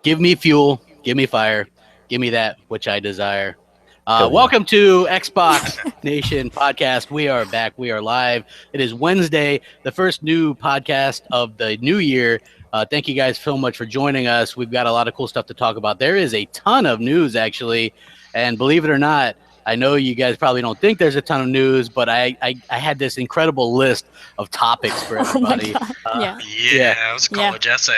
Give me fuel, give me fire, give me that which I desire. Welcome to Xbox Nation Podcast. We are back. We are live. It is Wednesday, the first new podcast of the new year. Thank you guys so much for joining us. We've got a lot of cool stuff to talk about. There is a ton of news, actually. And believe it or not, I know you guys probably don't think there's a ton of news, but I had this incredible list of topics for everybody. It was a college essay.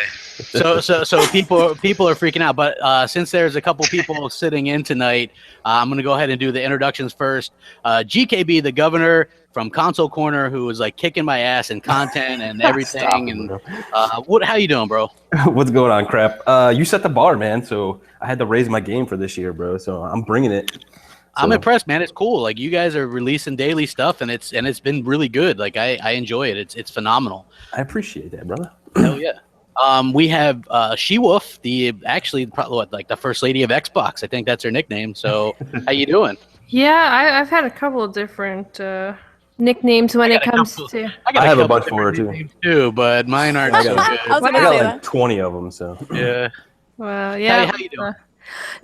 So people are freaking out. But since there's a couple people sitting in tonight, I'm going to go ahead and do the introductions first. GKB, the governor from Console Corner, who was like kicking my ass in content and everything. And how you doing, bro? What's going on, Crap? You set the bar, man. So I had to raise my game for this year, bro. So I'm bringing it. I'm impressed, man. It's cool. Like, you guys are releasing daily stuff, and it's been really good. Like, I enjoy it. It's phenomenal. I appreciate that, brother. Hell yeah. We have She-Wolf, probably the first lady of Xbox. I think that's her nickname. So, how you doing? Yeah, I've had a couple of different nicknames when it comes to. I have a bunch for her too, but mine aren't so good. I got like 20 of them. So yeah. Well, yeah. How you doing?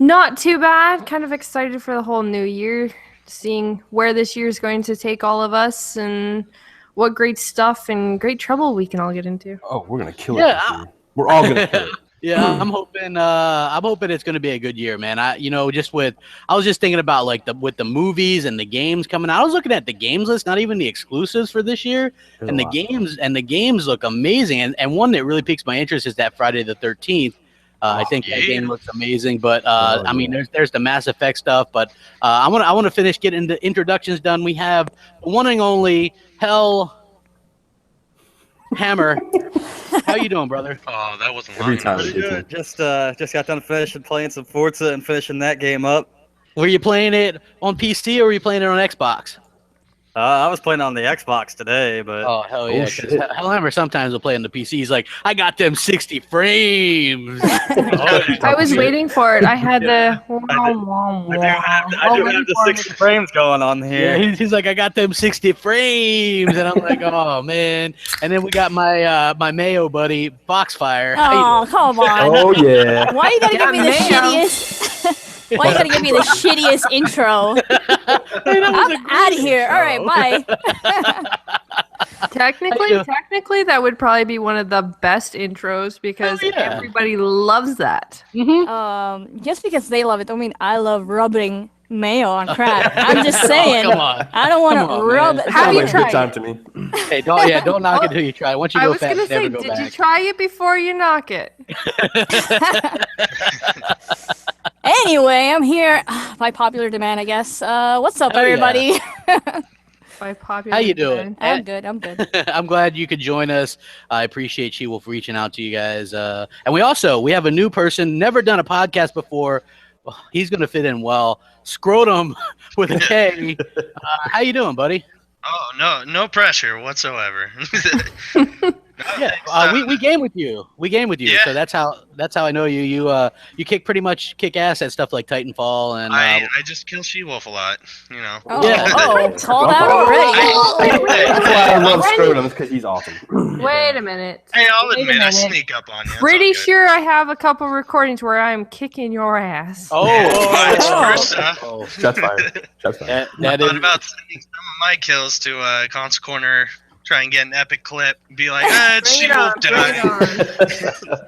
Not too bad. Kind of excited for the whole new year, seeing where this year is going to take all of us and what great stuff and great trouble we can all get into. Oh, we're gonna kill it. We're all gonna kill it. Yeah, I'm hoping it's gonna be a good year, man. I was just thinking about with the movies and the games coming out. I was looking at the games list, not even the exclusives for this year, and the games look amazing. And one that really piques my interest is that Friday the 13th. I think that game looks amazing, but I mean, there's the Mass Effect stuff. But I want to finish getting the introductions done. We have the one and only Hell Hammer. How you doing, brother? Oh, that wasn't every long. time. Good. Just got done finishing playing some Forza and finishing that game up. Were you playing it on PC or were you playing it on Xbox? I was playing on the Xbox today, but oh hell yeah! Hellhammer sometimes will play on the PC. He's like, I got them 60 frames. I was waiting for it. I had the. I do have the 60 frames going on here. Yeah, he's like, I got them 60 frames, and I'm like, oh man. And then we got my my Mayo buddy Foxfire. Oh come on! Oh yeah. Why you gotta give me the shittiest? Why you gotta give me the shittiest intro? I'm out of here. All right, bye. Technically, that would probably be one of the best intros because everybody loves that. Mm-hmm. Just because they love it, I mean, I love rubbing mayo on crap. I'm just saying. Come on. I don't want to rub it. Have you tried? Good time to me. Hey, don't knock it till you try. Once you go fast, never go back. Did you try it before you knock it? Anyway, I'm here by popular demand, I guess. What's up, everybody? By popular How you doing? I'm good. I'm glad you could join us. I appreciate She-Wolf reaching out to you guys. And we have a new person, never done a podcast before. Well, he's going to fit in well. Scrotum with a K. How you doing, buddy? Oh, no pressure whatsoever. We game with you. Yeah. So that's how I know you. You pretty much kick ass at stuff like Titanfall and. I just kill She-Wolf a lot, you know. Called out already. That's why I love Scrotum, because he's awesome. Wait a minute. Hey, I'll admit I sneak up on you. Pretty sure I have a couple recordings where I'm kicking your ass. Vice versa. Shots fired. I thought about sending some of my kills to Console Corner. Try and get an epic clip. Be like, it's She-Wolf done.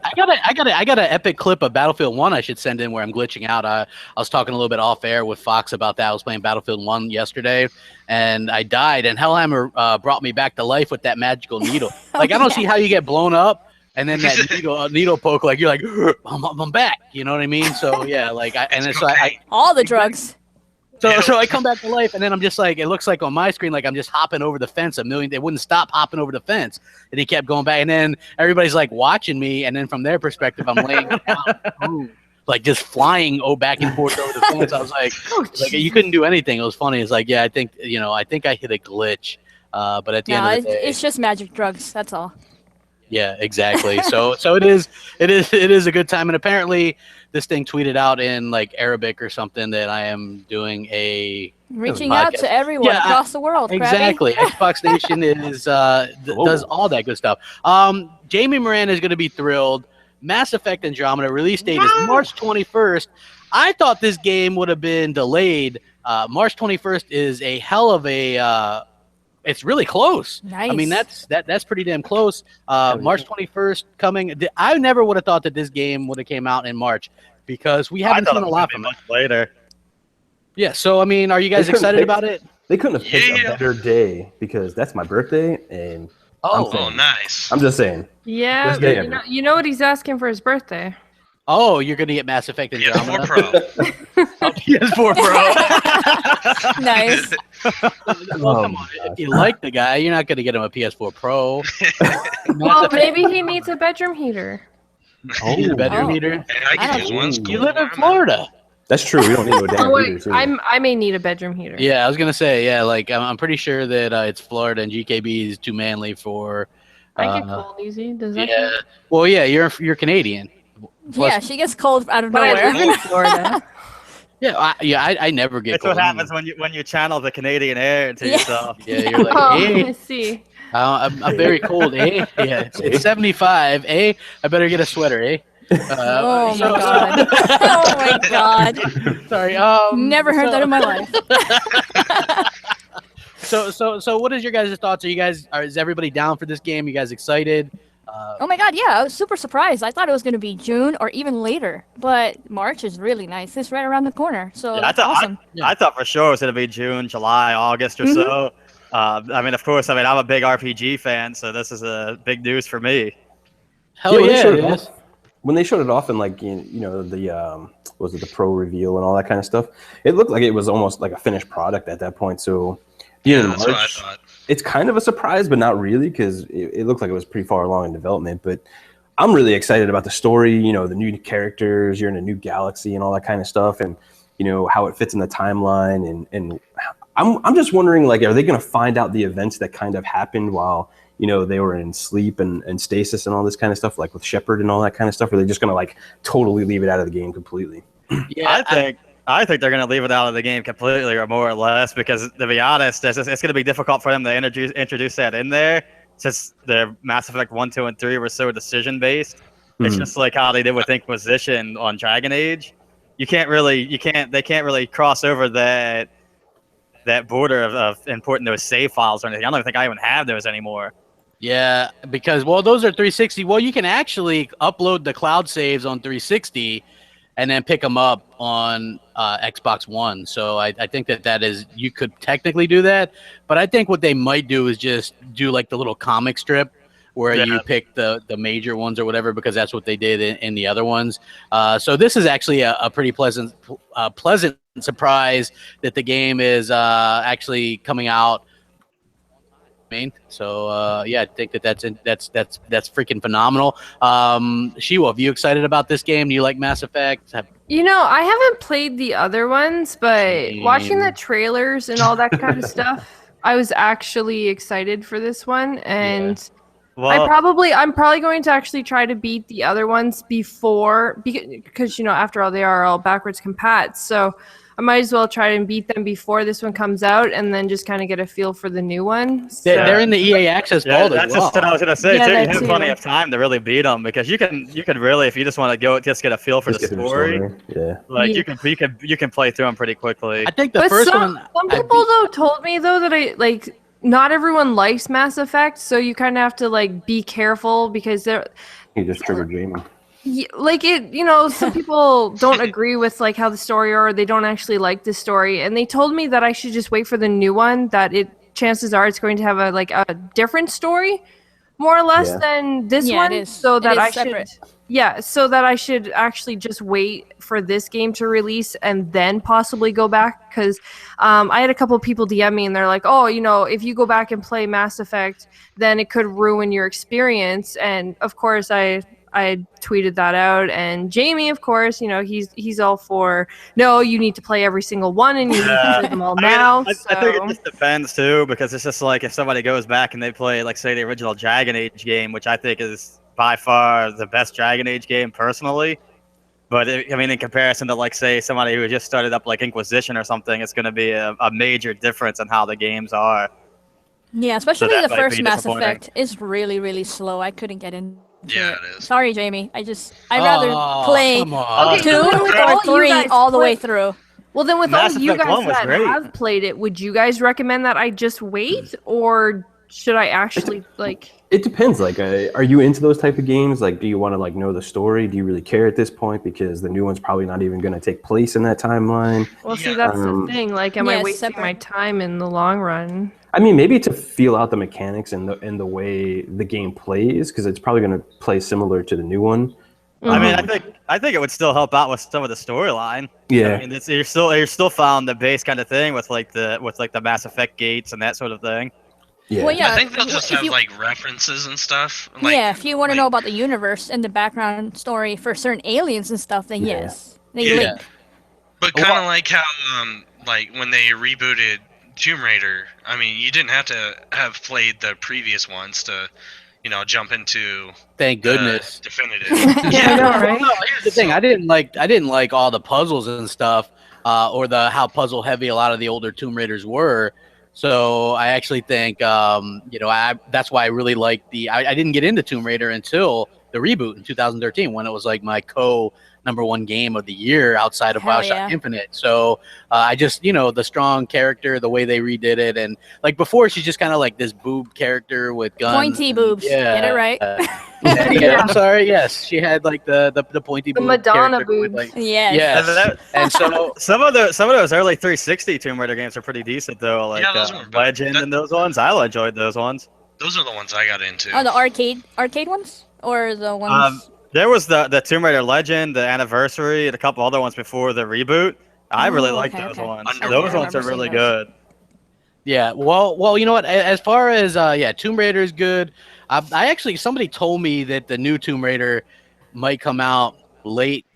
I got an epic clip of Battlefield 1 I should send in where I'm glitching out. I was talking a little bit off air with Fox about that. I was playing Battlefield 1 yesterday, and I died, and Hellhammer brought me back to life with that magical needle. Like, I don't see how you get blown up, and then that needle poke, like, you're like, I'm back. You know what I mean? So, yeah, like, all the drugs. So I come back to life, and then I'm just like, it looks like on my screen, like I'm just hopping over the fence They wouldn't stop hopping over the fence, and he kept going back. And then everybody's like watching me, and then from their perspective, I'm laying down, like just flying back and forth over the fence. I was like you couldn't do anything. It was funny. It's like, yeah, I think I hit a glitch, but at the end of the day, it's just magic drugs. That's all. Yeah, exactly. So it is a good time, and apparently this thing tweeted out in like Arabic or something that I am doing a Reaching out podcast. to everyone Yeah, across the world. Krabby. Exactly. Xbox Nation is does all that good stuff. Jamie Moran is going to be thrilled. Mass Effect Andromeda release date is March 21st. I thought this game would have been delayed. March 21st is a hell of a. It's really close. Nice. I mean, that's pretty damn close. March 21st coming. I never would have thought that this game would have came out in March because we haven't seen a lot from it. Much later. Yeah. So I mean, are you guys excited about it? They couldn't have picked a better day because that's my birthday, and Nice. I'm just saying. Yeah, Best day ever. you know what he's asking for his birthday. Oh, you're gonna get Mass Effect Andromeda. PS4 Pro. PS4 Pro. Nice. Well, come on. If you like the guy, you're not gonna get him a PS4 Pro. Well, maybe he needs a bedroom heater. You need a bedroom Oh. heater. Hey, I can use one. It's You cool. live in Florida. That's true. We don't need no damn Oh heaters, wait, either. I may need a bedroom heater. Yeah, I was gonna say, yeah, like I'm pretty sure that it's Florida and GKB is too manly for. I get cold easy. Does that? Yeah. count? Well, yeah, you're Canadian. Plus- Yeah, she gets cold out of But I nowhere. live in Florida. Yeah, I never get That's cold. what happens when you channel the Canadian air into Yeah. yourself. Yeah, you're like, Oh, hey, I see. I'm very cold, eh? Yeah, it's 75, eh? I better get a sweater, eh? Oh my so- god. Oh my god. Sorry. Never heard that in my life. So what is your guys' thoughts? Is everybody down for this game? You guys excited? Oh my god, yeah, I was super surprised. I thought it was going to be June or even later. But March is really nice. It's right around the corner. So Yeah, that's awesome. I thought for sure it was going to be June, July, August or so. I mean, of course, I'm a big RPG fan, so this is a big news for me. Hell when they yeah, showed it it is. off- When they showed it off in the was it the pro reveal and all that kind of stuff, it looked like it was almost like a finished product at that point. So Yeah, in that's what I March, thought. it's kind of a surprise, but not really because it looked like it was pretty far along in development. But I'm really excited about the story. The new characters, you're in a new galaxy and all that kind of stuff, and how it fits in the timeline. And I'm just wondering, like, are they going to find out the events that kind of happened while they were in sleep and stasis and all this kind of stuff, like with Shepard and all that kind of stuff? Or are they just going to like totally leave it out of the game completely? Yeah, I think they're going to leave it out of the game completely, or more or less, because to be honest, it's going to be difficult for them to introduce that in there, since their Mass Effect 1, 2, and 3 were so decision based. It's just like how they did with Inquisition on Dragon Age. They can't really cross over that border of importing those save files or anything. I don't even think I even have those anymore. Yeah, because those are 360. Well, you can actually upload the cloud saves on 360 and then pick them up on Xbox One. So I think that is, you could technically do that, but I think what they might do is just do like the little comic strip where you pick the major ones or whatever, because that's what they did in the other ones. So this is actually a pretty pleasant surprise that the game is actually coming out. So yeah, I think that's freaking phenomenal. Shiwa, are you excited about this game? Do you like Mass Effect? I haven't played the other ones, but watching the trailers and all that kind of stuff, I was actually excited for this one, and I'm probably going to actually try to beat the other ones because after all, they are all backwards compat. So I might as well try and beat them before this one comes out, and then just kind of get a feel for the new one. So. They're in the EA Access Vault as that's well. just what I was gonna say. Yeah, too. You that have too. plenty of time to really beat them, because you can really, if you just want to go just get a feel for Just the get through story, Yeah. like Yeah. you can play through them pretty quickly. I think the But first some one. people though told me though that not everyone likes Mass Effect, so you kind of have to be careful because they're You just triggered Jamie. some people don't agree with how the story, or they don't actually like the story, and they told me that I should just wait for the new one, that chances are it's going to have a different story more or less than this Yeah, one, it is. so It that is I separate. should actually just wait for this game to release and then possibly go back, because I had a couple of people DM me and they're like, oh, if you go back and play Mass Effect, then it could ruin your experience. And of course I tweeted that out, and Jamie, of course, he's all for, no, you need to play every single one and you need to play them all now. I think it just depends too, because it's just like if somebody goes back and they play, like, say, the original Dragon Age game, which I think is by far the best Dragon Age game personally. But I mean, in comparison to like say somebody who just started up like Inquisition or something, it's going to be a major difference in how the games are. Yeah, especially that the might first be Mass disappointing. Effect is really, really slow. I couldn't get into Yeah, it. it is. Sorry, Jamie. I'd rather play Come on. Okay, 2 so then with all or you 3 guys all the way play- through. Well, then with Mass all you Effect guys 1 was that great. have played it, would you guys recommend that I just wait, or should I actually like? It depends. Like, are you into those type of games? Like, do you want to like know the story? Do you really care at this point? Because the new one's probably not even going to take place in that timeline. Well, see, Yeah. that's the thing. Like, am I Yeah, wasting my separate. time in the long run? I mean, maybe to feel out the mechanics and the way the game plays, because it's probably going to play similar to the new one. I mean, I think it would still help out with some of the storyline. Yeah. I mean, you're still found the base kind of thing with like the Mass Effect gates and that sort of thing. Yeah. Well, yeah. I think they'll just if have you- like references and stuff. Like, yeah, if you want to like- know about the universe and the background story for certain aliens and stuff, then Yeah. yes, they Yeah. link. But kind of like how, like when they rebooted Tomb Raider. I mean, you didn't have to have played the previous ones to, jump into Thank goodness. definitive. I know, right? No, here's the thing. I didn't like all the puzzles and stuff, or how puzzle heavy a lot of the older Tomb Raiders were. So I actually think, that's why I really like I didn't get into Tomb Raider until the reboot in 2013, when it was like my #1 game of the year outside of Hell Bioshock yeah. Infinite. So I just, the strong character, the way they redid it, and like before, she's just kind of like this boob character with guns, Pointy boobs. Yeah, Get it right. yeah, I'm sorry. Yes, she had like the pointy The boob Madonna character with, boobs. like, Yes. yes. And so Some of those early 360 Tomb Raider games are pretty decent though, like Yeah, those were good. Legend and those ones. I enjoyed those ones. Those are the ones I got into. Oh, the arcade ones, or the ones. There was the Tomb Raider Legend, the Anniversary, and a couple other ones before the reboot. I really Oh, liked okay, those okay. ones. Okay, Those I ones are remember really seeing those. good. yeah, well, you know what? As far as Tomb Raider is good. I actually, somebody told me that the new Tomb Raider might come out late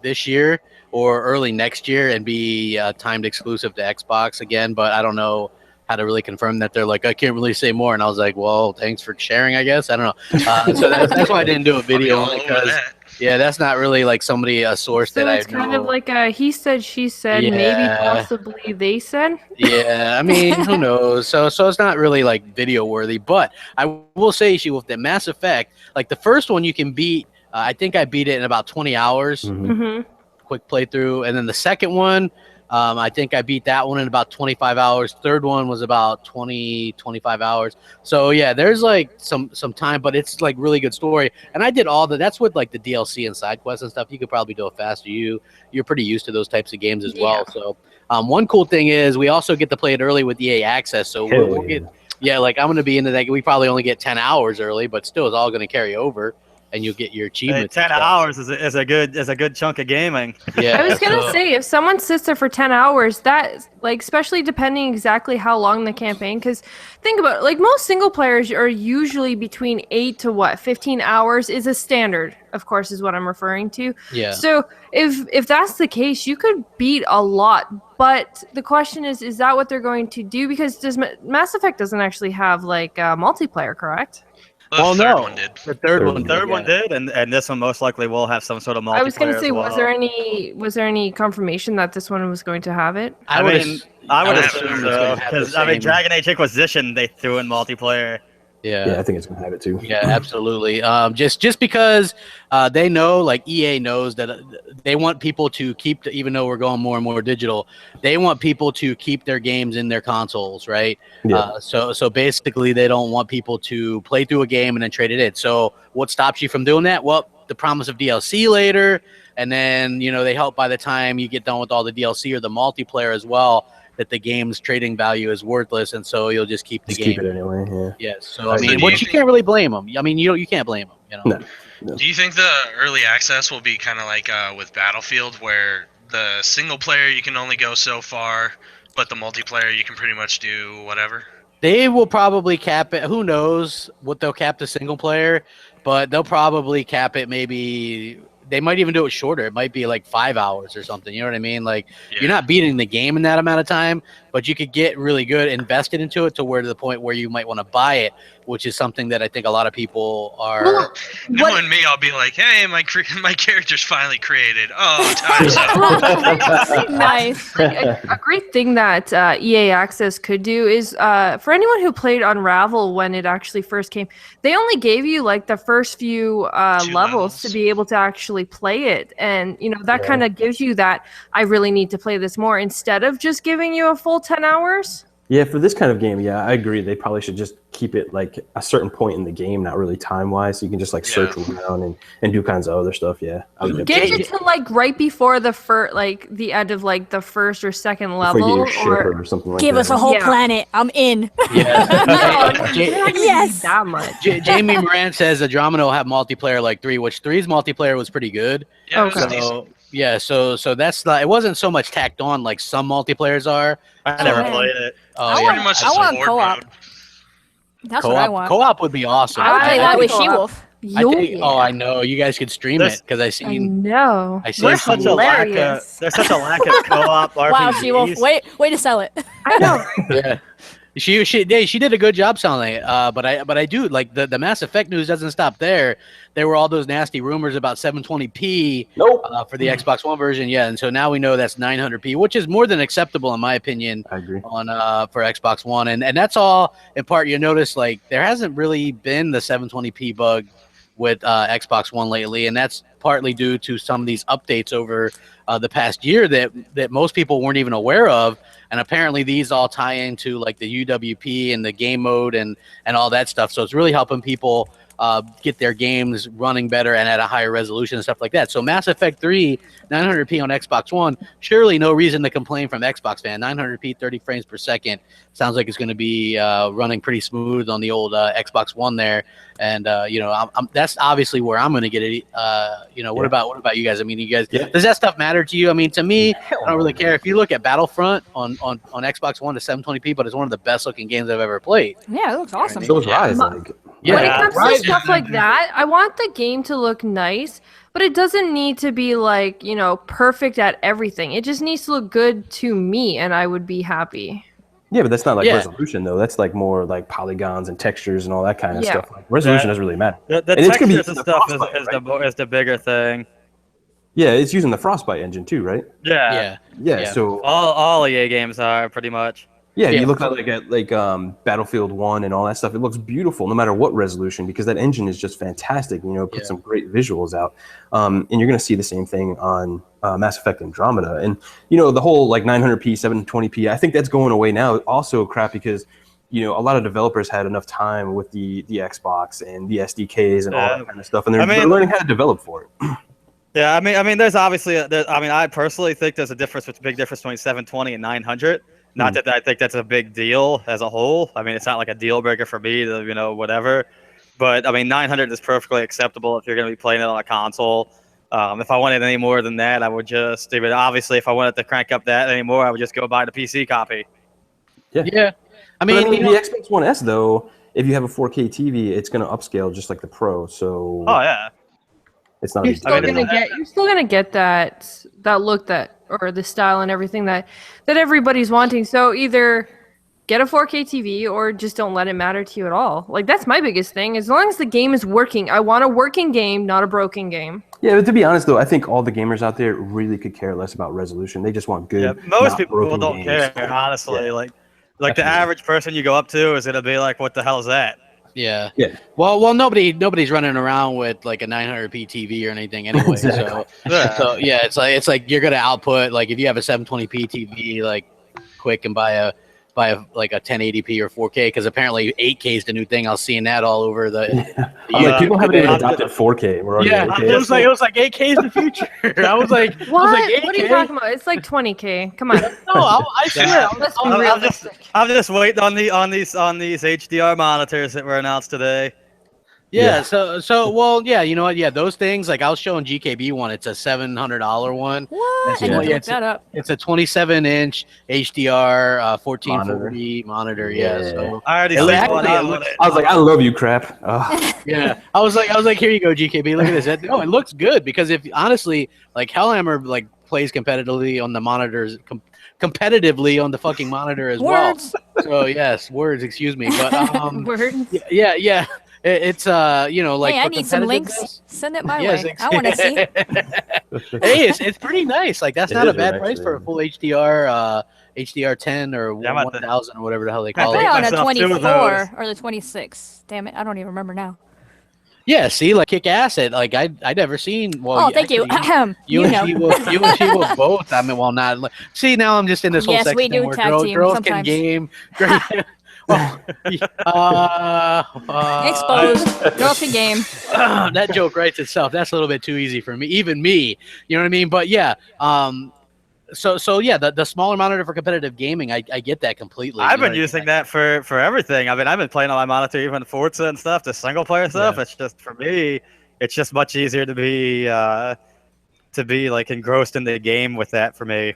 this year or early next year and be timed exclusive to Xbox again, but I don't know how to really confirm that. They're like, I can't really say more, and I was like, well, thanks for sharing, I guess. I don't know. So that's why I didn't do a I'll be video all on it, over because that. yeah, that's not really like a source So that it's I know. kind of like a he said, she said, maybe Yeah. possibly they said. Yeah, I mean, who knows? So it's not really like video worthy, but I will say, with the Mass Effect, like the first one you can beat. I think I beat it in about 20 hours, Mm-hmm. quick playthrough, and then the second one, I think I beat that one in about 25 hours. Third one was about 25 hours. So yeah, there's like some time, but it's like really good story. And I did that's with like the DLC and side quests and stuff. You could probably do it faster. You're pretty used to those types of games as well. So one cool thing is we also get to play it early with EA Access. So we'll get, like I'm going to be into that. We probably only get 10 hours early, but still it's all going to carry over. And you'll get your Hey, achievements. 10 hours is a good chunk of gaming. Yeah, I was gonna say, if someone sits there for 10 hours, that, like, especially depending exactly how long the campaign, because think about it, like most single players are usually between 8 to 15 hours is a standard, of course, is what I'm referring to. Yeah. So if that's the case, you could beat a lot. But the question is that what they're going to do? Because Mass Effect doesn't actually have like multiplayer, correct? The Well, third no. one did. The third one. Third one did, and this one most likely will have some sort of multiplayer. I was gonna as say, well. was there any confirmation that this one was going to have it? I would mean, I would assume it's so, gonna have the because I mean, same- Dragon Age Inquisition they threw in multiplayer. Yeah, I think it's gonna have it too. Yeah, absolutely. Just because they know, like EA knows that they want people to keep, even though we're going more and more digital, they want people to keep their games in their consoles, right? Yeah. So basically, they don't want people to play through a game and then trade it in. So what stops you from doing that? Well, the promise of DLC later, and then they hope by the time you get done with all the DLC or the multiplayer as well, that the game's trading value is worthless, and so you'll just keep the Just game. keep it anyway. Yeah. Yes. So I So mean, do you you think- can't really blame them. I mean, you can't blame them. No. Do you think the early access will be kind of like with Battlefield, where the single player you can only go so far, but the multiplayer you can pretty much do whatever? They will probably cap it. Who knows what they'll cap the single player, but they'll probably cap it. Maybe they might even do it shorter. It might be like 5 hours or something. You know what I mean? Like Yeah. you're not beating the game in that amount of time, but you could get really good invested into it to the point where you might want to buy it, which is something that I think a lot of people are. Knowing me, I'll be like, hey, my character's finally created. Oh, time's up. Nice. A great thing that EA Access could do is for anyone who played Unravel when it actually first came, they only gave you like the first few levels to be able to actually play it, and that kind of gives you that I really need to play this more instead of just giving you a full 10 hours. Yeah, for this kind of game, yeah, I agree. They probably should just keep it like a certain point in the game, not really time-wise, so you can just like search around and do kinds of other stuff. Yeah, get you to like right before the the end of like the first or second level, or something like that. Give us a whole planet. I'm in. Yes, that much. Jamie Moran says Andromeda will have multiplayer like 3, which 3's multiplayer was pretty good. Yeah, okay. So that's not. It wasn't so much tacked on like some multiplayers are. I never played it. It's pretty much just want a co-op. mode. That's what I want. Co-op would be awesome. I would play that with She-Wolf. I know you guys could stream it because I seen. No, There's such a lack of co-op RPGs. Wow, She-Wolf, way to sell it. I know. Yeah. She did a good job selling it, but I do like the Mass Effect news doesn't stop there. There were all those nasty rumors about 720p for the Xbox One version, and so now we know that's 900p, which is more than acceptable in my opinion. I agree. On for Xbox One, and that's all in part. You notice like there hasn't really been the 720p bug with Xbox One lately, and that's partly due to some of these updates over the past year that most people weren't even aware of. And apparently these all tie into like the UWP and the game mode and all that stuff. So it's really helping people get their games running better and at a higher resolution and stuff like that. So Mass Effect 3, 900p on Xbox One, surely no reason to complain from Xbox fan. 900p, 30 frames per second. Sounds like it's going to be running pretty smooth on the old Xbox One there. And, that's obviously where I'm going to get it. What about you guys? I mean, does that stuff matter to you? I mean, to me, I don't really care. If you look at Battlefront on Xbox One to 720p, but it's one of the best looking games I've ever played. Yeah, it looks awesome. So is Rise. When it comes to stuff like that, I want the game to look nice, but it doesn't need to be like, perfect at everything. It just needs to look good to me, and I would be happy. Yeah, but that's not like resolution though. That's like more like polygons and textures and all that kind of stuff. Like, resolution doesn't really matter. The textures and stuff is the bigger thing. Yeah, it's using the Frostbite engine too, right? Yeah. So all EA games are pretty much. Yeah, you look at Battlefield 1 and all that stuff. It looks beautiful no matter what resolution because that engine is just fantastic. Put some great visuals out. And you're going to see the same thing on Mass Effect Andromeda. And, the whole like 900p, 720p, I think that's going away now. Also crap because, a lot of developers had enough time with the Xbox and the SDKs and all that kind of stuff. And they're learning how to develop for it. Yeah, I mean, there's obviously, I personally think there's a big difference between 720 and 900. Not that I think that's a big deal as a whole. I mean, it's not like a deal breaker for me to, whatever. But, 900 is perfectly acceptable if you're going to be playing it on a console. If I wanted any more than that, I would just, obviously, if I wanted to crank up that anymore, I would just go buy the PC copy. Yeah. I mean, the Xbox One S, though, if you have a 4K TV, it's going to upscale just like the Pro. So. Oh, yeah. It's not. You're still gonna get that look or the style and everything that everybody's wanting. So either get a 4K TV or just don't let it matter to you at all. Like that's my biggest thing. As long as the game is working, I want a working game, not a broken game. Yeah, but to be honest though, I think all the gamers out there really could care less about resolution. They just want good. Yeah, most people don't care, honestly. Yeah. Like the average person you go up to is gonna be like, "What the hell is that?" Yeah. Well, nobody's running around with like a 900p TV or anything anyway. So it's like you're gonna output like if you have a 720p TV, like quick and buy a like a 1080p or 4K because apparently 8K is the new thing. I was seeing that all over the. People haven't even adopted 4K. We're already 8K. It was like 8K is the future. I was like, what? What are you talking about? It's like 20K. Come on. No, I swear. Let's be realistic. I'm just waiting on these HDR monitors that were announced today. Yeah. So well, yeah. You know what? Yeah, those things. Like I was showing GKB one. It's a $700 one. What? Look that up. It's a 27-inch HDR 1440 monitor. Yeah. So I already. I was like, I love you, crap. Yeah. I was like, here you go, GKB. Look at this. No, it looks good because if honestly, like Hellhammer like plays competitively on the monitors competitively on the fucking monitor as Words. well. So yes, words. Excuse me, but Words. yeah. It's you know, like Hey, I for need some links. competitiveness- Send it my Yes, way. I want to see. Hey, it's pretty nice. Like that's It not a is bad really price nice, for a yeah. full HDR, HDR 10 or Yeah, I'm about to- 1000 or whatever the hell they I call Play it. think on a myself two of 24 or the 26. Damn it, I don't even remember now. Yeah, see, like kick ass. It like I never seen. Well, Oh, thank you. actually, You and know. she will, you and she will both. I mean, well, not. See, now I'm just in this whole Yes, section we do where tag team girls can sometimes. game. Great. Well, Exposed. Girls can game. That joke writes itself. That's a little bit too easy for me, even me. You know what I mean? But yeah, so yeah, the smaller monitor for competitive gaming, I get that completely. I've You know been what I mean? using that for everything. I mean, I've been playing on my monitor, even Forza and stuff, the single player stuff. Yeah. It's just for me, it's just much easier to be like engrossed in the game with that for me.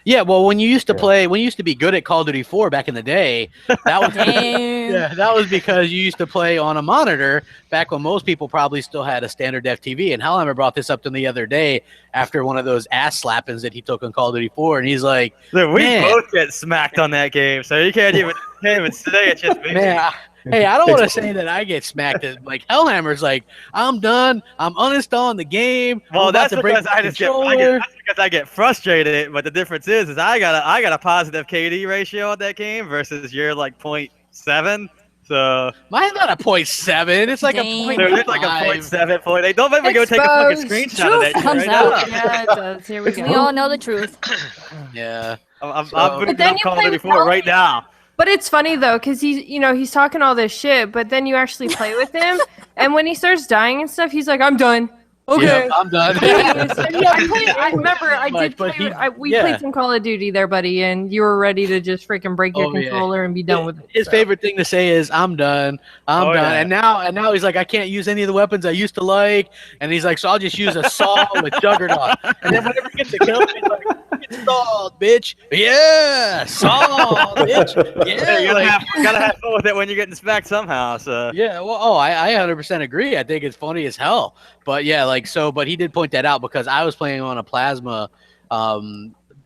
Yeah, well, when you used to Yeah. play, when you used to be good at Call of Duty 4 back in the day, that was Damn. yeah, that was because you used to play on a monitor back when most people probably still had a standard def TV. And Hellhammer brought this up to me the other day after one of those ass slappings that he took on Call of Duty 4, and he's like, Dude, we Man. both get smacked on that game, so you can't even say it's just me. "Man, hey, I don't want to say that I get smacked." Like Hellhammer's like, "I'm done. I'm uninstalling the game." I'm Well, about that's to break because the I just controller." that's because I get frustrated. But the difference is I got a positive KD ratio on that game versus your like 0.7. So Mine's not a 0.7. It's like Dang. a dude, it's like a 0.5. 0.7, 0.8. Don't make me go take a fucking Exposed. screenshot of that shit Comes right out. now. Yeah, it does. Here we We go. all know the truth. Yeah. I'm So- booting then up you Call of play Duty with 4 right now. But it's funny though, because he's talking all this shit, but then you actually play with him, and when he starts dying and stuff, he's like, "I'm done." Okay. Yeah, I'm done. I remember I Much, did but play. he- We yeah. played some Call of Duty there, buddy, and you were ready to just freaking break your Oh, yeah. controller and be done with it. His so. favorite thing to say is "I'm done, I'm Oh, done," yeah. and now he's like, "I can't use any of the weapons I used to like," and he's like, "So I'll just use a saw with Juggernaut." And then whenever he gets a kill, he's like, "Installed, bitch, yeah, saw, bitch, Yeah, yeah." Like, gotta have fun with it when you're getting smacked somehow. So yeah, well, I 100% agree. I think it's funny as hell. But yeah, like so, but he did point that out because I was playing on a plasma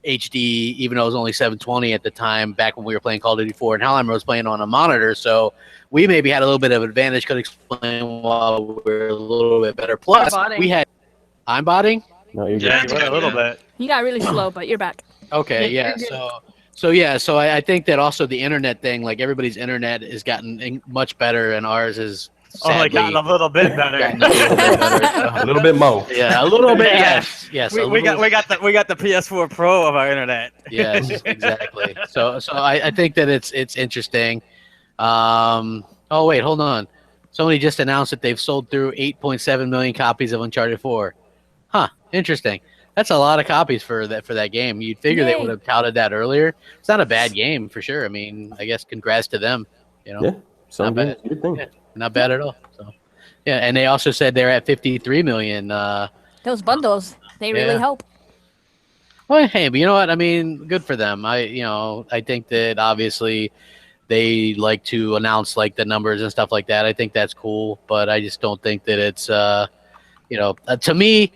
HD, even though it was only 720 at the time, back when we were playing Call of Duty 4, and Hellhammer was playing on a monitor, so we maybe had a little bit of advantage, could explain why we're a little bit better. Plus, botting. we had... I'm botting? No, you're good. Yeah, you went a little bit. You got really slow, but you're back. Okay, Yeah, yeah, you're good. so I think that also the internet thing, like everybody's internet has gotten much better, and ours is Only gotten a little bit better. gotten a little bit better, so- A little bit more. Yeah, a little bit. Yeah. Yes. We a got little- we got the PS4 Pro of our internet. Yes, exactly. So I think that it's interesting. Oh wait, hold on. Somebody just announced that they've sold through 8.7 million copies of Uncharted 4. Huh, interesting. That's a lot of copies for that game. You'd figure they Yay. would have touted that earlier. It's not a bad game for sure. I mean, I guess congrats to them. You know, Yeah, some Not games, good thing. Yeah. Not bad at all. So yeah, and they also said they're at 53 million. Those bundles, they really Yeah. help. Well, hey, but you know what? I mean, good for them. I think that obviously they like to announce like the numbers and stuff like that. I think that's cool, but I just don't think that it's, to me,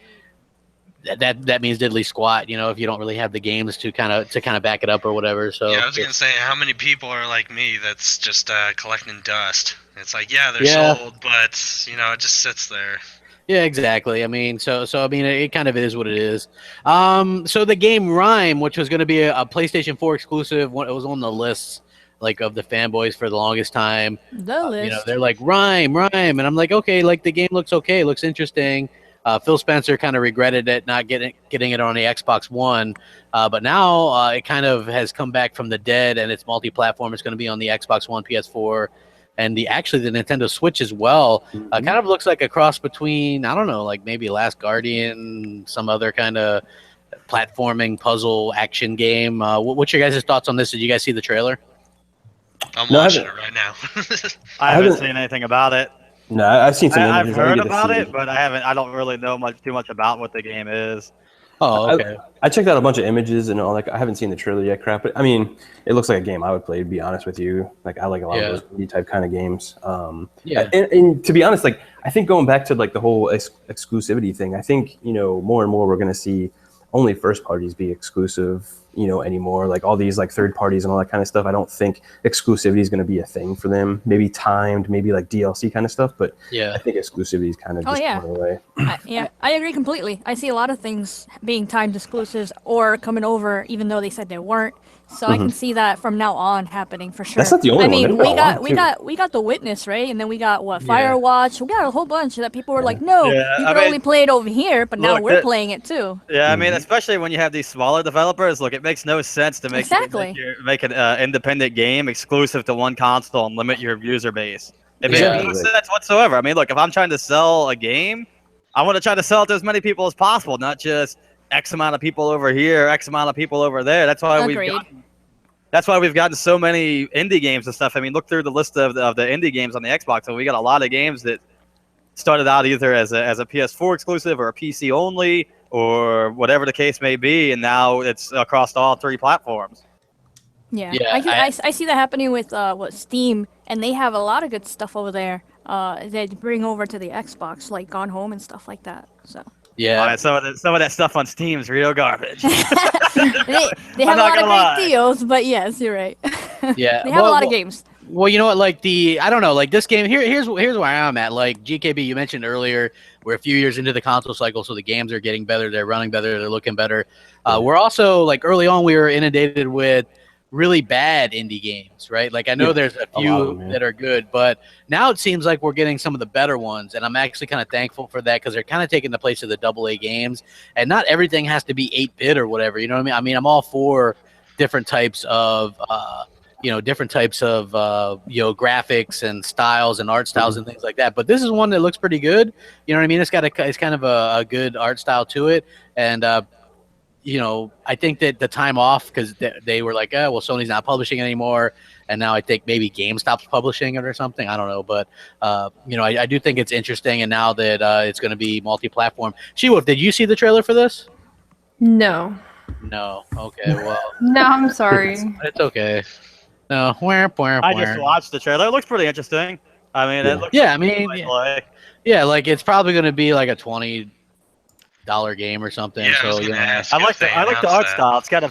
that means diddly squat. You know, if you don't really have the games to kind of back it up or whatever. So Yeah, I was gonna say, how many people are like me that's just collecting dust? It's like, yeah, they're Yeah. sold, but it just sits there. Yeah, exactly. I mean, so I mean, it kind of is what it is. So the game Rhyme, which was going to be a PlayStation 4 exclusive, it was on the lists like of the fanboys for the longest time. The list. They're like Rhyme, and I'm like, okay, like the game looks okay, looks interesting. Phil Spencer kind of regretted it not getting it on the Xbox One, but now it kind of has come back from the dead, and it's multi-platform. It's going to be on the Xbox One, PS4, and the Nintendo Switch as well. Kind of looks like a cross between, I don't know, like maybe Last Guardian, some other kind of platforming puzzle action game. What's your guys' thoughts on this? Did you guys see the trailer? I'm No, I watching it haven't- right now. I haven't haven't- seen anything about it. No, I've seen some I've images. I heard didn't get to about see it, but I don't really know too much about what the game is. Oh, okay. I checked out a bunch of images and all. Like, I haven't seen the trailer yet, crap. But I mean, it looks like a game I would play. To be honest with you, like I like a lot of those indie type kind of games. Yeah. And to be honest, like I think going back to like the whole exclusivity thing, I think more and more we're going to see only first parties be exclusive, anymore. Like all these like third parties and all that kind of stuff. I don't think exclusivity is going to be a thing for them. Maybe timed, maybe like DLC kind of stuff, but I think exclusivity is kind of just going away. I agree completely. I see a lot of things being timed exclusives or coming over, even though they said they weren't. So I can see that from now on happening for sure. That's not the only one. I mean, we got The Witness, right? And then we got Firewatch. We got a whole bunch that people were like, no, you can only play it over here, but now we're playing it too. Yeah, I mean, especially when you have these smaller developers, look, it makes no sense to make an independent game exclusive to one console and limit your user base. It makes no sense whatsoever. I mean, look, if I'm trying to sell a game, I want to try to sell it to as many people as possible, not just X amount of people over here, X amount of people over there. That's why we've gotten so many indie games and stuff. I mean, look through the list of the indie games on the Xbox, and we got a lot of games that started out either as a PS4 exclusive or a PC only or whatever the case may be, and now it's across all 3 platforms. Yeah, I see that happening with Steam, and they have a lot of good stuff over there they bring over to the Xbox, like Gone Home and stuff like that. So. Yeah, some of that stuff on Steam is real garbage. they have a lot of great deals, but yes, you're right. Yeah, they have a lot of games. Well, you know what? Like I don't know. Like this game here's where I'm at. Like GKB, you mentioned earlier, we're a few years into the console cycle, so the games are getting better. They're running better. They're looking better. We're also like early on, we were inundated with really bad indie games, right? Like I know there's a few that are good, but now it seems like we're getting some of the better ones, and I'm actually kind of thankful for that because they're kind of taking the place of the AA games, and not everything has to be 8-bit or whatever. You know what I mean? I mean, I'm all for different types of graphics and styles and art styles and things like that. But this is one that looks pretty good. You know what I mean? It's kind of a good art style to it, and I think that the time off because they were like, oh, well, Sony's not publishing anymore, and now I think maybe GameStop's publishing it or something. I don't know, but I do think it's interesting, and now that it's going to be multi-platform. She-Wolf, did you see the trailer for this? No. No. Okay. Well. No, I'm sorry. It's okay. No. I just watched the trailer. It looks pretty interesting. I mean, it looks. Yeah. I mean. Like it's probably going to be like a $20 game or something. Yeah, so I like the art style. It's got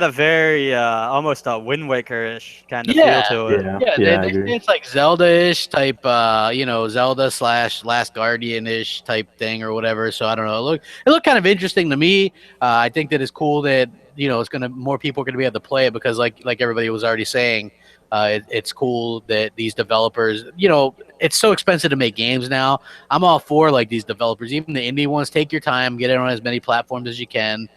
a very almost a Wind Waker-ish kind of feel to it. It's like Zelda-ish type, Zelda / Last Guardian-ish type thing or whatever. So I don't know. It looked kind of interesting to me. I think that it's cool that it's more people are gonna be able to play it because like everybody was already saying. It's cool that these developers, it's so expensive to make games now. I'm all for like these developers, even the indie ones. Take your time, get it on as many platforms as you can.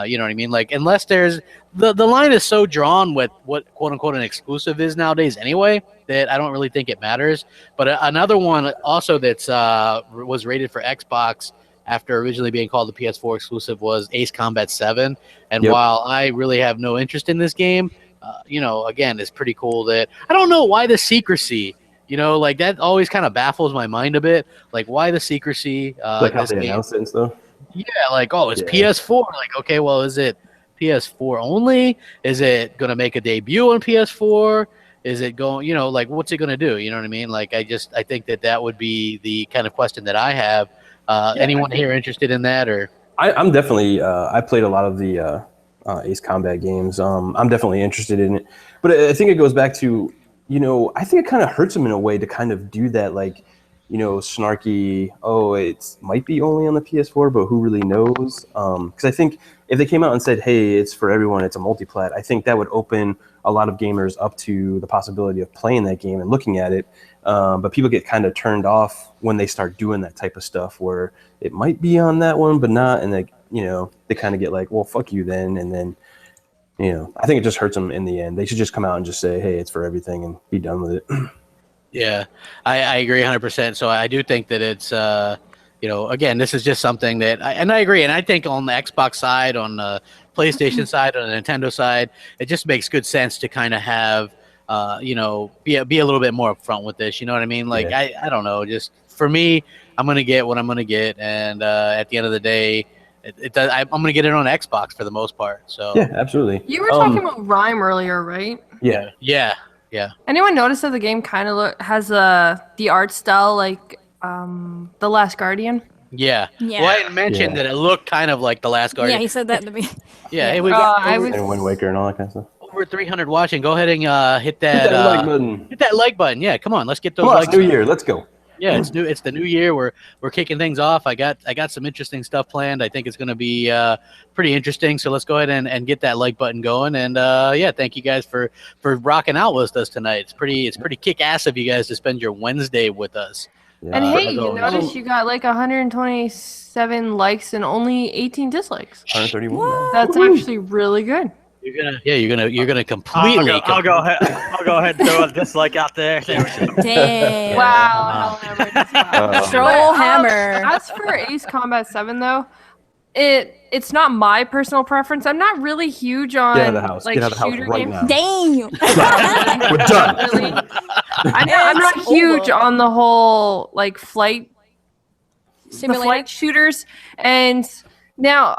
You know what I mean? Like, unless there's the line is so drawn with what quote unquote an exclusive is nowadays anyway that I don't really think it matters. But another one also that's was rated for Xbox after originally being called the PS4 exclusive was Ace Combat 7. And while I really have no interest in this game, again, it's pretty cool that I don't know why the secrecy, like that always kind of baffles my mind a bit. Like why the secrecy? Like how they announce it and stuff. Yeah, like it's PS4. Like okay, well, is it PS4 only? Is it gonna make a debut on PS4? Is it going? Like what's it gonna do? You know what I mean? Like I think that would be the kind of question that I have. Anyone here interested in that or? I'm definitely. I played a lot of the. Ace Combat games. I'm definitely interested in it, but I think it goes back to, I think it kind of hurts them in a way to kind of do that, like, snarky. Oh, it might be only on the PS4, but who really knows? Because I think if they came out and said, "Hey, it's for everyone, it's a multi-plat," I think that would open a lot of gamers up to the possibility of playing that game and looking at it. But people get kind of turned off when they start doing that type of stuff, where it might be on that one, but not, and they kind of get like, well, fuck you then. And then, I think it just hurts them in the end. They should just come out and just say, hey, it's for everything and be done with it. Yeah, I agree 100%. So I do think that it's, again, this is just something that, I agree. And I think on the Xbox side, on the PlayStation side, on the Nintendo side, it just makes good sense to kind of have, be a little bit more upfront with this. You know what I mean? Like, I don't know. Just for me, I'm going to get what I'm going to get. And at the end of the day, I'm going to get it on Xbox for the most part. So yeah, absolutely. You were talking about Rhyme earlier, right? Yeah. Anyone notice that the game kind of has the art style like The Last Guardian? Yeah. Yeah. Well, I had mentioned that it looked kind of like The Last Guardian. Yeah, he said that to me. Yeah, hey, we got and Wind Waker and all that kind of stuff. over 300 watching. Go ahead and hit that like button. Hit that like button. Yeah, come on, let's get those Come on, likes. it's New Year. Let's go. Yeah, it's new. It's the new year. We're kicking things off. I got some interesting stuff planned. I think it's going to be pretty interesting. So let's go ahead and get that like button going. And yeah, thank you guys for rocking out with us tonight. It's pretty kick ass of you guys to spend your Wednesday with us. Yeah. And hey, you notice you got like 127 likes and only 18 dislikes. 131. That's actually really good. You're gonna completely. I'll go ahead and throw a dislike out there. Damn. Wow. Troll hammer. As for Ace Combat 7 though, it's not my personal preference. I'm not really huge on Get out of the house. like Get out of the house shooter right games. now. Damn. We're done. Really. I'm not huge on the whole like flight shooters. And now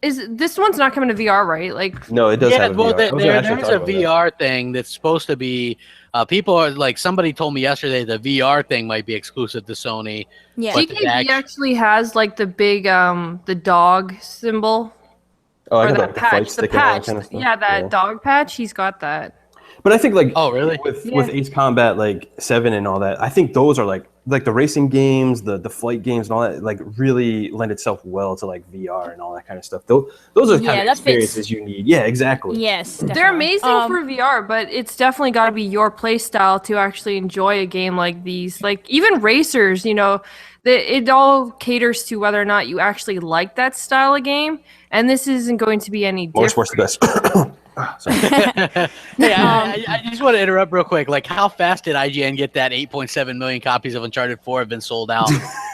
this one's not coming to VR, right? Like No, it does have a well, VR. there's a VR thing that's supposed to be. People are like, somebody told me yesterday the VR thing might be exclusive to Sony. Yeah. GKB actually has like the big the dog symbol. Oh, I or got that like the patch. flight The stick and all that patch. kind of stuff. Yeah, that dog patch. He's got that. But I think like really? with Ace Combat like 7 and all that, I think those are like the racing games, the flight games and all that like really lend itself well to like VR and all that kind of stuff. Those are the kind of experiences you need. Yeah, exactly. Yes. Definitely. They're amazing for VR, but it's definitely got to be your play style to actually enjoy a game like these. Like even racers, you know, it all caters to whether or not you actually like that style of game, and this isn't going to be any different. Motorsport's the best. Hey, I just want to interrupt real quick. Like, how fast did IGN get that 8.7 million copies of Uncharted 4 have been sold out?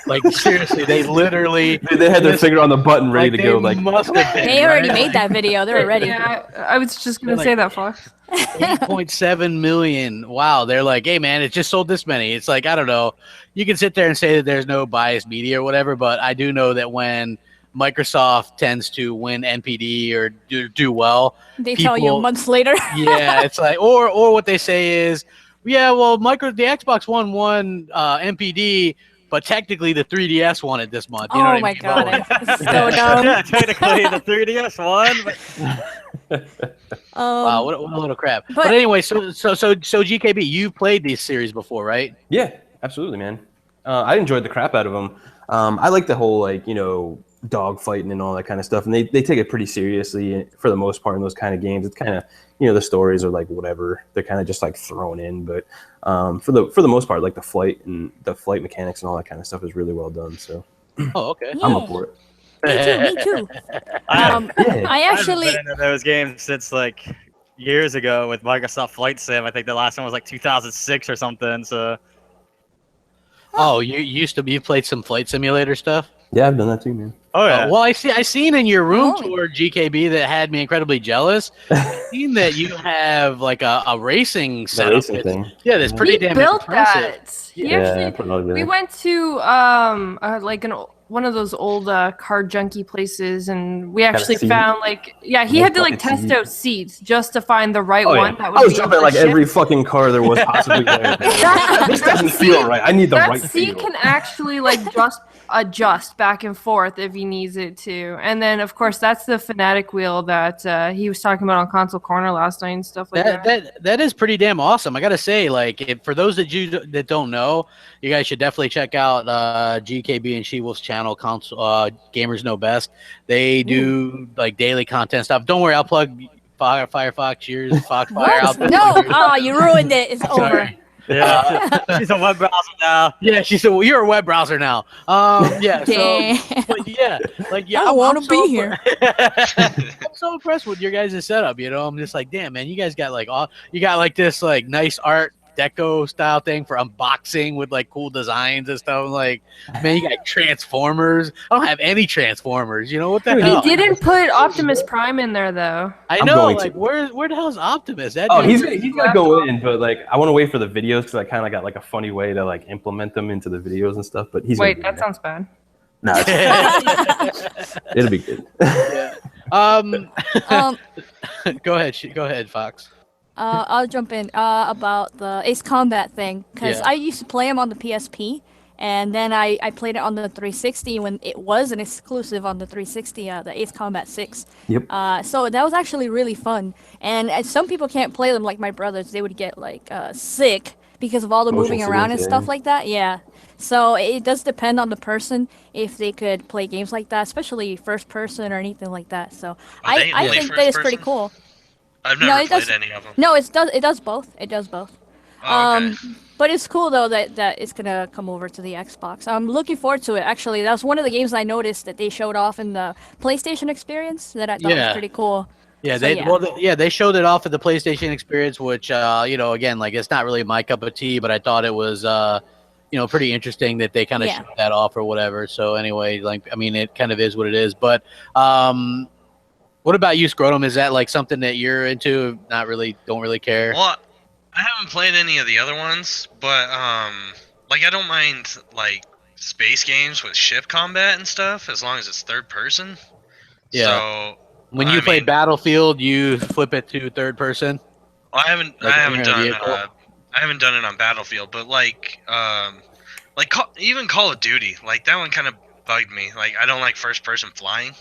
Like, seriously, they literally they had their finger on the button ready to go. Like, must have been, They already made that video. They were ready. Yeah, I was just gonna say that, Fox. 8.7 million. Wow, they're like, hey man, it just sold this many. It's like, I don't know. You can sit there and say that there's no biased media or whatever, but I do know that when Microsoft tends to win NPD or do well, They tell you months later. Yeah, it's like, or what they say is, yeah, well, the Xbox One won NPD, but technically the 3DS won it this month. You know what I mean? God, it's so dumb. Yeah, technically the 3DS won. Wow, what a load of crap. But anyway, so GKB, you've played these series before, right? Yeah, absolutely, man. I enjoyed the crap out of them. I like the whole like dog fighting and all that kind of stuff, and they take it pretty seriously for the most part in those kind of games. It's kind of the stories are like whatever, they're kind of just like thrown in, but for the most part, like the flight mechanics and all that kind of stuff is really well done. So okay, I'm up for it. Me too. I actually been into those games since like years ago with Microsoft Flight Sim. I think the last one was like 2006 or something. So you played some flight simulator stuff? Yeah, I've done that too, man. Oh yeah. Well, I seen in your room tour, GKB, that had me incredibly jealous. I've seen that you have like a racing setup. Racing thing. Yeah, that's pretty damn built impressive. That. We went to like one of those old car junkie places, and we actually found he had to like test out seats just to find the right one. That would I was jumping like every fucking car there was possibly there. This doesn't feel right. I need the right seat. feel. Can actually like just adjust back and forth if he needs it to. And then of course that's the Fanatic wheel that he was talking about on Console Corner last night and stuff like that. That is pretty damn awesome. I gotta say, like, for those that don't know, you guys should definitely check out GKB and She-Wolf's channel, Console Gamers Know Best. They do like daily content stuff. Don't worry, I'll plug Firefox. Cheers, Foxfire. No, you ruined it. It's over. Yeah, she's a web browser now. Yeah, you're a web browser now. Yeah, I want to be here. I'm so impressed with your guys' setup. I'm just like, damn, man, you guys got like this like nice art deco style thing for unboxing with like cool designs and stuff. Like, man, you got Transformers. I don't have any Transformers. What the hell? He didn't put Optimus Prime in there though. I know. Like, where the hell is Optimus? He's gonna go in, but like I want to wait for the videos because I kind of got like a funny way to like implement them into the videos and stuff. But that sounds bad. No, it'll be good. Yeah. Go ahead, Fox. I'll jump in about the Ace Combat thing because I used to play him on the PSP, And then I played it on the 360 when it was an exclusive on the 360, the Ace Combat 6. Yep. So that was actually really fun. And some people can't play them, like my brothers. They would get like sick because of all the Motion moving around and sickness, stuff yeah. like that. Yeah. So it does depend on the person if they could play games like that, especially first person or anything like that. So They I only think first that is pretty person? cool. I've No, never it played does. any of them. No, it does both. It does both. Oh, okay. But it's cool though that it's gonna come over to the Xbox. I'm looking forward to it. Actually, that was one of the games I noticed that they showed off in the PlayStation experience that I thought was pretty cool. Yeah, So, they showed it off at the PlayStation experience, which again, like it's not really my cup of tea, but I thought it was pretty interesting that they kind of showed that off or whatever. So anyway, like I mean, it kind of is what it is. But what about you, Scrotum? Is that like something that you're into? Not really, don't really care. Well, I haven't played any of the other ones, but like I don't mind like space games with ship combat and stuff as long as it's third person. Yeah. So when you play Battlefield, you flip it to third person. Well, I haven't done it on Battlefield, but even Call of Duty, like that one kind of bugged me. Like I don't like first person flying.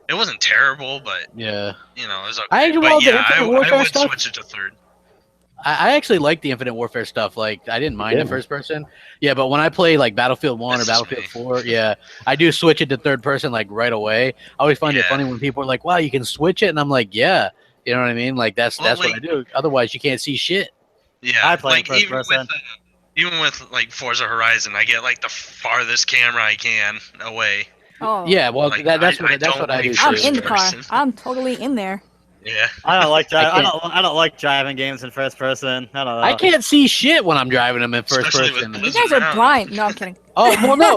It wasn't terrible, but yeah, it was okay. I would switch it to third. I actually like the Infinite Warfare stuff. Like, I didn't mind the first person. Yeah, but when I play like Battlefield 1 or Battlefield 4, yeah, I do switch it to third person like right away. I always find it funny when people are like, "Wow, you can switch it," and I'm like, "Yeah." You know what I mean? Like that's what I do. Otherwise, you can't see shit. Yeah, I play like first person. Even with like Forza Horizon, I get like the farthest camera I can away. Oh. Yeah, well, like, that's what I do. I'm in the car. I'm totally in there. Yeah. I don't like I don't like driving games in first person. I don't know. I can't see shit when I'm driving them in first person. You guys are blind. No, I'm kidding. Oh well, no.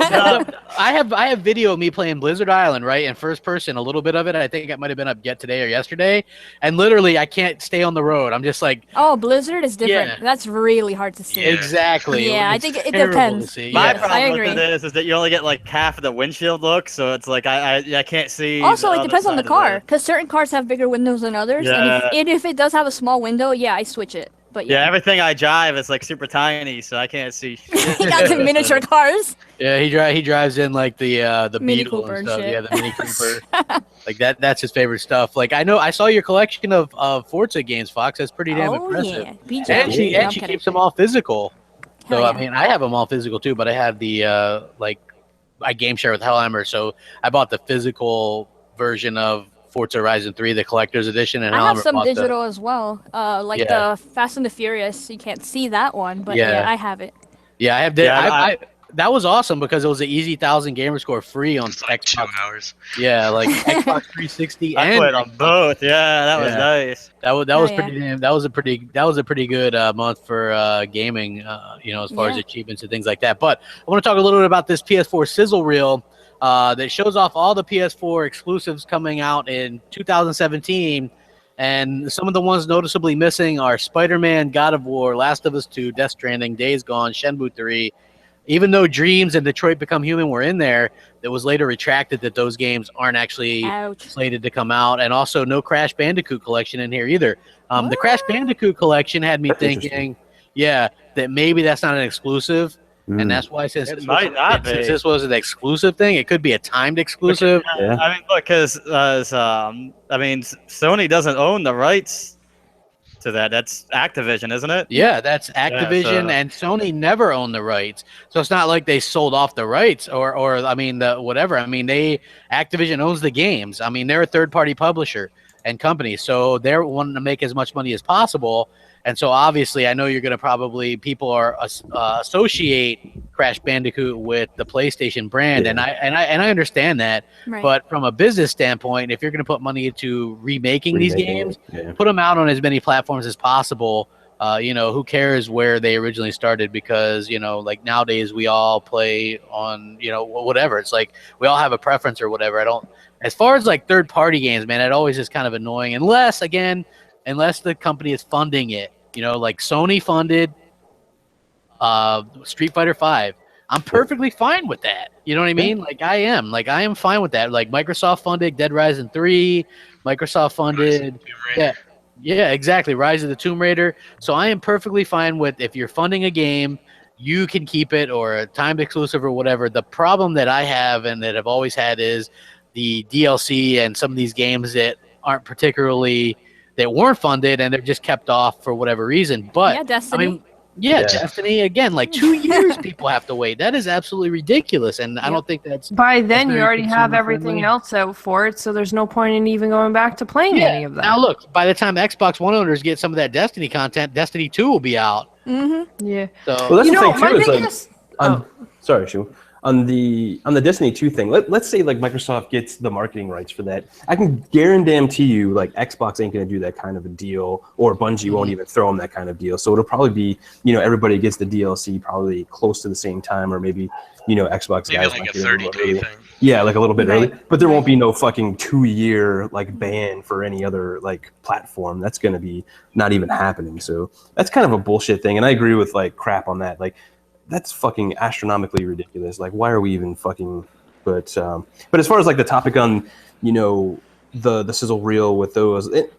I have video of me playing Blizzard Island, right, in first person. A little bit of it. I think it might have been up yet today or yesterday. And literally, I can't stay on the road. I'm just like, oh, Blizzard is different. Yeah. That's really hard to see. Exactly. Yeah, I think it depends. My problem with it is that you only get like half of the windshield look, so it's like I can't see. Also, it depends on the car, because certain cars have bigger windows than others. Yeah. And if it does have a small window, yeah, I switch it. But yeah, everything I drive is like super tiny, so I can't see. He got the miniature cars. Yeah, he drives in like the Mini Beetle Cooper and stuff. and Yeah, the Mini Cooper. Like that's his favorite stuff. Like I saw your collection of Forza games, Fox. That's pretty damn impressive. Yeah. BJ. And she keeps them all physical. So yeah. I mean, I have them all physical too, but I have the I game share with Hellheimer, so I bought the physical version of Forza Horizon 3, the collector's edition, and I have some digital as well, like the Fast and the Furious. You can't see that one, but yeah I have it. Yeah, I have. That was awesome because it was an easy 1,000 gamer score free on like Xbox. 2 hours. Yeah, like Xbox 360. I played on both. Yeah, that was nice. That was a pretty good month for gaming. As far as achievements and things like that. But I want to talk a little bit about this PS4 sizzle reel that shows off all the PS4 exclusives coming out in 2017. And some of the ones noticeably missing are Spider-Man, God of War, Last of Us 2, Death Stranding, Days Gone, Shenmue 3. Even though Dreams and Detroit Become Human were in there, it was later retracted that those games aren't actually slated to come out. And also no Crash Bandicoot collection in here either. The Crash Bandicoot collection had me thinking, that maybe that's not an exclusive. And that's why since this was an exclusive thing, it could be a timed exclusive. Yeah. I mean, look, because Sony doesn't own the rights to that. That's Activision, isn't it? Yeah, that's Activision, and Sony never owned the rights. So it's not like they sold off the rights or I mean the whatever. I mean Activision owns the games. I mean they're a third-party publisher and company, so they're wanting to make as much money as possible. And so obviously, I know you're going to people are associate Crash Bandicoot with the PlayStation brand, and I understand that. Right. But from a business standpoint, if you're going to put money into remaking these games, put them out on as many platforms as possible. Who cares where they originally started? Because like nowadays we all play on whatever. It's like we all have a preference or whatever. As far as like third party games, man, it always is kind of annoying unless the company is funding it, like Sony funded Street Fighter 5. I'm perfectly fine with that. You know what I mean? Like I am fine with that. Like Microsoft funded Dead Rising 3. Microsoft funded exactly, Rise of the Tomb Raider. So I am perfectly fine with if you're funding a game, you can keep it or a timed exclusive or whatever. The problem that I have and that I've always had is the DLC and some of these games that aren't particularly that weren't funded and they're just kept off for whatever reason. But Yeah, Destiny. I mean, yeah, Destiny again, like 2 years people have to wait. That is absolutely ridiculous, and I don't think that's by then you very already have consumer everything friendly. else out for it, so there's no point in even going back to playing any of that. Now look, by the time Xbox One owners get some of that Destiny content, Destiny 2 will be out. Yeah. So Well, that's You the know, thing my too. Is thing like, is- sorry, Shu. On the Destiny 2 thing, let's say like Microsoft gets the marketing rights for that. I can guarantee you, like Xbox ain't gonna do that kind of a deal, or Bungie won't even throw them that kind of deal. So it'll probably be, everybody gets the DLC probably close to the same time, or maybe Xbox Maybe guys like might a get it a little 30-day early. thing. Yeah, like a little bit early, but there won't Right. be no fucking 2-year like ban for any other like platform. That's gonna be not even happening. So that's kind of a bullshit thing, and I agree with like crap on that. Like that's fucking astronomically ridiculous. Like why are we even fucking? But as far as like the topic on the sizzle reel with those, it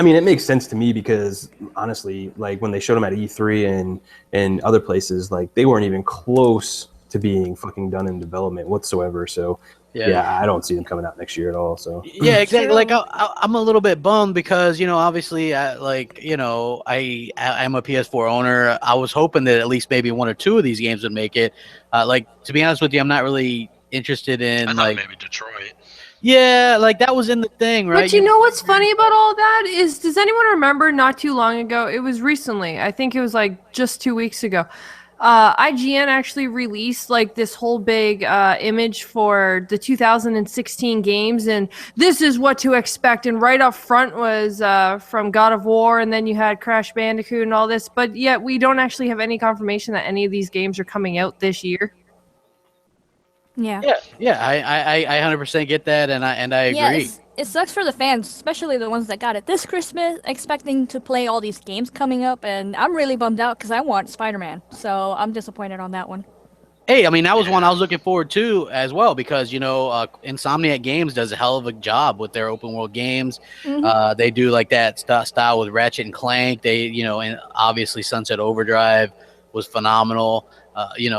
makes sense to me because honestly, like when they showed them at E3 and other places, like they weren't even close to being fucking done in development whatsoever. So yeah, I don't see them coming out next year at all. So yeah, exactly. Like I'm a little bit bummed because obviously, I'm a PS4 owner. I was hoping that at least maybe one or two of these games would make it. Like to be honest with you, I'm not really interested in I thought like maybe Detroit. yeah, like that was in the thing, right? But you know what's funny about all that is, does anyone remember not too long ago? It was recently. I think it was like just 2 weeks ago. IGN actually released like this whole big image for the 2016 games, and this is what to expect. And right up front was from God of War, and then you had Crash Bandicoot and all this. But yet we don't actually have any confirmation that any of these games are coming out this year. Yeah. I 100% get that, and I agree. It sucks for the fans, especially the ones that got it this Christmas, expecting to play all these games coming up, and I'm really bummed out because I want Spider-Man, so I'm disappointed on that one. Hey, I mean that was one I was looking forward to as well because Insomniac Games does a hell of a job with their open world games. They do like that style with Ratchet and Clank. They and obviously Sunset Overdrive was phenomenal.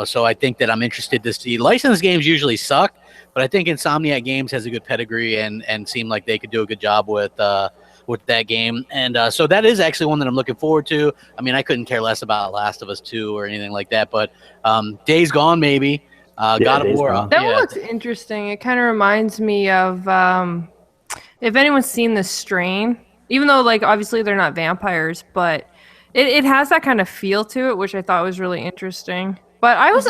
So I think that I'm interested to see. Licensed games usually suck, but I think Insomniac Games has a good pedigree and seem like they could do a good job with that game. And so that is actually one that I'm looking forward to. I mean, I couldn't care less about Last of Us 2 or anything like that, but Days Gone maybe. God of War. That looks interesting. It kind of reminds me of if anyone's seen The Strain, even though like obviously they're not vampires, but it has that kind of feel to it, which I thought was really interesting. But I was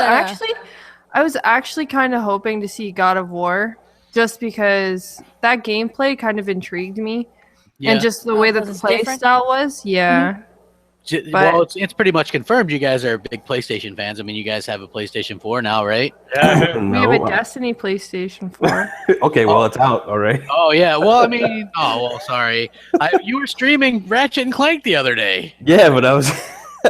actually kind of hoping to see God of War just because that gameplay kind of intrigued me. Yeah. And just the way that the play style was. Yeah. Well, it's pretty much confirmed you guys are big PlayStation fans. I mean, you guys have a PlayStation 4 now, right? Yeah. We have a Destiny PlayStation 4. Okay, well, it's out already. Oh, yeah. Well, I mean, sorry. You were streaming Ratchet and Clank the other day. Yeah, but I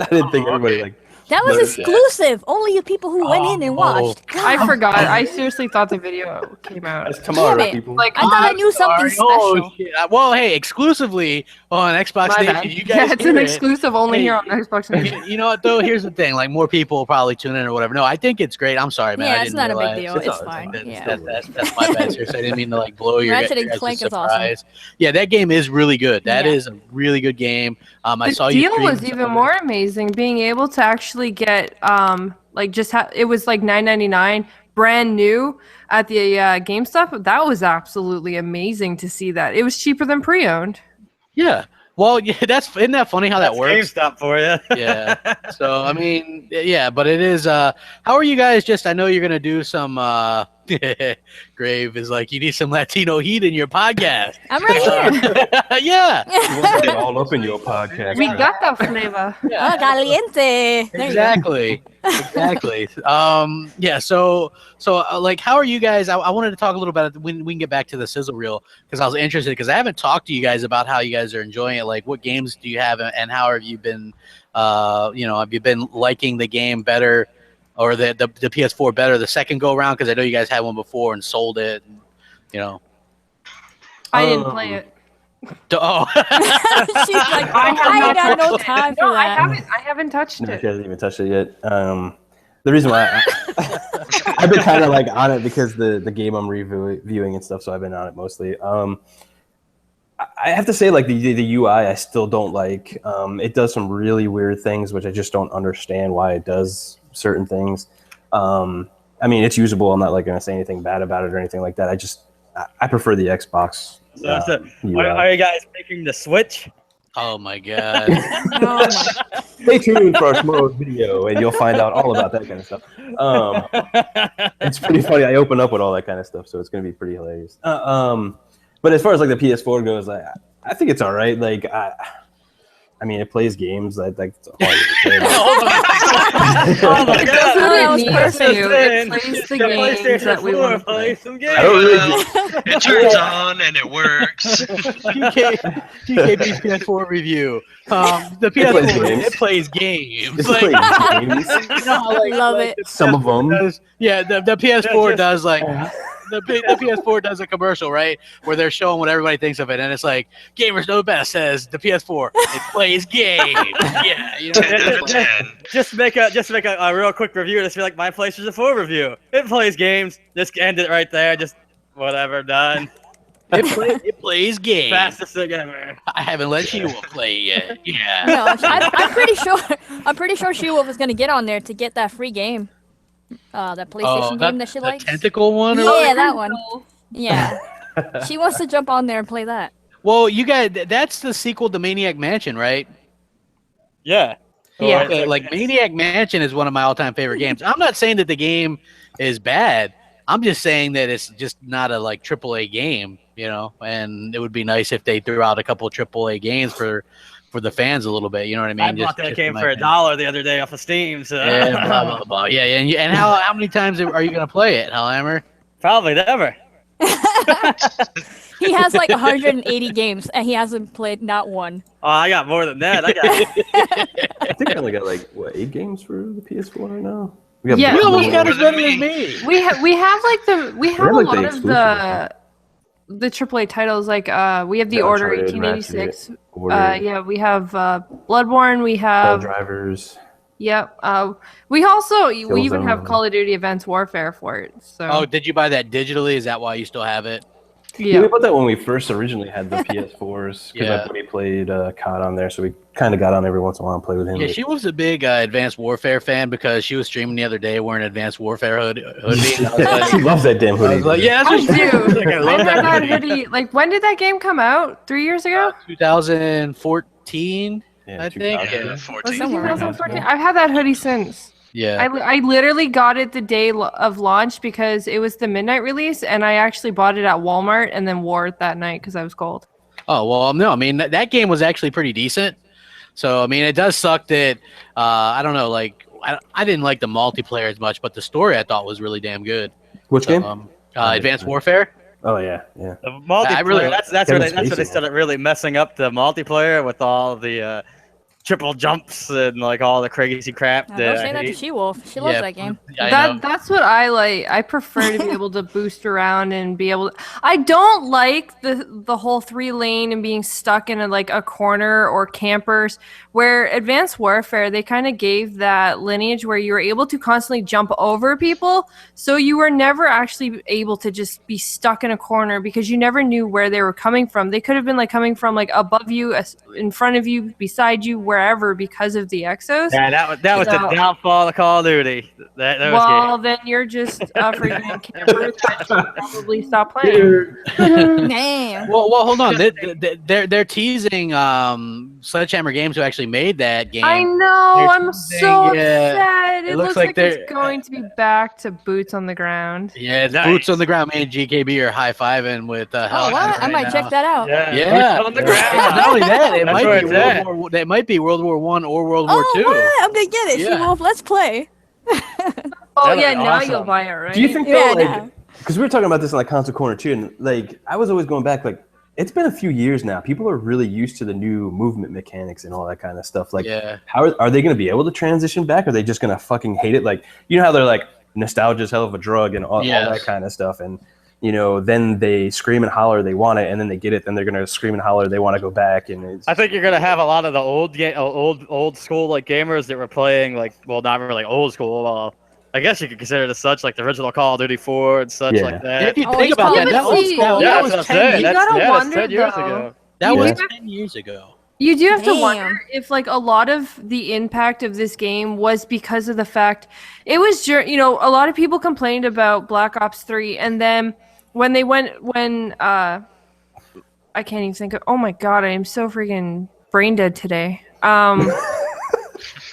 didn't think everybody like. That was exclusive. Only the people who went in and watched. I forgot. I seriously thought the video came out. It's tomorrow, Damn it. people. Like, I thought I knew something special. Oh, shit. Well, hey, exclusively on Xbox My Nation, bad. you guys it's hear an it. exclusive only here on Xbox Nation. You know what, though? Here's the thing. Like, more people will probably tune in or whatever. No, I think it's great. I'm sorry, man. Yeah, I it's didn't not a big realize. deal. It's fine. That's my bad. Seriously, I didn't mean to, like, blow your Ratchet and guys' Clank is surprise. awesome. Yeah, that game is really good. That is a really good game. I saw you. The deal was even more amazing. Being able to actually get, it was like $9.99 brand new at the GameStop. That was absolutely amazing to see that. It was cheaper than pre-owned. Yeah. Well, yeah, isn't that funny how that works? GameStop for you. Yeah. So I mean, yeah, but it is. How are you guys? I know you're gonna do some. Grave is like, you need some Latino heat in your podcast. I'm right here. Yeah. You want to get all up in your podcast. We got that flavor. Oh, caliente. There Exactly. Yeah. So like, how are you guys? I wanted to talk a little about it when we can get back to the sizzle reel because I was interested because I haven't talked to you guys about how you guys are enjoying it. Like, what games do you have and how have you been? Have you been liking the game better? Or the PS4 better the second go around because I know you guys had one before and sold it. I didn't play it. Oh. She's like, I ain't got no time for No, that. I haven't touched No, it. she hasn't even touched it yet. The reason why I've been kind of like on it because the game I'm reviewing and stuff, so I've been on it mostly. I have to say, like the UI, I still don't like. It does some really weird things, which I just don't understand why it does certain things. I mean, it's usable. I'm not like going to say anything bad about it or anything like that. I prefer the Xbox. Are you guys picking the Switch? Oh my god. Oh my. Stay tuned for our tomorrow's video, and you'll find out all about that kind of stuff. It's pretty funny. I open up with all that kind of stuff, so it's going to be pretty hilarious. But as far as like the PS4 goes, I think it's all right. Like, I mean, it plays games. That's all I can say. Oh my god! That was perfect. It plays the games that we want to play. Some I games. don't really. It turns on and it works. GKB's PS4 review. The PS4 plays games. It's Like, playing games. you know how, like, Love like it. Some of them. the PS4 does like the PS4 does a commercial, right, where they're showing what everybody thinks of it, and it's like gamers know best says the PS4 it plays games. Yeah, you know. 10 out of 10. Just make a real quick review. Just be like my PlayStation 4 review. It plays games. Just end it right there. Just whatever, done. It plays games. Fastest thing ever. I haven't let you play yet. Yeah. No, I'm pretty sure She-Wolf is gonna get on there to get that free game. That PlayStation game that she the likes. tentacle one. Yeah, that one. Yeah. She wants to jump on there and play that. Well, you guys, that's the sequel to Maniac Mansion, right? Yeah. Yeah. Okay, like Maniac Mansion is one of my all-time favorite games. I'm not saying that the game is bad. I'm just saying that it's just not a like AAA game, you know. And it would be nice if they threw out a couple of AAA games for the fans a little bit. You know what I mean? I bought that game for $1 the other day off of Steam. So Yeah, blah blah blah. Yeah, and how many times are you gonna play it, Hellhammer? probably never. He has like 180 games and he hasn't played not one. Oh, I got more than that. I think I only got like 8 games for the PS4 right now. We got Yeah. You almost got More as than many as me. me. We have a like, lot the of exclusive the AAA titles. Like we have the The Order Uncharted, 1886. Order, Yeah, we have Bloodborne. We Call have Drivers. yep. We also we even have Killzone. Call of Duty Advanced Warfare for it. So Oh, did you buy that digitally? Is that why you still have it? Yeah, yeah. we bought that when we first originally had the PS4s because Yeah. my buddy played COD on there, so we kind of got on every once in a while and played with him. Yeah, she was a big Advanced Warfare fan because she was streaming the other day wearing an Advanced Warfare hoodie. And I was like, she loves that damn hoodie. I was like, yeah, that's I what she do. Like, I I love had that that hoodie. hoodie. Like, when did that game come out? 3 years ago? 2014, Yeah, I think. Yeah, Yeah. 14. Was it somewhere around 2014? I've had that hoodie since. Yeah. I literally got it the day of launch because it was the midnight release, and I actually bought it at Walmart and then wore it that night because I was cold. Oh, well, no, I mean, that game was actually pretty decent. So, I mean, it does suck that, I don't know, like, I didn't like the multiplayer as much, but the story I thought was really damn good. Which So, game? Advanced Warfare. Oh yeah, yeah. The multiplayer. really- that's Kevin where they Spacey, started really messing up the multiplayer with all the triple jumps and like all the crazy crap. Now, that don't I say that to hate. She-Wolf. She loves that game. I know. That's what I like. I prefer to be able to boost around and be able to. I don't like the whole 3-lane and being stuck in a corner or campers. Where Advanced Warfare, they kind of gave that lineage where you were able to constantly jump over people, so you were never actually able to just be stuck in a corner because you never knew where they were coming from. They could have been coming from above you, in front of you, beside you, wherever because of the Exos. Yeah, that was the So- downfall of Call of Duty. That was Well, then you're just freaking campers that should probably stop playing. Damn. Well, hold on. They're teasing Sledgehammer Games, who actually made that game. I know. They're I'm so teasing, yeah. upset. It looks like they're- it's going to be back to boots on the ground. Yeah, it's Nice. boots on the ground. Me and GKB are high-fiving with Oh, Hellhammer what? I right might now. check that out. Yeah, on the Yeah, ground. not only that, it That's might where be it's at. That might be World War One or World War Oh, Two. what? I'm gonna get it. Yeah. She-Wolf, let's play. Oh That'd yeah, be now awesome. you'll buy it, right? Do you think Yeah, though, now. because we were talking about this in console corner too, and I was always going back, it's been a few years now. People are really used to the new movement mechanics and all that kind of stuff. Yeah. How are they going to be able to transition back? Or are they just going to fucking hate it? Like, you know how they're like nostalgia's hell of a drug and all Yes. that kind of stuff. And then they scream and holler they want it, and then they get it, then they're gonna scream and holler they want to go back. And I think you're gonna have a lot of the old school like gamers that were playing not really old school. I guess you could consider it as such, like the original Call of Duty 4 and such like that. If you think about that, that was 10 years ago. That was 10 years ago. You do have to wonder if like a lot of the impact of this game was because of the fact it was, a lot of people complained about Black Ops 3, and then when I can't even think of, oh my god, I am so freaking brain dead today.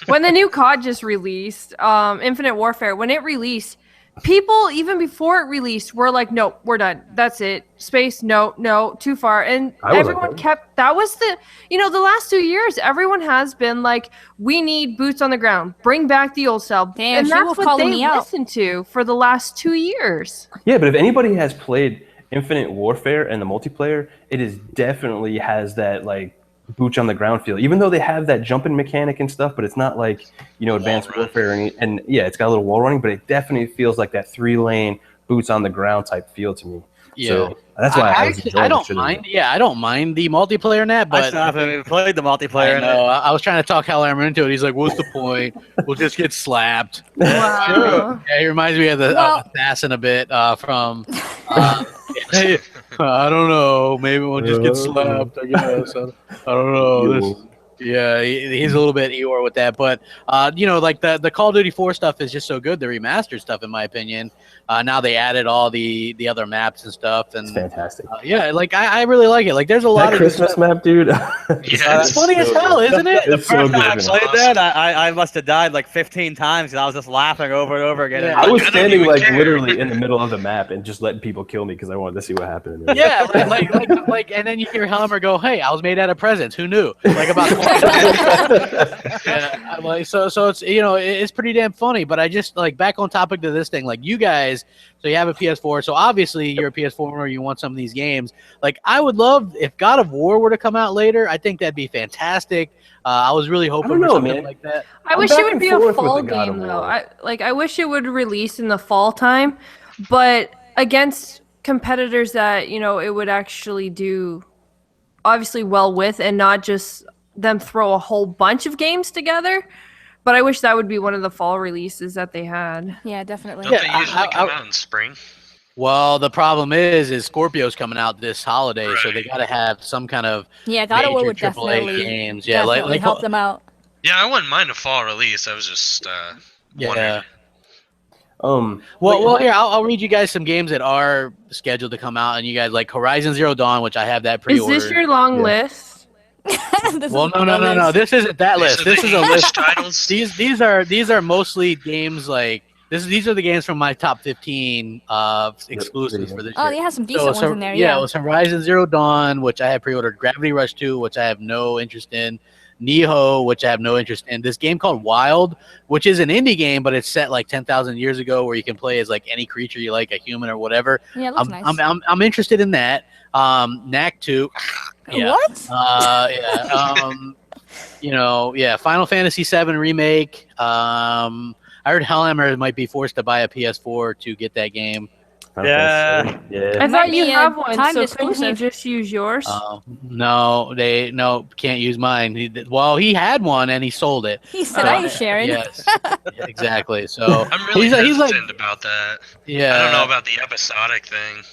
When the new COD just released, Infinite Warfare, when it released, people, even before it released, were like, nope, we're done. That's it. Space, no, too far. And everyone kept, that was the last 2 years, everyone has been like, we need boots on the ground. Bring back the old style. Damn, and that's what they listened to for the last 2 years. Yeah, but if anybody has played Infinite Warfare and the multiplayer, it is definitely has that like boots on the ground feel, even though they have that jumping mechanic and stuff, but it's not like Advanced Warfare and it's got a little wall running, but it definitely feels like that 3-lane boots on the ground type feel to me. Yeah, so that's why I don't mind. Yeah, I don't mind the multiplayer in that, but I still haven't even played the multiplayer. I was trying to talk Hellhammer into it. He's like, "What's the point? We'll just get slapped." Wow. Yeah, he reminds me of the assassin a bit from. I don't know. Maybe we'll just get slapped. I guess. I don't know. He's a little bit Eeyore with that, but like the Call of Duty 4 stuff is just so good. The remastered stuff, in my opinion. Now they added all the other maps and stuff, and it's fantastic. I really like it. Like, there's a lot of Christmas map, dude. It's funny as hell, isn't it? The first time I played that, I must have died like 15 times because I was just laughing over and over again. Yeah, I was standing like literally in the middle of the map and just letting people kill me because I wanted to see what happened. Yeah, like, and then you hear Helmer go, "Hey, I was made out of presents. Who knew?" Like about. So it's it's pretty damn funny. But I just like back on topic to this thing. Like you guys, so you have a PS4. So obviously you're a PS4 owner. You want some of these games. Like I would love if God of War were to come out later. I think that'd be fantastic. I was really hoping for something like that. I wish it would be a fall game though. I wish it would release in the fall time, but against competitors that it would actually do obviously well with, and not just them throw a whole bunch of games together. But I wish that would be one of the fall releases that they had. Yeah, definitely. Don't they usually come out in spring? Well, the problem is Scorpio's coming out this holiday, so they got to have some kind of God of War would AAA games. Yeah, definitely help them out. Yeah, I wouldn't mind a fall release. I was just wondering. Well, here I'll read you guys some games that are scheduled to come out, and you guys like Horizon Zero Dawn, which I have that pre-ordered. Is this your long list? Well, no. This isn't that list. This is a list. Titles. These are mostly games like this. These are the games from my top 15 exclusives for this year. Oh, they have some decent ones in there. Yeah, it was Horizon Zero Dawn, which I have pre-ordered. Gravity Rush 2, which I have no interest in. Nioh, which I have no interest in. This game called Wild, which is an indie game, but it's set like 10,000 years ago, where you can play as like any creature you like, a human or whatever. Yeah, it looks nice. I'm interested in that. Knack 2. Yeah. What? Final Fantasy VII Remake. I heard Hellhammer might be forced to buy a PS4 to get that game. Yeah. I thought you have one, so couldn't you just use yours? No, can't use mine. He had one and he sold it. He said, "I ain't sharing." Yes, exactly. So I'm really hesitant about that. Yeah, I don't know about the episodic thing.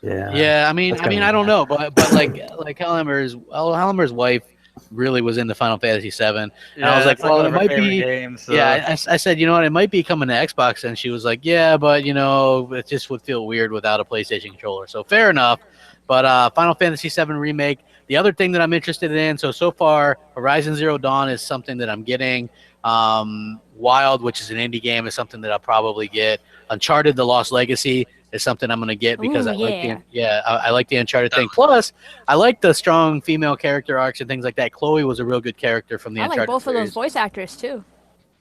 Yeah. I mean, I don't know, but like Hellhammer's wife really was into Final Fantasy VII, and I was like, well, it might be. Games, so. Yeah, I said, you know what, it might be coming to Xbox, and she was like, yeah, but it just would feel weird without a PlayStation controller. So fair enough. But Final Fantasy VII Remake. The other thing that I'm interested in, so far, Horizon Zero Dawn is something that I'm getting. Wild, which is an indie game, is something that I'll probably get. Uncharted: The Lost Legacy is something I'm going to get because I like the Uncharted thing. Plus, I like the strong female character arcs and things like that. Chloe was a real good character from the Uncharted I like both series. of those voice actors too.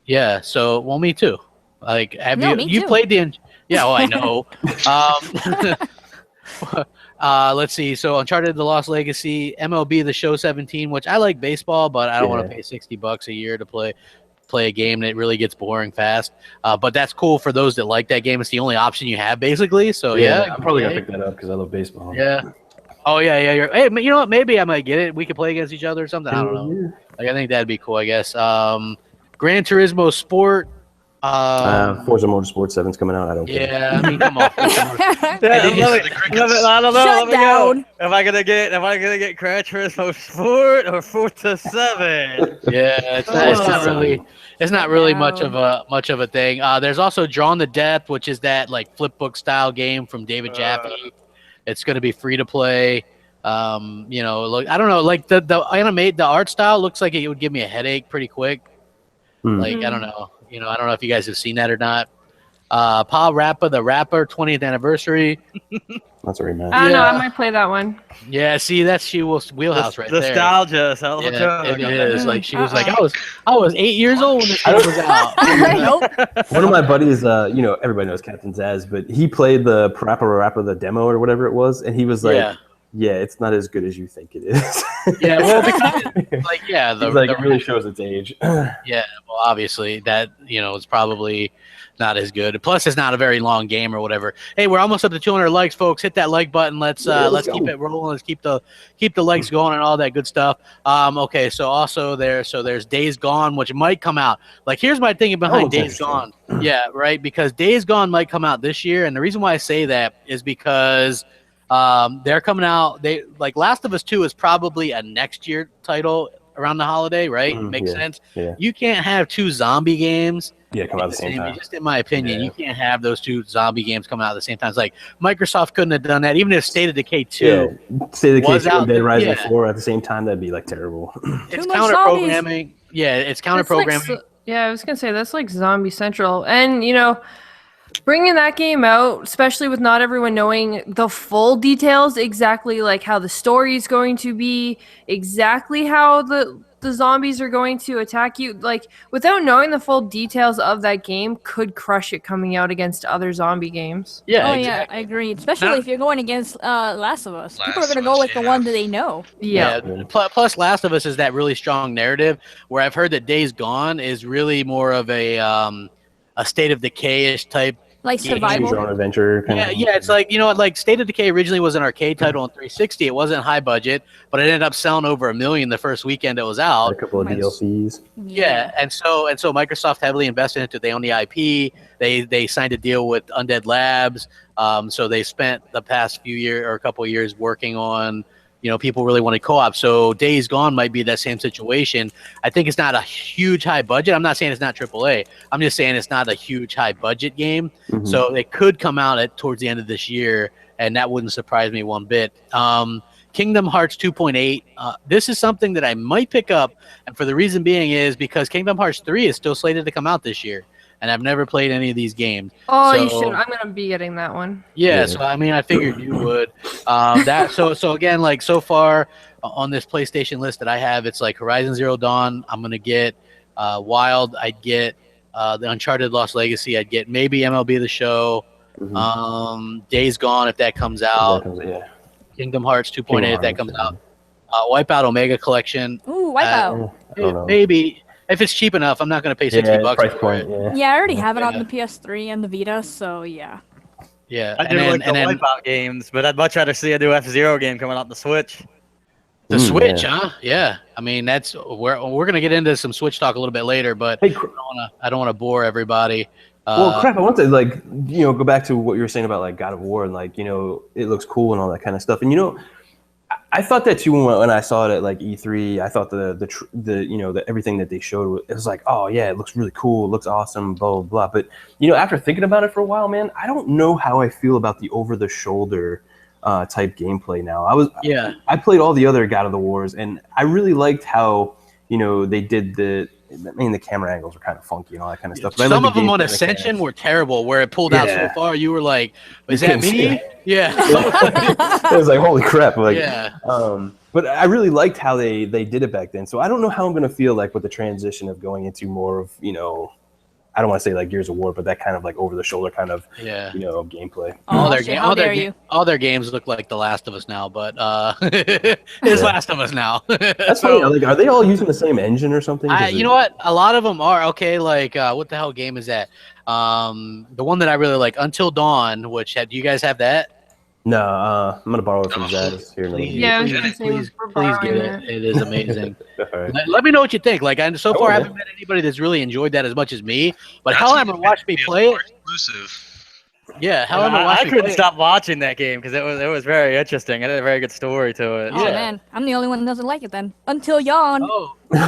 Yeah, so me too. Like, you too. played the? Yeah, well, I know. Let's see. So Uncharted: The Lost Legacy, MLB The Show 17, which I like baseball, but I don't want to pay $60 a year to play. play a game that really gets boring fast. But that's cool for those that like that game. It's the only option you have, basically. So yeah, I'm probably gonna pick that up because I love baseball. Yeah. Oh yeah. Hey, you know what? Maybe I might get it. We could play against each other or something. I don't know. Yeah. Like, I think that'd be cool. I guess. Gran Turismo Sport. Forza Motorsport 7's coming out. I don't care. Yeah, I mean, come on. I don't know. Shut down. Am I gonna get Gran Turismo Sport or Forza 7? Yeah, it's not really much of a thing. There's also Drawn to Death, which is that like flip book style game from David Jaffe. It's going to be free to play. Look, I don't know, like the art style looks like it would give me a headache pretty quick. Like, I don't know. I don't know if you guys have seen that or not. Pa Rappa the Rapper 20th anniversary. That's a rematch. I don't know. I might play that one. Yeah, see, that's she wheelhouse right there. Nostalgia. Yeah, it is. Like, she was like, I was 8 years old when this game was out. Nope. One of my buddies, everybody knows Captain Zaz, but he played the Rappa the demo or whatever it was, and he was like, yeah, it's not as good as you think it is. Yeah, well, because like, it really shows its age. Yeah, well, obviously that it's probably not as good. Plus, it's not a very long game or whatever. Hey, we're almost up to 200 likes, folks. Hit that like button. Let's keep it rolling. Let's keep the likes going and all that good stuff. Okay, so also there's Days Gone, which might come out. Like, here's my thinking behind Days Gone. Yeah, right, because Days Gone might come out this year, and the reason why I say that is because they're coming out. They like Last of Us 2 is probably a next year title around the holiday, right? Makes sense. Yeah. You can't have two zombie games. Yeah, come out at the same time. Just in my opinion, you can't have those two zombie games coming out at the same time. It's like Microsoft couldn't have done that. Even if State of Decay 2 State of Decay 2 and Dead Rising 4 at the same time, that'd be like terrible. It's counter programming. Yeah, it's counter programming. I was gonna say that's like Zombie Central, and bringing that game out, especially with not everyone knowing the full details, exactly like how the story is going to be, exactly how the zombies are going to attack you, like without knowing the full details of that game, could crush it coming out against other zombie games. Yeah, yeah, I agree. Especially if you're going against Last of Us. People are going to go with the one that they know. Yeah. Plus, Last of Us is that really strong narrative where I've heard that Days Gone is really more of a State of Decay-ish type. Like survival adventure. Yeah, it's like, like State of Decay originally was an arcade title on 360. It wasn't high budget, but it ended up selling over 1 million the first weekend it was out. A couple of DLCs. Yeah, and so Microsoft heavily invested into it. They own the IP. They signed a deal with Undead Labs. So they spent the past few years or a couple of years working on. People really wanted co-op. So Days Gone might be that same situation. I think it's not a huge high budget. I'm not saying it's not AAA. I'm just saying it's not a huge high budget game. So it could come out towards the end of this year, and that wouldn't surprise me one bit. Kingdom Hearts 2.8. This is something that I might pick up, and for the reason being is because Kingdom Hearts 3 is still slated to come out this year. And I've never played any of these games. Oh, you should. I'm gonna be getting that one. Yeah, so I mean, I figured you would. So again, like so far on this PlayStation list that I have, it's like Horizon Zero Dawn. I'm gonna get Wild. I'd get the Uncharted Lost Legacy. I'd get maybe MLB The Show. Days Gone if that comes out. Kingdom Hearts 2.8 if that comes out. Wipeout Omega Collection. Ooh, Wipeout. Maybe. If it's cheap enough, I'm not going to pay $60 for it. Yeah, I already have it on the PS3 and the Vita, so yeah. Yeah, I do like the Wipeout games, but I'd much rather see a new F-Zero game coming out on the Switch. The Switch, huh? Yeah. I mean, we're going to get into some Switch talk a little bit later, but I don't want to bore everybody. Well, crap! I want to go back to what you were saying about like God of War and it looks cool and all that kind of stuff. And I thought that too when I saw it at like E3. I thought the everything that they showed, it was like, oh yeah, it looks really cool, it looks awesome, blah blah blah. But after thinking about it for a while, man, I don't know how I feel about the over the shoulder type gameplay now. I played all the other God of the Wars, and I really liked how they did the camera angles were kind of funky and all that kind of stuff. But some of them on Ascension were terrible, where it pulled out so far, you were like, "Is that me?" Yeah. It was like, holy crap! But I really liked how they did it back then. So I don't know how I'm going to feel like with the transition of going into more of I don't want to say like Gears of War, but that kind of like over the shoulder kind of Yeah. gameplay. Oh, shit, how dare you. All their games look like The Last of Us now, but it's Last of Us now. That's funny. Like, are they all using the same engine or something? You know what? A lot of them are. Okay, like what the hell game is that? The one that I really like, Until Dawn. Which do you guys have that? No, I'm gonna borrow it from Zaz here in a little bit. Yeah, please get it. It is amazing. Right. Let me know what you think. Like, so far I haven't met anybody that's really enjoyed that as much as me. But Hellhammer watched me play it. Exclusive. Yeah, Hellhammer watched me play it. I couldn't stop watching that game because it was very interesting. It had a very good story to it. Oh man, I'm the only one that doesn't like it then. Until Yawn. Oh. Why?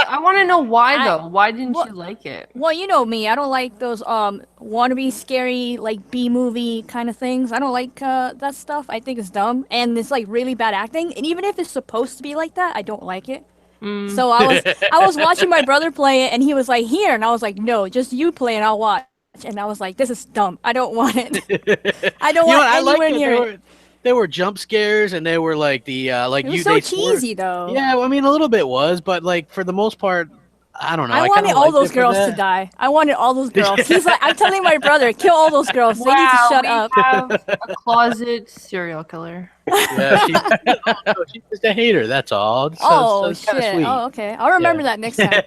I want to know why though. Why didn't you like it? Well, you know me. I don't like those wannabe scary like B movie kind of things. I don't like that stuff. I think it's dumb and it's like really bad acting. And even if it's supposed to be like that, I don't like it. So I was watching my brother play it, and he was like, "Here," and I was like, "No, just you play, and I'll watch." And I was like, "This is dumb. I don't want it. I don't want anywhere near it." There were jump scares, and they were like It was so cheesy though. Yeah, well, I mean, a little bit was, but like for the most part, I don't know. I wanted all those girls to die. I wanted all those girls. He's like, I'm telling my brother, kill all those girls. They need to shut up. Have a closet serial killer. Yeah, she's just a hater. That's all. So shit. Sweet. Oh, okay. I'll remember that next time.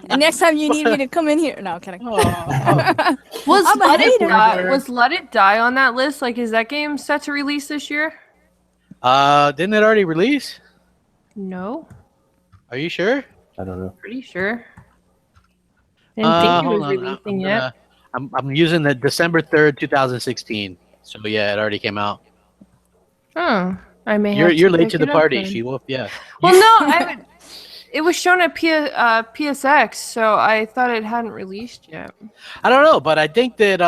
And next time you need me to come in here. No, kidding. Was Let It Die on that list? Like, is that game set to release this year? Didn't it already release? No. Are you sure? I don't know. Pretty sure. I didn't think it was releasing yet. I'm using the December 3rd, 2016. So yeah, it already came out. Oh, I may have. You're late to the party, She-Wolf. Yeah. Well, no, it was shown at PSX, so I thought it hadn't released yet. I don't know, but I think that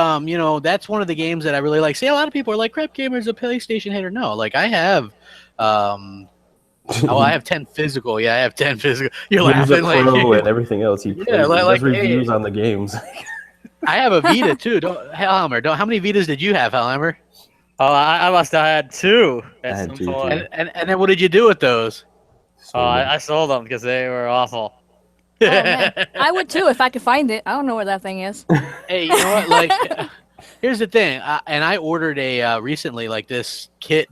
that's one of the games that I really like. See, a lot of people are like, Crapgamer's a PlayStation hater. No, like I have. I have 10 physical. Yeah, I have 10 physical. You're laughing like and everything else. He does reviews on the games. I have a Vita too. Hellhammer. How many Vitas did you have, Hellhammer? Oh, I must have had two. I had two. And then what did you do with those? I sold them because they were awful. Oh, man. I would too if I could find it. I don't know where that thing is. Hey, you know what? Like, here's the thing. I ordered recently like this kit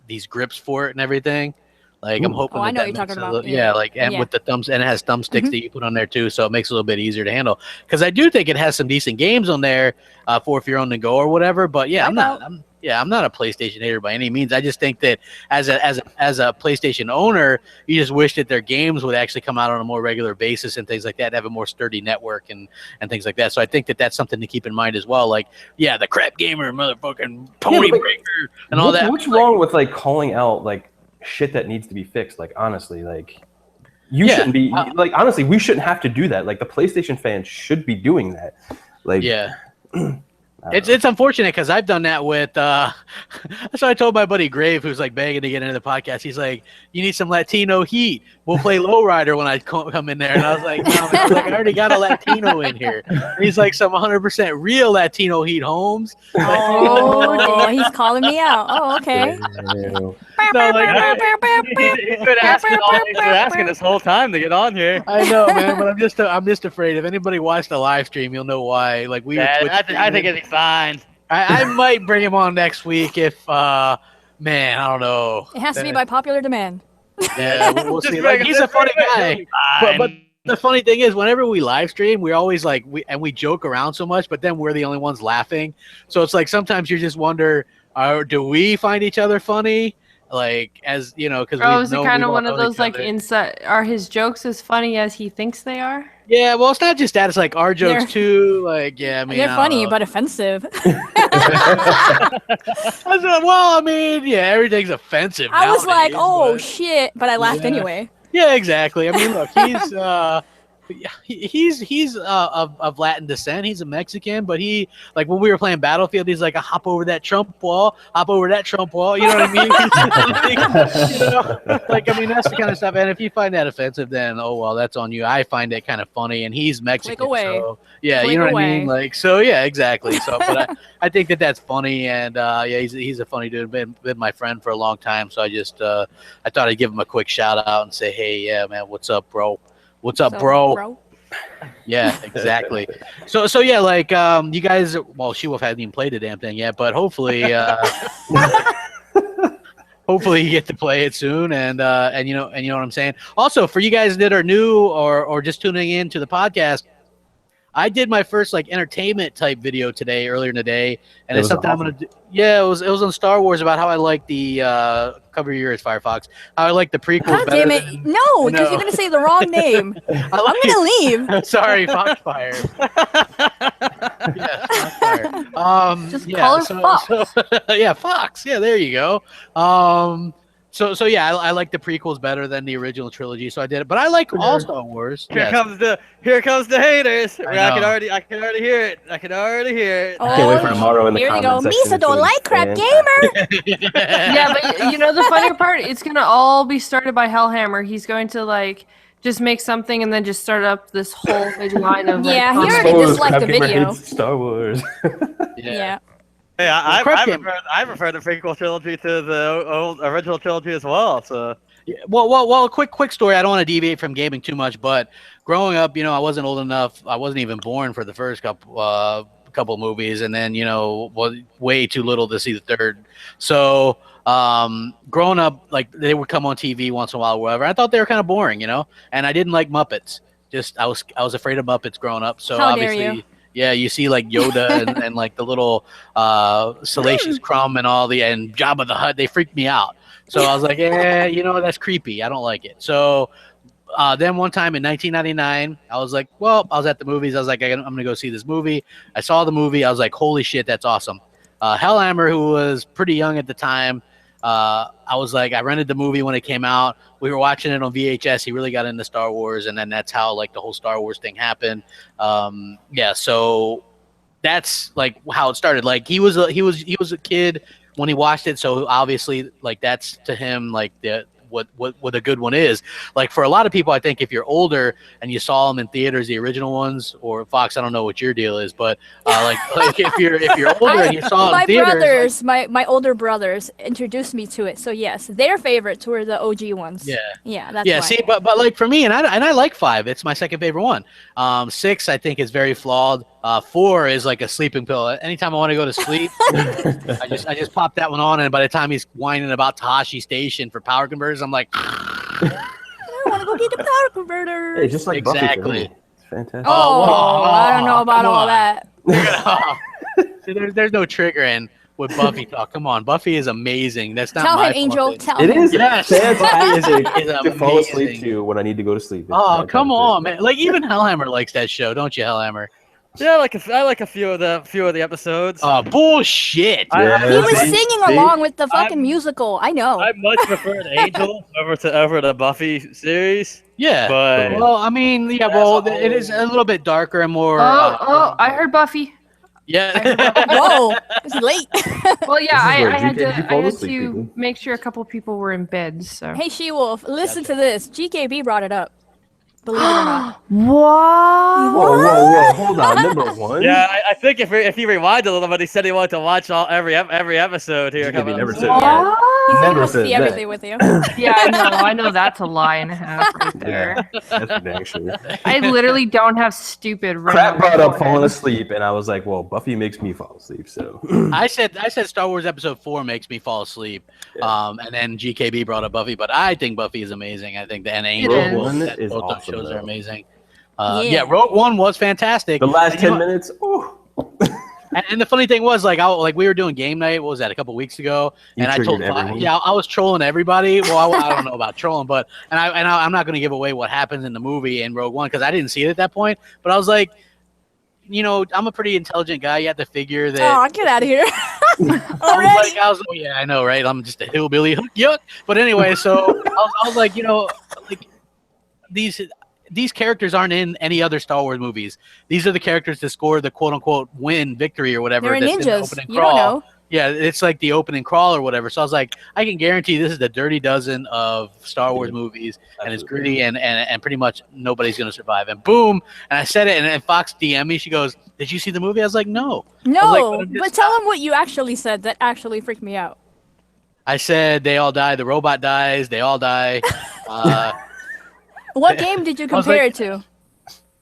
these grips for it and everything. Like I'm hoping. I know what you're talking about. Yeah, like with the thumbs, and it has thumbsticks that you put on there too, so it makes it a little bit easier to handle. Because I do think it has some decent games on there for if you're on the go or whatever. But yeah, I'm not a PlayStation hater by any means. I just think that as a PlayStation owner, you just wish that their games would actually come out on a more regular basis and things like that, have a more sturdy network and things like that. So I think that that's something to keep in mind as well. Like, yeah, the Crapgamer, motherfucking pony breaker, and all that. What's wrong with like calling out like shit that needs to be fixed? Like honestly, like you shouldn't be like honestly, we shouldn't have to do that. Like the PlayStation fans should be doing that. Like It's unfortunate because I've done that with that's what I told my buddy Grave, who's like begging to get into the podcast. He's like, you need some Latino heat, we'll play Lowrider when I come in there. And I was like, no, man. I already got a Latino in here. And he's like, some 100% real Latino heat, Holmes. Oh, he's calling me out. Oh, okay. He's been asking this whole time to get on here. I know, man, but I'm just afraid. If anybody watched the live stream, you'll know why. Like I think it'd be fine. I might bring him on next week if man, I don't know. It has to be by popular demand. Yeah, we'll see. Like, he's a funny guy. But the funny thing is, whenever we live stream, we're always like we joke around so much, but then we're the only ones laughing. So it's like sometimes you just wonder, do we find each other funny? Like, as you know, because is it kind of one of those like inside? Are his jokes as funny as he thinks they are? Yeah, well, it's not just that. It's like our jokes too. Like, yeah, I mean, they're funny but offensive. Well, I mean, yeah, everything's offensive. I was like, oh shit, but I laughed anyway. Yeah, exactly. I mean, look, he's of Latin descent. He's a Mexican, but he, like, when we were playing Battlefield, he's like, hop over that Trump wall. You know what I mean? Like, I mean, that's the kind of stuff. And if you find that offensive, then oh well, that's on you. I find it kind of funny, and he's Mexican, Click away. So yeah, you know what I mean? Like, so yeah, exactly. So, but I think that's funny, and yeah, he's a funny dude. Been my friend for a long time, so I just I thought I'd give him a quick shout out and say, hey, yeah, man, what's up, bro? What's up, bro? Yeah, exactly. So yeah, like you guys. Well, She-Wolf hasn't even played the damn thing yet, but hopefully, hopefully you get to play it soon. And you know what I'm saying. Also, for you guys that are new or just tuning in to the podcast, I did my first like entertainment type video today earlier in the day, and It it's was something I'm awesome. gonna do. Yeah, it was on Star Wars about how I like the cover your ears, Firefox. How I like the prequels God better damn it! than No, because No. you're gonna say the wrong name. I I'm like gonna leave. Sorry, Foxfire. Yeah, Foxfire. Just yeah, call her so, Fox. so- yeah, Fox. Yeah, there you go. So yeah, I like the prequels better than the original trilogy, so I did it. But I like all Star Wars. Here Yes. comes the haters. I I can know. already hear it. I can already hear it. Can't wait for tomorrow in the Here they comment go. section. Misa It's don't gonna be like Crap fantastic. Gamer. Yeah, but you know the funny part, it's gonna all be started by Hellhammer. He's going to like just make something and then just start up this whole big line of like, Yeah, he comments. already Exposed, disliked the Crapgamer video. hates Star Wars. Yeah. Hey, I Crapgamer. prefer the prequel trilogy to the old original trilogy as well. So Yeah, well. Quick story. I don't want to deviate from gaming too much, but growing up, I wasn't old enough. I wasn't even born for the first couple movies, and then was way too little to see the third. So growing up, like they would come on TV once in a while, or whatever. I thought they were kind of boring, and I didn't like Muppets. Just I was afraid of Muppets growing up. So How dare obviously. you. Yeah, you see like Yoda and like the little Salacious Crumb and and Jabba the Hutt. They freaked me out. So I was like, that's creepy. I don't like it. So then one time in 1999, I was like, well, I was at the movies. I was like, I'm going to go see this movie. I saw the movie. I was like, holy shit, that's awesome. Hellhammer, who was pretty young at the time, I was like, I rented the movie when it came out. We were watching it on VHS. He really got into Star Wars, and then that's how like the whole Star Wars thing happened. So that's like how it started. Like he was a kid when he watched it, so obviously like that's to him like what a good one is. Like for a lot of people, I think if you're older and you saw them in theaters, the original ones, or Fox, I don't know what your deal is, but like if you're older and you saw it in theaters, my older brothers introduced me to it. So yes, their favorites were the OG ones. Yeah, that's yeah. why. See, but like for me, and I like 5. It's my second favorite one. 6, I think, is very flawed. 4 is like a sleeping pill. Anytime I want to go to sleep, I just pop that one on, and by the time he's whining about Tahashi Station for power converters, I'm like, I want to go get the power converter. Hey, just like Buffy for Exactly. me. It's fantastic. I don't know about come all on. that. See, there's no triggering with Buffy talk. Come on, Buffy is amazing. That's not Tell my him, Angel. fault. Tell It him. is Yes. fantastic It's to fall asleep amazing. to when I need to go to sleep. It's Oh, come fantastic. on, man! Like even Hellhammer likes that show, don't you, Hellhammer? yeah, I like a few of the episodes. Oh, bullshit! Yeah. He was See? singing See? along with the fucking I'm- musical. I know. I much preferred Angel over the Buffy series. Yeah. But Well, I mean, yeah. Well, it is a little bit darker and more. I heard Buffy. Yeah. Whoa, it's late. Well, yeah, This is where I had GKB to falls asleep, to people. make sure a couple people were in bed. So. Hey, She-Wolf, listen to this. GKB brought it up. Believe it or not. What? Whoa! Hold on. Number 1. yeah, I think if you rewind a little bit, he said he wanted to watch every episode here. GKB coming up never soon. said that. He said he Never wants to said see that. everything with you. Yeah, I know that's a lie and a half right there. That's for dang sure. I literally don't have stupid. Crap brought up falling forehead. asleep, and I was like, "Well, Buffy makes me fall asleep." So I said Star Wars Episode 4 makes me fall asleep. And then GKB brought up Buffy, but I think Buffy is amazing. I think and Angel is. Rogue One that is both those awesome, shows though. are amazing. Yeah. Yeah, Rogue One was fantastic. the last And you 10 know- minutes. Oh, And the funny thing was, like, we were doing game night. What was that? A couple weeks ago, You and I told, triggered everyone? I was trolling everybody. Well, I don't know about trolling, but I'm not going to give away what happens in the movie in Rogue One because I didn't see it at that point. But I was like, I'm a pretty intelligent guy. You have to figure that. Oh, get out of here. I was like, oh yeah, I know, right? I'm just a hillbilly. Yuck. But anyway, so I was like, like these characters aren't in any other Star Wars movies. These are the characters that score the quote unquote win victory or whatever. They're that's in the ninjas. opening You don't crawl. know. Yeah, it's like the opening crawl or whatever. So I was like, I can guarantee this is the dirty dozen of Star Wars movies, and it's gritty, and pretty much nobody's gonna survive. And boom, and I said it, and then Fox DM me. She goes, "Did you see the movie?" I was like, "No." No, but tell him what you actually said. That actually freaked me out. I said they all die. The robot dies. They all die. What game did you I was compare like- it to?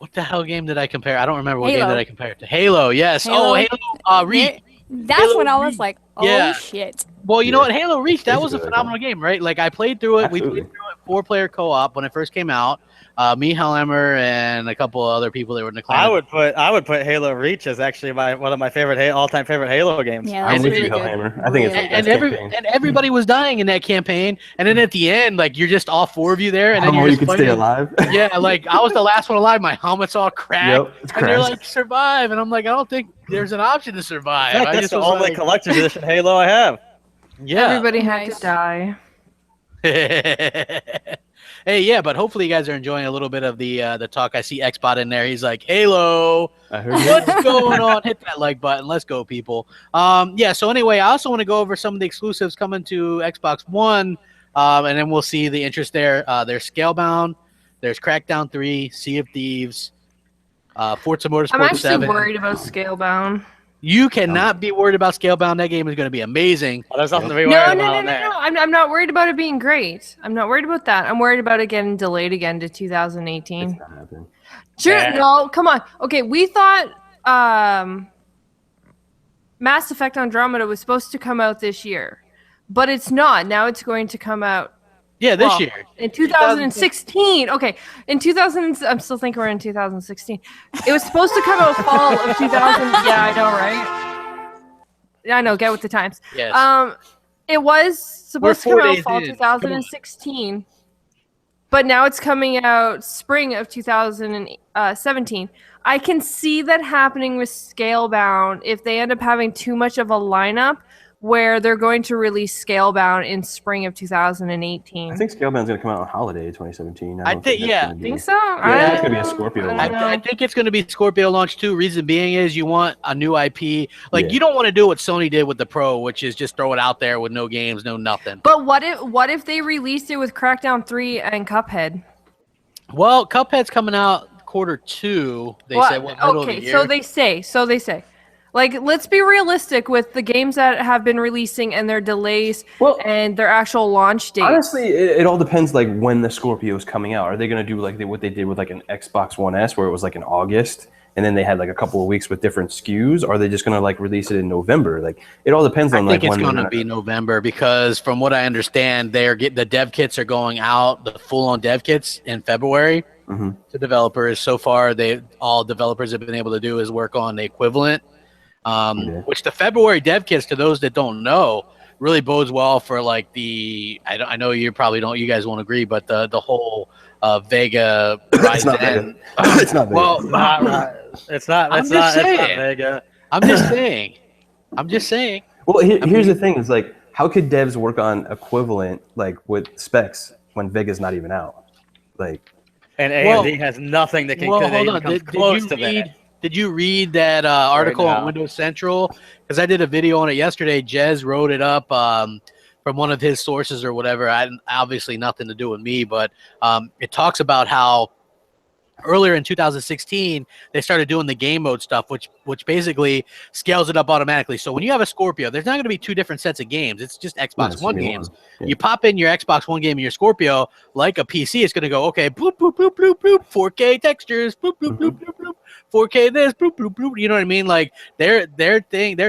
What the hell game did I compare? I don't remember what game Halo. did I compare it to. Halo, yes. Halo. Oh, Halo Reach. That's Halo when I was Reach. like, oh Yeah. shit. Well, you know what? Halo Reach, that It's was a good, phenomenal game, right? Like, I played through it. Absolutely. We played through it 4-player co-op when it first came out. Me, Hellhammer, and a couple of other people that were in the clan. I would put Halo Reach as actually one of my all-time favorite Halo games. Yeah, I'm that's with really you, good. Hellhammer. I think it's the Really best good. campaign. And everybody was dying in that campaign. And then at the end, like, you're just all 4 of you there, and then How you're you just can stay fighting. alive. Yeah, like, I was the last one alive. My helmet's all cracked. Yep, it's And they're cracked. like, survive. And I'm like, I don't think there's an option to survive. In fact, I that's just the was only like, collector's edition Halo I have. yeah. Everybody had Nice. to die. Hey, yeah, but hopefully you guys are enjoying a little bit of the talk. I see Xbot in there. He's like, Halo. I heard you. What's going on? Hit that like button. Let's go, people. Yeah, so anyway, I also want to go over some of the exclusives coming to Xbox One, and then we'll see the interest there. There's Scalebound, there's Crackdown 3, Sea of Thieves, Forza Motorsport I'm actually 7. worried about Scalebound. You cannot be worried about Scalebound. That game is going to be amazing. Well, there's nothing to be No, worried no, about no, in no, there. no. I'm not worried about it being great. I'm not worried about that. I'm worried about it getting delayed again to 2018. It's not happening. Sure, Yeah. no, come on. Okay, we thought Mass Effect Andromeda was supposed to come out this year, but it's not. Now it's going to come out Yeah, this well, year. in 2016. Okay, in 2000, I'm still thinking we're in 2016. It was supposed to come out fall of 2000. Yeah, I know, right? Yeah, I know. Get with the times. Yes. It was We're supposed to come 4 out days fall in. Come on. 2016, but now it's coming out spring of 2017. I can see that happening with Scalebound if they end up having too much of a lineup where they're going to release Scalebound in spring of 2018. I think Scalebound's going to come out on holiday 2017. I don't think- that's yeah. gonna be- Think so? Yeah, it's going to be a Scorpio I launch. don't know. I think it's going to be Scorpio launch too. Reason being is you want a new IP. Like, Yeah. you don't want to do what Sony did with the Pro, which is just throw it out there with no games, no nothing. But what if they released it with Crackdown 3 and Cuphead? Well, Cuphead's coming out Q2. They Well, said what, middle okay, of the year. so they say. Like, let's be realistic with the games that have been releasing and their delays Well, and their actual launch dates. honestly, it all depends like when the Scorpio is coming out. Are they going to do like what they did with like an Xbox One S where it was like in August and then they had like a couple of weeks with different SKUs? Or are they just going to like release it in November? Like it all depends I on think like it's when going to they're be November because from what I understand, the dev kits are going out, the full-on dev kits in February Mhm. to developers. So far, all developers have been able to do is work on the equivalent, which the February dev kits, to those that don't know, really bodes well for like I know you probably don't, you guys won't agree, but the whole Vega It's not Ryzen. Vega. It's not Vega. Well, Not right. It's not. I'm It's just not. It's saying. not Vega. I'm just saying. I'm just saying. Well, here's the thing: is like, how could devs work on equivalent like with specs when Vega's not even out? Like, And Well- AMD has nothing that can Well, that hold even on. comes Did close you to read? that. Did you read that article on now. Windows Central? Because I did a video on it yesterday. Jez wrote it up from one of his sources or whatever. Obviously nothing to do with me, but it talks about how earlier in 2016 they started doing the game mode stuff, which basically scales it up automatically. So when you have a Scorpio, there's not going to be two different sets of games. It's just Xbox it's One gonna be games. one. Yeah. You pop in your Xbox One game and your Scorpio, like a PC, it's going to go, okay, bloop, bloop, bloop, bloop, bloop, 4K textures, bloop, bloop, bloop, bloop, bloop, 4K this, bloop, bloop, bloop. You know what I mean? Like their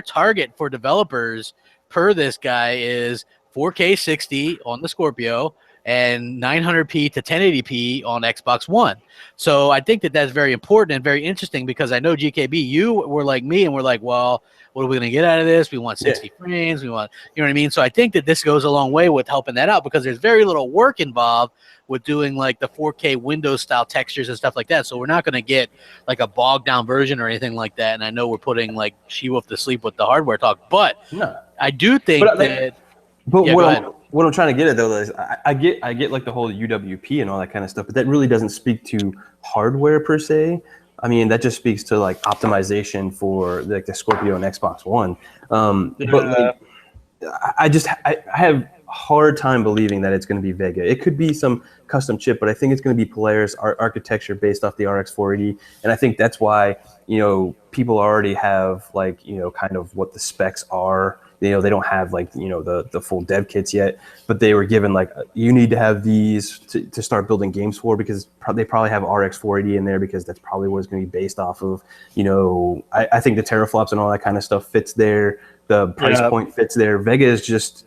target for developers per this guy is 4K 60 on the Scorpio and 900p to 1080p on Xbox One. So I think that's very important and very interesting because I know GKB, you were like me and we're like, well, what are we going to get out of this? We want 60 frames. We want, you know what I mean? So I think that this goes a long way with helping that out because there's very little work involved with doing like the 4K Windows style textures and stuff like that. So we're not going to get like a bogged down version or anything like that. And I know we're putting like She-Wolf to sleep with the hardware talk, but no. I do think But, like, that. But Yeah, go ahead. what I'm trying to get at though is I get like the whole UWP and all that kind of stuff, but that really doesn't speak to hardware per se. I mean, that just speaks to like optimization for like the Scorpio and Xbox One. But like, I have a hard time believing that it's going to be Vega. It could be some custom chip, but I think it's going to be Polaris architecture based off the RX 480, and I think that's why people already have like kind of what the specs are. they don't have like the full dev kits yet, but they were given like you need to have these to start building games for, because they probably have RX 480 in there, because that's probably what it's going to be based off of. I think the teraflops and all that kind of stuff fits there. The price point fits there. Vega is just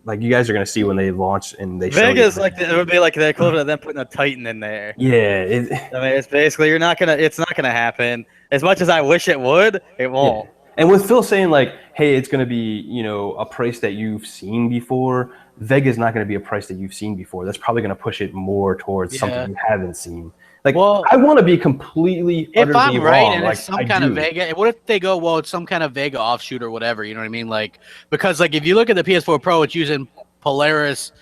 like you guys are going to see when they launch and they Vega's like it would be like the equivalent of them putting a Titan in there. Yeah, I mean, it's basically it's not gonna happen. As much as I wish it would, it won't. Yeah. And with Phil saying like, hey, it's going to be a price that you've seen before, Vega's not going to be a price that you've seen before. That's probably going to push it more towards something you haven't seen. Like, I want to be completely if I'm right wrong, and like, it's some kind of Vega, what if they go, well, it's some kind of Vega offshoot or whatever, you know what I mean? Like, because like if you look at the PS4 Pro, it's using Polaris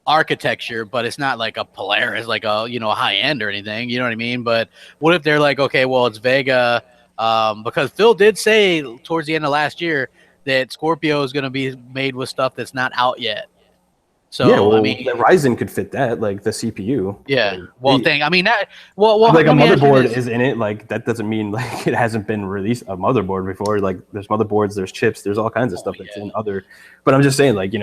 architecture, but it's not like a Polaris, like a high end or anything, you know what I mean? But what if they're like, okay, well, it's Vega, because Phil did say towards the end of last year that Scorpio is going to be made with stuff that's not out yet. So yeah, well, I mean, the Ryzen could fit that, like the CPU. Yeah, well, like a motherboard is in it. Like that doesn't mean like it hasn't been released a motherboard before. Like there's motherboards, there's chips, there's all kinds of stuff that's in other. But I'm just saying, like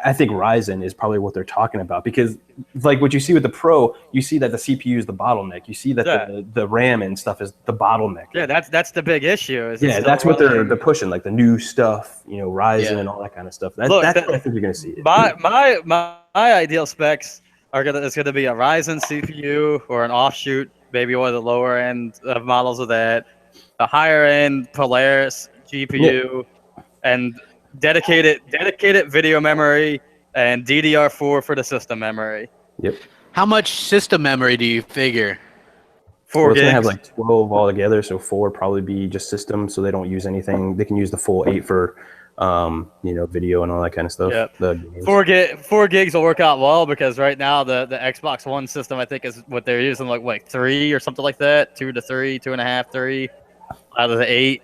I think Ryzen is probably what they're talking about, because like what you see with the Pro, you see that the CPU is the bottleneck. You see that the RAM and stuff is the bottleneck. Yeah, that's the big issue. That's what they're pushing, like the new stuff, Ryzen and all that kind of stuff. That's what I think you're gonna see. My ideal specs it's gonna be a Ryzen CPU or an offshoot, maybe one of the lower end models of that, a higher end Polaris GPU, and dedicated video memory and DDR4 for the system memory. Yep. How much system memory do you figure? 4 gigs. It's gonna have like 12 all together, so 4 probably be just system, so they don't use anything. They can use the full 8 for video and all that kind of stuff. Yep. 4 gigs will work out well, because right now the Xbox One system, I think, is what they're using, like 3 or something like that, 2 to 3, 2.5, 3 out of the 8.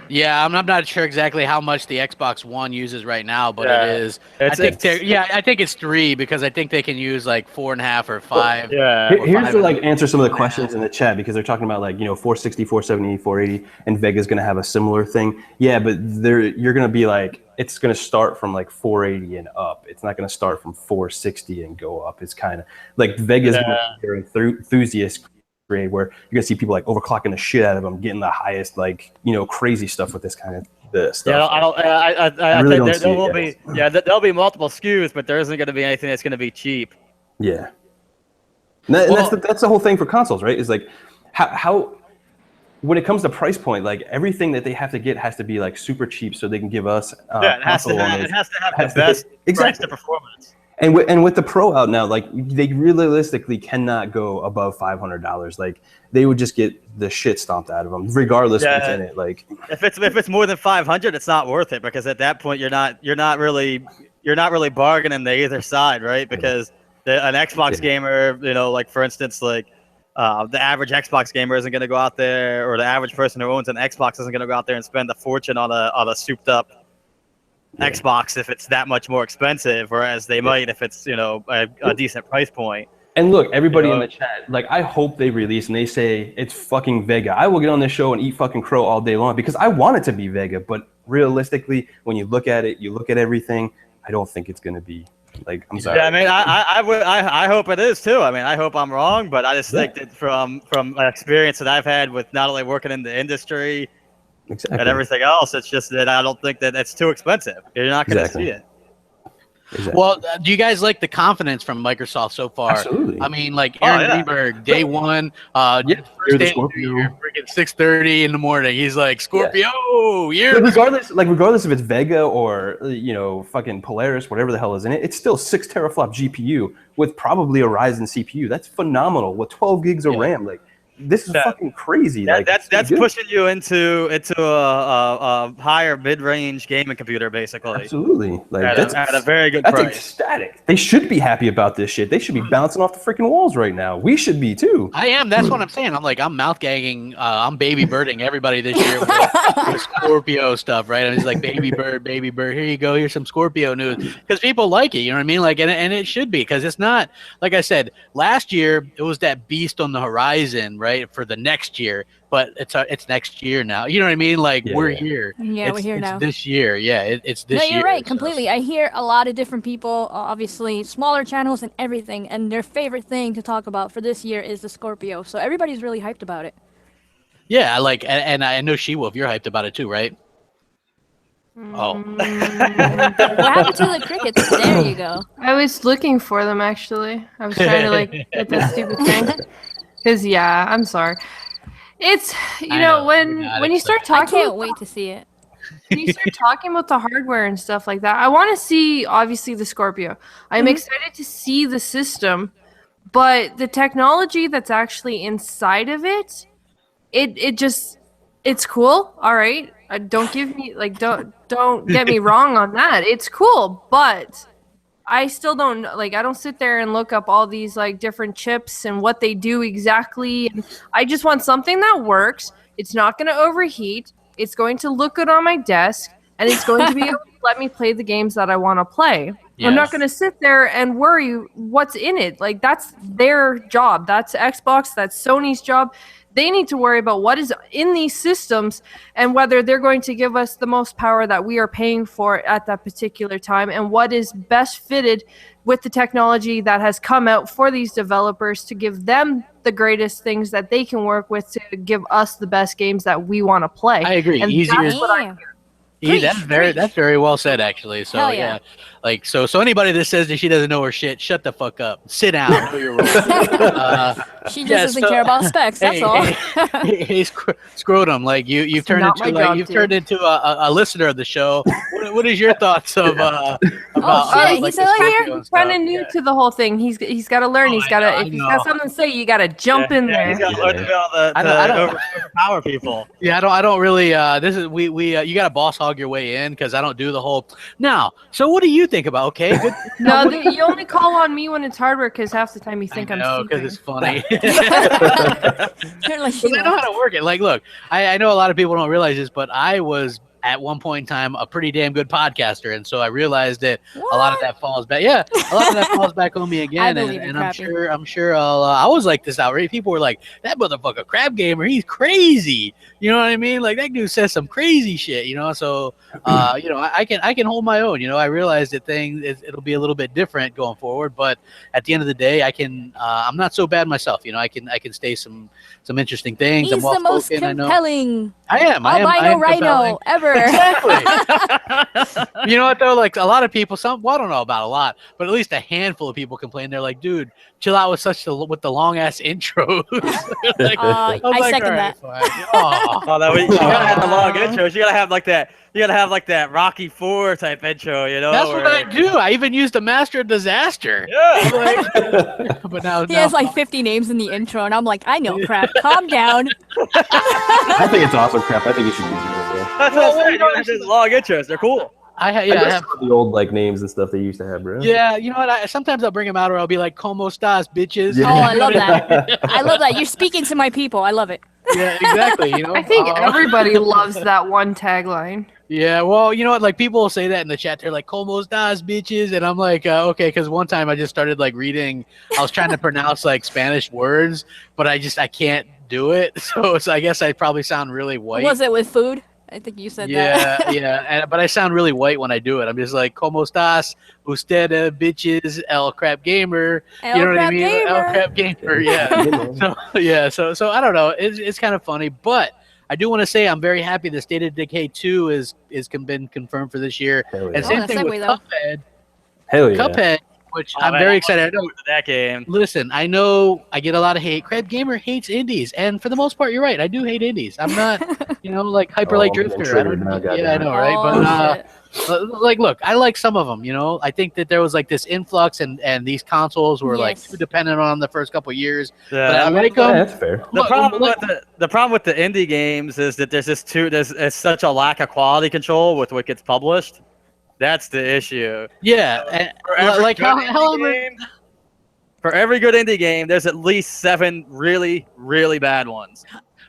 Yeah, I'm not sure exactly how much the Xbox One uses right now, but it is. I think it's 3, because I think they can use like 4.5 or 5. Yeah. Here's to like answer some of the questions in the chat, because they're talking about like 460, 470, 480, and Vega's gonna have a similar thing. Yeah, but you're gonna be like, it's gonna start from like 480 and up. It's not gonna start from 460 and go up. It's kind of like Vega's gonna be their enthusiast grade, where you're gonna see people like overclocking the shit out of them, getting the highest crazy stuff with this kind of stuff. I think there will be there'll be multiple SKUs, but there isn't going to be anything that's going to be cheap. Yeah, and that's the whole thing for consoles, right? Is like how when it comes to price point, like everything that they have to get has to be like super cheap, so they can give us it has to have the best price to performance. And with the Pro out now, like they realistically cannot go above $500. Like they would just get the shit stomped out of them, regardless of what's in it. Like if it's more than 500, it's not worth it, because at that point you're not really bargaining to either side, right? Because an Xbox gamer, like for instance, like the average Xbox gamer isn't going to go out there, or the average person who owns an Xbox isn't going to go out there and spend a fortune on a souped up Xbox if it's that much more expensive, whereas they might if it's a decent price point. And look, everybody in the chat, like I hope they release and they say it's fucking Vega. I will get on this show and eat fucking crow all day long, because I want it to be Vega, but realistically, when you look at it, you look at everything, I don't think it's gonna be. Like, I'm sorry. Yeah, I mean, I hope it is too. I mean, I hope I'm wrong, but I just think that from experience that I've had with not only working in the industry and everything else, it's just that I don't think that it's too expensive. You're not going to see it. Exactly. Well, do you guys like the confidence from Microsoft so far? Absolutely. I mean, like Aaron Greenberg, day one, first day freaking 6:30 in the morning. He's like, Scorpio, regardless if it's Vega or fucking Polaris, whatever the hell is in it, it's still 6 teraflop GPU with probably a Ryzen CPU. That's phenomenal with 12 gigs of RAM. Like, this is fucking crazy. That's pushing you into a higher mid-range gaming computer, basically. Absolutely, like that's at a very good price. That's ecstatic. They should be happy about this shit. They should be bouncing off the freaking walls right now. We should be too. I am. That's what I'm saying. I'm mouth gagging. I'm baby birding everybody this year with Scorpio stuff, right? I'm just like baby bird. Here you go. Here's some Scorpio news, because people like it. You know what I mean? Like, and it should be, because it's not, like I said last year. It was that beast on the horizon, right? right, for the next year, but it's next year now. You know what I mean? Like we're here. Yeah, we're here it's now. this year. Yeah, it's this No, year. you're right, so- completely. I hear a lot of different people, obviously smaller channels and everything, and their favorite thing to talk about for this year is the Scorpio. So everybody's really hyped about it. Yeah, like, and I know She-Wolf, you're hyped about it too, right? Oh. What happened to the crickets? There you go. I was looking for them actually. I was trying to like get that stupid thing. Cause yeah, I'm sorry. It's I know, when you start I talking, can't wait to see it. when you start talking about the hardware and stuff like that, I want to see obviously the Scorpio. I'm excited to see the system, but the technology that's actually inside of it, it's cool. All right, don't give me like don't get me wrong on that. It's cool, but I still don't like. I don't sit there and look up all these like different chips and what they do exactly. And I just want something that works. It's not going to overheat. It's going to look good on my desk, and it's going to be able to let me play the games that I want to play. I'm not Yes. going to sit there and worry what's in it. Like that's their job. That's Xbox. That's Sony's job. They need to worry about what is in these systems and whether they're going to give us the most power that we are paying for at that particular time and what is best fitted with the technology that has come out for these developers to give them the greatest things that they can work with to give us the best games that we want to play. I agree. And Easier. that's what I Damn. That's very well said, actually. So Hell yeah. like so anybody that says that she doesn't know her shit, shut the fuck up. Sit down. Know your role. She just Yeah, doesn't so- care about specs. That's all. Hey, Scrotum, like you've It's turned not into my job, you've dude. turned into a listener of the show. What is your thoughts of about shit, like he's the still Scorpio here? and Kind stuff? of new to the whole thing. He's got to learn. Oh, He's I got know, to. I If he's know. got something to say, you got to jump in there. He's got to learn to be able to, I don't- overpower people. Yeah, I don't really. This is we you got to boss hog your way in because I don't do the whole. Now, so what do you think about? Okay, good. No, you only call on me when it's hardware because half the time you think I'm because stupid. it's funny. They're like, Because I know how to work it. Like, look, I know a lot of people don't realize this, but I was at one point in time a pretty damn good podcaster, and so I realized that a lot of that falls back. Yeah, a lot of that falls back on me again, believe and in I'm Crappy. sure I was like this outrage. People were like, "That motherfucker Crab Gamer, he's crazy." You know what I mean? Like that dude says some crazy shit. You know, so I can hold my own. You know, I realize that it'll be a little bit different going forward, but at the end of the day, I can. I'm not so bad myself. You know, I can say some interesting things. He's I'm well the most spoken. I know. compelling I am. albino rhino compelling. ever. Exactly. You know what though? Like a lot of people, I don't know about a lot, but at least a handful of people complain. They're like, "Dude, chill out with the long ass intros." Like, I was second "All that. fine." Oh. Oh, you gotta have the long intros. You gotta have like that. You gotta have like that Rocky IV type intro. You know. That's what I where- do. I even used a Master of Disaster. Yeah. But now He has like 50 names in the intro, and I'm like, I know crap. Calm down. I think it's awesome crap. I think you should use it. That's what I'm saying. You gotta have those long intros. They're cool. I I have. the old like names and stuff they used to have, bro. Yeah, you know what? Sometimes I'll bring them out, or I'll be like, "Como estás, bitches?" Yeah. Oh, I love that. I love that. You're speaking to my people. I love it. Yeah, exactly. You know, I think everybody loves that one tagline. Yeah, well, you know what? Like people will say that in the chat. They're like, "Como estás, bitches?" And I'm like, okay, because one time I just started like reading. I was trying to pronounce like Spanish words, but I can't do it. So I guess I probably sound really white. Was it with food? I think you said that. Yeah. But I sound really white when I do it. I'm just like, "Como estás, usted, bitches, el crap gamer." El You know what I Crap mean? Gamer. El crap gamer. Yeah. So I don't know. It's kind of funny, but I do want to say I'm very happy the State of Decay 2 is been confirmed for this year. Hell yeah. And same that thing with segue, though. Cuphead. Hell yeah. Cuphead, which Oh, I'm man, very I'm excited. I looking know. forward to that game. Listen, I know I get a lot of hate. Crab Gamer hates indies, and for the most part, you're right. I do hate indies. I'm not, like Hyper Light Oh, I'm getting Drifter. I don't triggered now, yeah, I goddamn. know, right? Oh, shit. But like, look, I like some of them. You know, I think that there was like this influx, and these consoles were like Yes. too dependent on them the first couple years. Yeah, But I like Yeah, them. that's fair. The problem with the indie games is that there's such a lack of quality control with what gets published. That's the issue. Yeah, and, For every like good how indie game- for every good indie game, there's at least 7 really, really bad ones.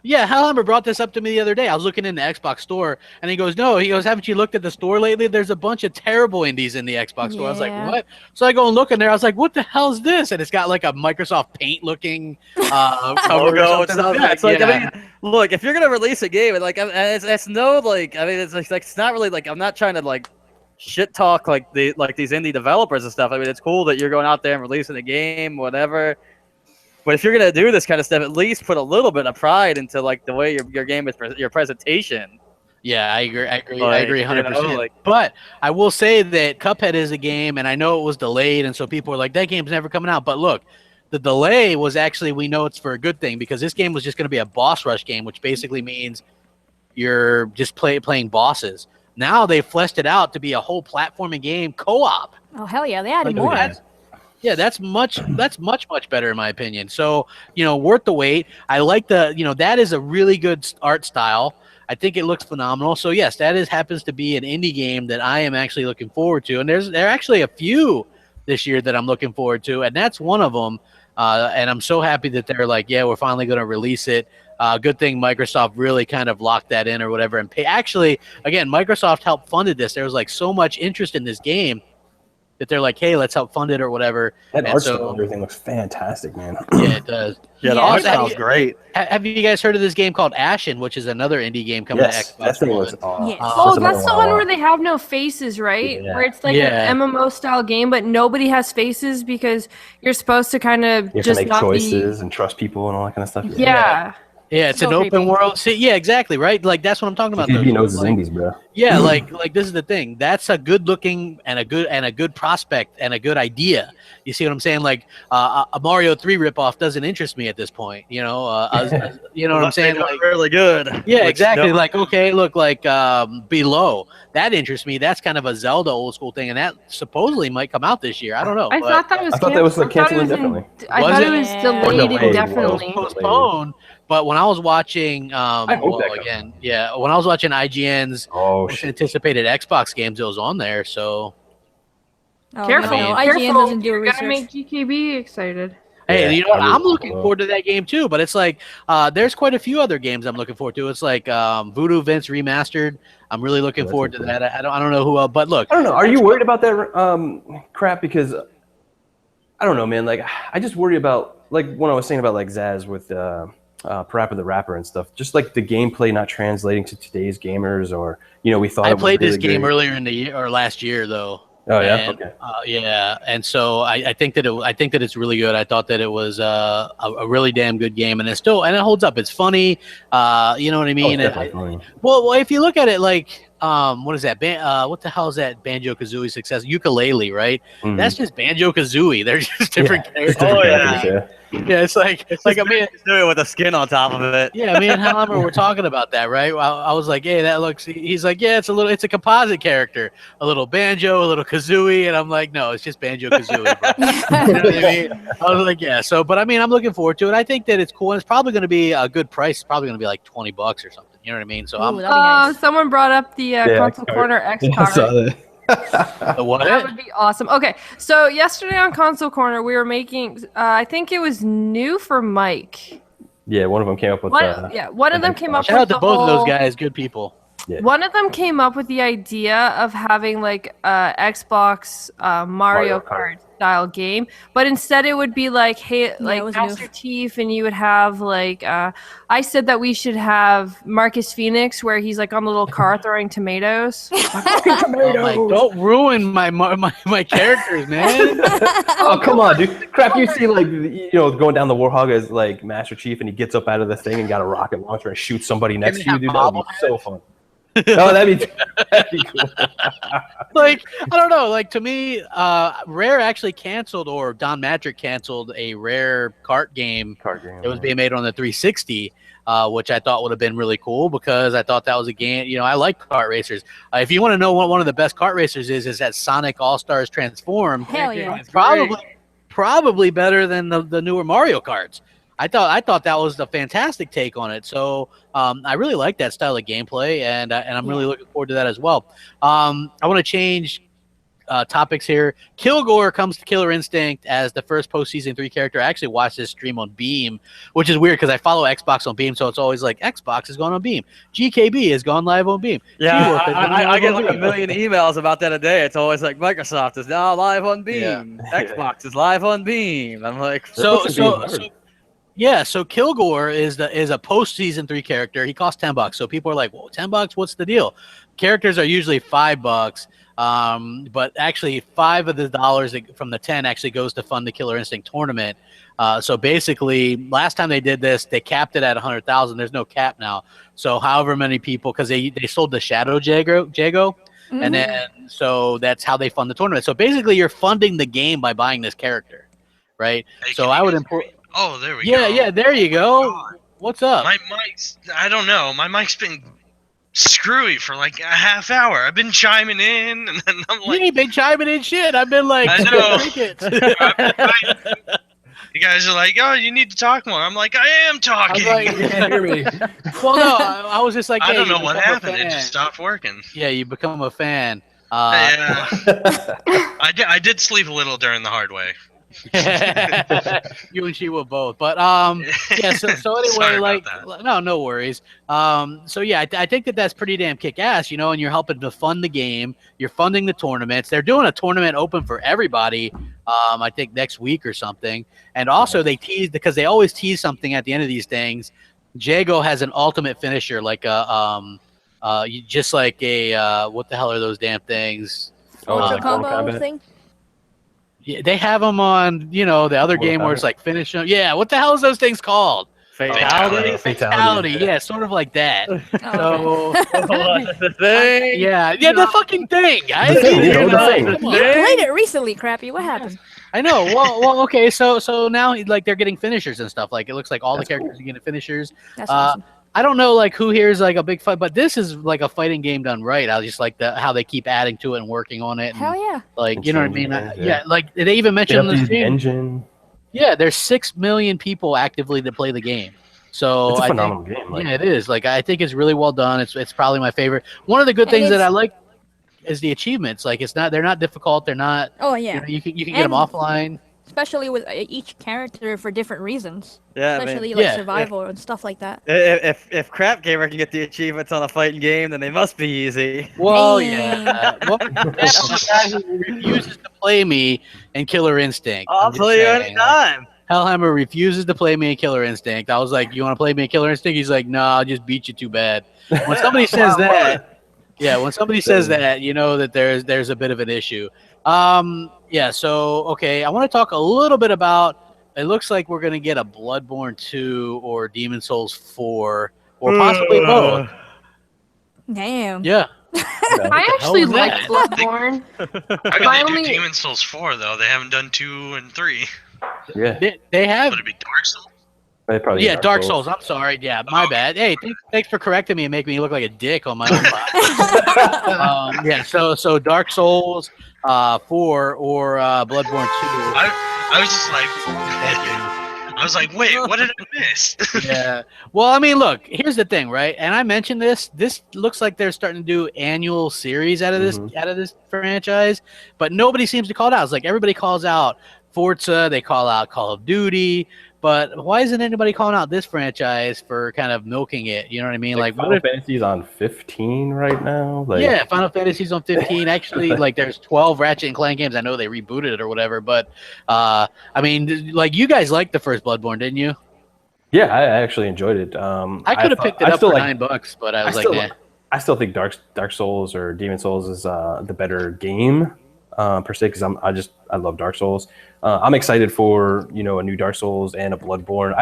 Yeah, Hellhammer brought this up to me the other day. I was looking in the Xbox store, and he goes, "No." He goes, "Haven't you looked at the store lately? There's a bunch of terrible indies in the Xbox store." I was like, Yeah. "What?" So I go and look in there. I was like, "What the hell is this?" And it's got like a Microsoft Paint looking cover or Logo and something. stuff. Yeah, it's like, Yeah. I mean, look, if you're gonna release a game, and like, it's no like, I mean, it's like it's not really like I'm not trying to like shit talk like these indie developers and stuff. I mean, it's cool that you're going out there and releasing a game, whatever. But if you're gonna do this kind of stuff, at least put a little bit of pride into like the way your game is your presentation. Yeah, I agree. I Like, agree 100%. you know, like- But I will say that Cuphead is a game, and I know it was delayed, and so people are like, that game's never coming out. But look, the delay was actually, we know it's for a good thing, because this game was just going to be a boss rush game, which basically means you're just playing bosses. Now they fleshed it out to be a whole platforming game co-op. Oh hell yeah, they added Like, more. Yeah, that's much better in my opinion. So, worth the wait. I like that is a really good art style. I think it looks phenomenal. So yes, happens to be an indie game that I am actually looking forward to. And there are actually a few this year that I'm looking forward to, and that's one of them. And I'm so happy that they're like, yeah, we're finally going to release it. Good thing Microsoft really kind of locked that in or whatever. And actually, again, Microsoft helped funded this. There was like so much interest in this game that they're like, hey, let's help fund it or whatever. That art style and everything looks fantastic, man. Yeah, it does. Yeah, the art style's great. Have you guys heard of this game called Ashen, which is another indie game coming to Xbox? That thing looks Yes. Oh, that's the one where they have no faces, right? Yeah. Where it's like an MMO style game, but nobody has faces because you're supposed to kind of You have just to make not choices and trust people and all that kind of stuff. Yeah. Yeah, it's So an open creepy. world. See, yeah, exactly, right? Like that's what I'm talking about. He knows his Like, indies, bro. yeah, like this is the thing. That's a good looking and a good prospect and a good idea. You see what I'm saying? Like a Mario 3 ripoff doesn't interest me at this point. You know what I'm saying? Like really good. yeah, exactly. Like okay, look, like Below that interests me. That's kind of a Zelda old school thing, and that supposedly might come out this year. I don't know. I thought that was I thought that was, like, canceled. canceled I thought Was it it? was Yeah. delayed No way, it was. indefinitely. Postponed. But when I was watching, hope that comes. when I was watching IGN's Oh most shit! anticipated Xbox games, it was on there. So Oh, Careful, no, I IGN careful. doesn't do You're gonna research. make GKB excited. hey, Yeah, you know what? I I'm really looking will. forward to that game too. But it's like there's quite a few other games I'm looking forward to. It's like Voodoo Vince Remastered. I'm really looking that's forward to cool. that. I don't know who else, but look, I don't know. Are you worried about that crap? Because I don't know, man. Like I just worry about like when I was saying about like Zaz with Parappa the Rapper and stuff. Just like the gameplay not translating to today's gamers, or we thought I it was played this really game great. earlier in the year or last year though. Oh yeah, And, okay. yeah, and so I think that it's really good. I thought that it was a really damn good game, and it holds up. It's funny, you know what I Oh, mean? it's definitely funny. Well, if you look at it like, what is that? What the hell is that Banjo Kazooie success? Ukulele, right? Mhm. That's just Banjo Kazooie. They're just different It's characters. different Oh, yeah. characters, yeah. Yeah, it's like I mean. do it with a skin on top of it. Yeah, me and Hellhammer were talking about that, right? I was like, "Hey, that looks." He's like, "Yeah, it's a composite character, a little banjo, a little kazooie," and I'm like, "No, it's just Banjo Kazooie." Bro. You know what I mean? I was like, "Yeah." So, but I mean, I'm looking forward to it. I think that it's cool, and it's probably going to be a good price. It's probably going to be like $20 or something. You know what I mean? So Ooh, I'm that'd be nice. Someone brought up the console corner X I card. saw that. the what? That would be awesome. Okay, so yesterday on Console Corner, we were making. I think it was new for Mike. Yeah, one of them came up with. One of them came up Shout out with to the both of those whole- guys, good people. One of them came up with the idea of having like Xbox Mario Mario Kart. Kart style game, but instead it would be like it like was Master new. Chief, and you would have like I said that we should have Marcus Phoenix, where he's like on a little car throwing tomatoes. Don't ruin my characters, man. Oh come on, dude! Crap, you see like going down the Warhog as like Master Chief, and he gets up out of the thing and got a rocket launcher and shoots somebody next to you, dude. That would be so fun. Oh, that'd be cool. Like I don't know, like to me, Rare actually canceled, or Don Matrick canceled a Rare kart game. It was being made on the 360, which I thought would have been really cool because I thought that was a game. I like kart racers. If you want to know what one of the best kart racers is that Sonic All Stars Transform. Hell yeah. It's probably better than the newer Mario Karts. I thought that was a fantastic take on it. So I really like that style of gameplay, and I'm really looking forward to that as well. I want to change topics here. Kilgore comes to Killer Instinct as the first post-season 3 character. I actually watched this stream on Beam, which is weird because I follow Xbox on Beam, so it's always like Xbox is going on Beam. GKB has gone live on Beam. Yeah, I get like a million emails about that a day. It's always like Microsoft is now live on Beam. Yeah. Xbox is live on Beam. I'm like, so Kilgore is a post-season 3 character. He costs $10. So people are like, well, $10, what's the deal? Characters are usually $5. But actually, $5 of the dollars from the 10 actually goes to fund the Killer Instinct tournament. So basically, last time they did this, they capped it at 100,000. There's no cap now. So however many people, because they sold the Shadow Jago, and then so that's how they fund the tournament. So basically, you're funding the game by buying this character, right? Hey, so I would import. Oh, there we go. Yeah, there you go. God. What's up? My mic's, I don't know. My mic's been screwy for like a half hour. I've been chiming in, and then I'm like, you ain't been chiming in shit. I've been like, I know. You guys are like, oh, you need to talk more. I'm like, I am talking. Like, you can't hear me. Well, no, I was just like, I hey, don't know what happened. It just stopped working. Yeah, you become a fan. Yeah. I did sleep a little during the hard way. You and she will both, but yeah. So anyway, like, no worries. So yeah, I think that's pretty damn kick ass, you know. And you're helping to fund the game. You're funding the tournaments. They're doing a tournament open for everybody. I think next week or something. And also they tease, because they always tease something at the end of these things. Jago has an ultimate finisher, like just like a what the hell are those damn things? Ultra combo thing. Yeah, they have them on, the other game where it's like finish them. Yeah, what the hell is those things called? Fatality. Yeah, sort of like that. So, the thing. Yeah, the fucking thing, guys. You played it recently, Crappy. What happened? I know. Well, okay. So now like they're getting finishers and stuff. Like it looks like all the characters are getting finishers. That's awesome. I don't know like who here is like a big fight, but this is like a fighting game done right. I just like how they keep adding to it and working on it. And, hell yeah! Like you know what I mean? Yeah. Like they even mentioned in the engine. Yeah, there's 6 million people actively that play the game. So it's a phenomenal game. Like, yeah, it is. Like I think it's really well done. It's probably my favorite. One of the good things that I like is the achievements. Like they're not difficult. They're not. Oh yeah. You can get them offline. Especially with each character for different reasons. Yeah, especially like survival and stuff like that. If Crapgamer can get the achievements on a fighting game, then they must be easy. Well, yeah. Well, that's the guy who refuses to play me in Killer Instinct. I'll play you anytime. Hellhammer refuses to play me in Killer Instinct. I was like, "You want to play me in Killer Instinct?" He's like, "No, I'll just beat you too bad." When somebody says that, when somebody says that, you know that there's a bit of an issue. Yeah, so, okay, I want to talk a little bit about, it looks like we're going to get a Bloodborne 2 or Demon Souls 4, or possibly both. Damn. Yeah. I actually like Bloodborne. I got to do Demon Souls 4, though. They haven't done 2 and 3. Yeah. They have. Would it be Dark Souls? Yeah, Dark Souls. I'm sorry. Yeah, my bad. Hey, thanks for correcting me and making me look like a dick on my own podcast. Yeah, so Dark Souls 4 or Bloodborne 2. I was just like, I was like, wait, what did I miss? Yeah. Well, I mean, look, here's the thing, right? And I mentioned this. This looks like they're starting to do annual series out of this franchise, but nobody seems to call it out. It's like everybody calls out Forza, they call out Call of Duty. But why isn't anybody calling out this franchise for kind of milking it? You know what I mean? Like Final Fantasy's on 15 right now. Like, yeah, Final Fantasy's on 15. Actually, like there's 12 Ratchet and Clank games. I know they rebooted it or whatever, but I mean, like you guys liked the first Bloodborne, didn't you? Yeah, I actually enjoyed it. I could have picked it up for $9, but I was like, nah. I still think Dark Souls or Demon Souls is the better game per se, because I love Dark Souls. I'm excited for a new Dark Souls and a Bloodborne.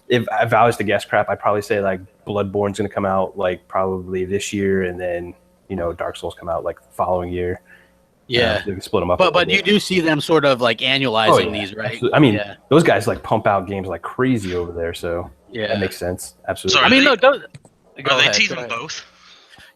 If I was to guess, I'd probably say like Bloodborne's going to come out like probably this year, and then Dark Souls come out like the following year. Yeah, they can split them up. But you do see them sort of like annualizing these, right? Absolutely. I mean, those guys like pump out games like crazy over there, so that makes sense. Absolutely. So I mean, look, are they teasing both?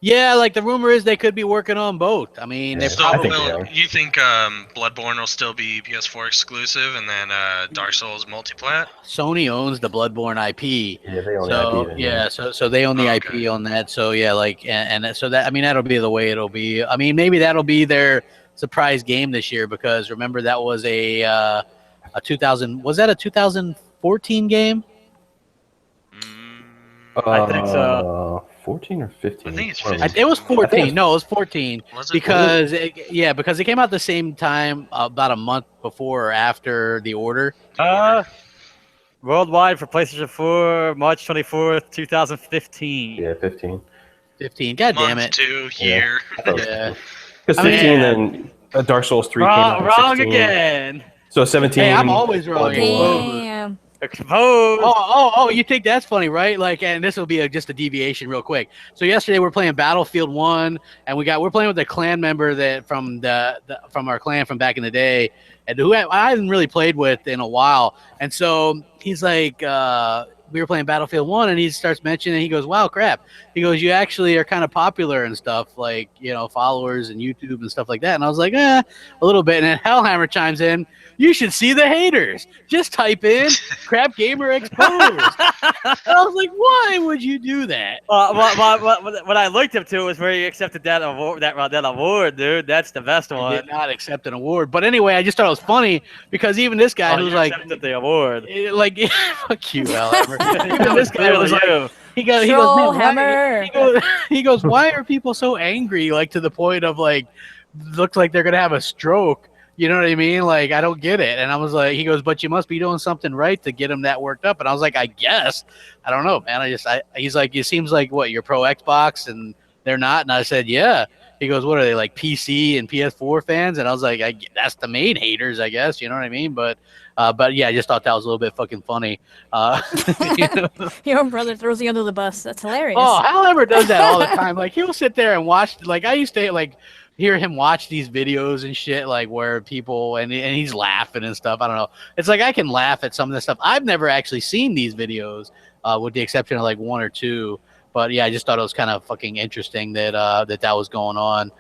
Yeah, like the rumor is they could be working on both. I mean, you think Bloodborne will still be PS4 exclusive, and then Dark Souls multiplat? Sony owns the Bloodborne IP. Yeah, they own the IP. Yeah, so they own the IP on that. So yeah, like and so that, I mean, that'll be the way it'll be. I mean, maybe that'll be their surprise game this year because remember that was a 2014 game? I think so. 14 or 15? I think it's One of 15. them. It was 14. No, it was 14. Was it? Because it came out the same time, about a month before or after the order. Worldwide for PlayStation 4, March 24th, 2015. Yeah, 15. 15. God damn Month, it. 2 year. Yeah. Because I mean, 15, then Dark Souls 3 came out in Wrong 16. again. So 17. Hey, I'm always wrong. Bloodborne. Damn. Exposed. Oh! You think that's funny, right? Like, and this will be just a deviation, real quick. So yesterday we're playing Battlefield 1, and we're playing with a clan member that from from our clan from back in the day, and who I haven't really played with in a while. And so he's like, we were playing Battlefield 1, and he starts mentioning, he goes, "Wow, crap!" He goes, "You actually are kind of popular and stuff, like followers and YouTube and stuff like that." And I was like, a little bit. And then Hellhammer chimes in. You should see the haters. Just type in Crapgamer exposed. I was like, why would you do that? What I looked up to was where he accepted that award, dude. That's the best I one. did not accept an award. But anyway, I just thought it was funny because even this guy who's you like, accepted the award. fuck you, Hellhammer. Even this guy was like, he goes, Troll "Man, why-" Hammer. he goes, why are people so angry? Like to the point of like, looks like they're gonna have a stroke. You know what I mean? Like, I don't get it. And I was like, he goes, but you must be doing something right to get him that worked up. And I was like, I guess. I don't know, man. He's like, it seems like what, you're pro Xbox and they're not? And I said, yeah. He goes, what are they, like PC and PS4 fans? And I was like, that's the main haters, I guess. You know what I mean? But yeah, I just thought that was a little bit fucking funny. Your own brother throws you under the bus. That's hilarious. Oh, Hellhammer does that all the time. Like, he'll sit there and watch. Like, I used to, like, hear him watch these videos and shit, like where people and he's laughing and stuff. I don't know. It's like I can laugh at some of this stuff. I've never actually seen these videos, with the exception of like one or two. But yeah, I just thought it was kind of fucking interesting that that was going on.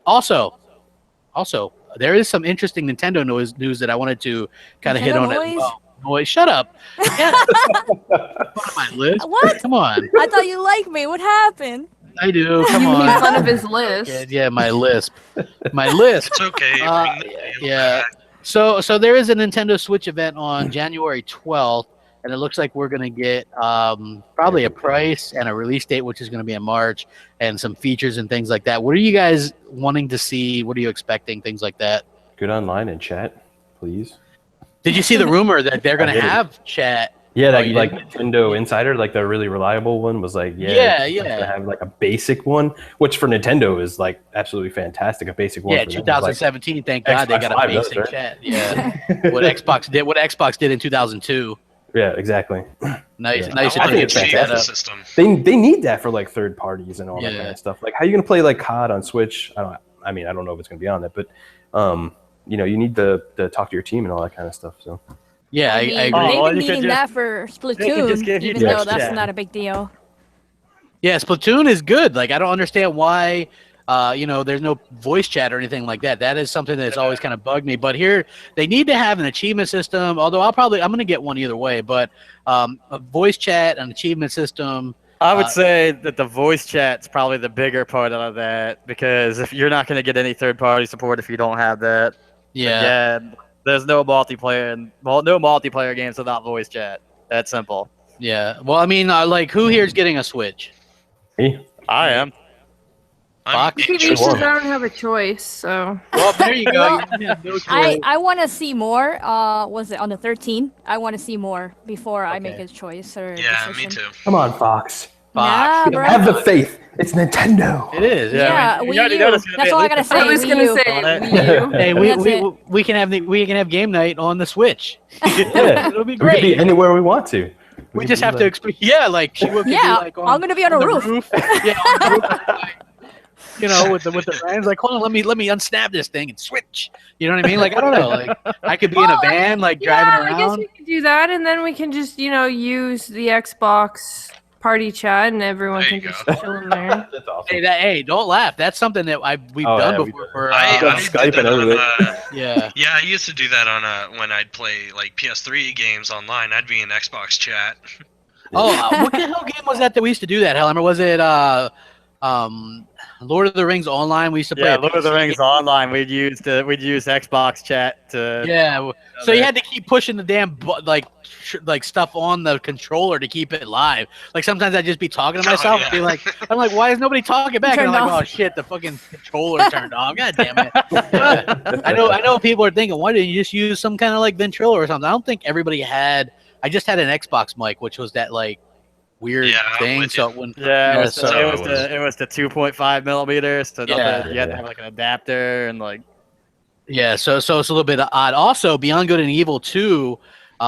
Also, there is some interesting Nintendo news that I wanted to kind of hit on. As well. Boy, shut up! Yeah. On my list. What? Come on. I thought you liked me. What happened? I do. Come You on. made fun of his list. Yeah, my lisp. My lisp. It's okay. Bring the tail Yeah. back. So there is a Nintendo Switch event on January 12th, and it looks like we're going to get probably a price and a release date, which is going to be in March, and some features and things like that. What are you guys wanting to see? What are you expecting? Things like that. Good online and chat, please. Did you see the rumor that they're going I to did. have chat? Yeah, Oh, like, you like didn't? Nintendo Insider, like the really reliable one, was like, Yeah. it's gonna have like a basic one, which for Nintendo is like absolutely fantastic. A basic one. Yeah, for them is, like, 2017. Thank God they Xbox got a Live does, basic right? chat. Yeah, what Xbox did in 2002. yeah, exactly. Nice, Yeah. nice. I that think they it's changed Change that the up. system. They need that for like third parties and all that Yeah. kind of stuff. Like, how are you gonna play like COD on Switch? I don't know if it's gonna be on that, but you need to talk to your team and all that kind of stuff. So Yeah, I mean, agree. Oh, they've well, been you could needing just- that for just Splatoon, give you even text though that's chat. not a big deal. Yeah, Splatoon is good. Like, I don't understand why, there's no voice chat or anything like that. That is something that's always kind of bugged me. But here, they need to have an achievement system. Although I'm going to get one either way. But a voice chat, an achievement system. I would say that the voice chat's probably the bigger part of that, because if you're not going to get any third-party support if you don't have that. Yeah. Again, there's no multiplayer games without voice chat. That's simple. Yeah. Well, I mean, like, who here is getting a Switch? me, I am. I'm Fox? TV interested. says I don't have a choice, so Well, there you go. Well, You have no choice. I want to see more. Was it on the 13th? I want to see more before I make Okay. a choice or Yeah, decision. me too. come on, Fox, Nah, Fox. bro. have the faith. It's Nintendo. It is. Yeah, you Wii already U. know there's gonna That's be all at I gotta least say. I was Wii gonna U. say on it. Wii U. Hey, That's we can have game night on the Switch. Yeah, It'll be we could be great. anywhere we want to. We could just be have to like- yeah, like she could Yeah, be like I'm gonna be on a roof. Yeah, on the roof, like, with the friends, like, hold on, let me unsnap this thing and switch. You know what I mean? Like, I don't know, like I could be in a van, like driving I guess around. we could do that, and then we can just use the Xbox party chat, and everyone There can you just go. chill in there. That's awesome. Hey, don't laugh. That's something that we've Oh, done yeah, we before. did. For I got did Skype that and everything. yeah. Yeah, I used to do that on when I'd play like PS3 games online. I'd be in Xbox chat. Oh, what the hell game was that we used to do that? Hellhammer, was it Lord of the Rings Online. We used to play. Yeah, Lord of the Rings Online. We'd use Xbox chat to. Yeah, so you had to keep pushing the damn like stuff on the controller to keep it live. Like sometimes I'd just be talking to myself, and be like, I'm like, why is nobody talking back? And I'm like, oh shit, the fucking controller turned off. God damn it. Yeah. I know people are thinking, why didn't you just use some kind of like ventrilo or something? I don't think everybody had. I just had an Xbox mic, which was that like weird thing. So when it was the 2.5 millimeters. So you had to have like an adapter and like. Yeah, so it's a little bit odd. Also, Beyond Good and Evil 2,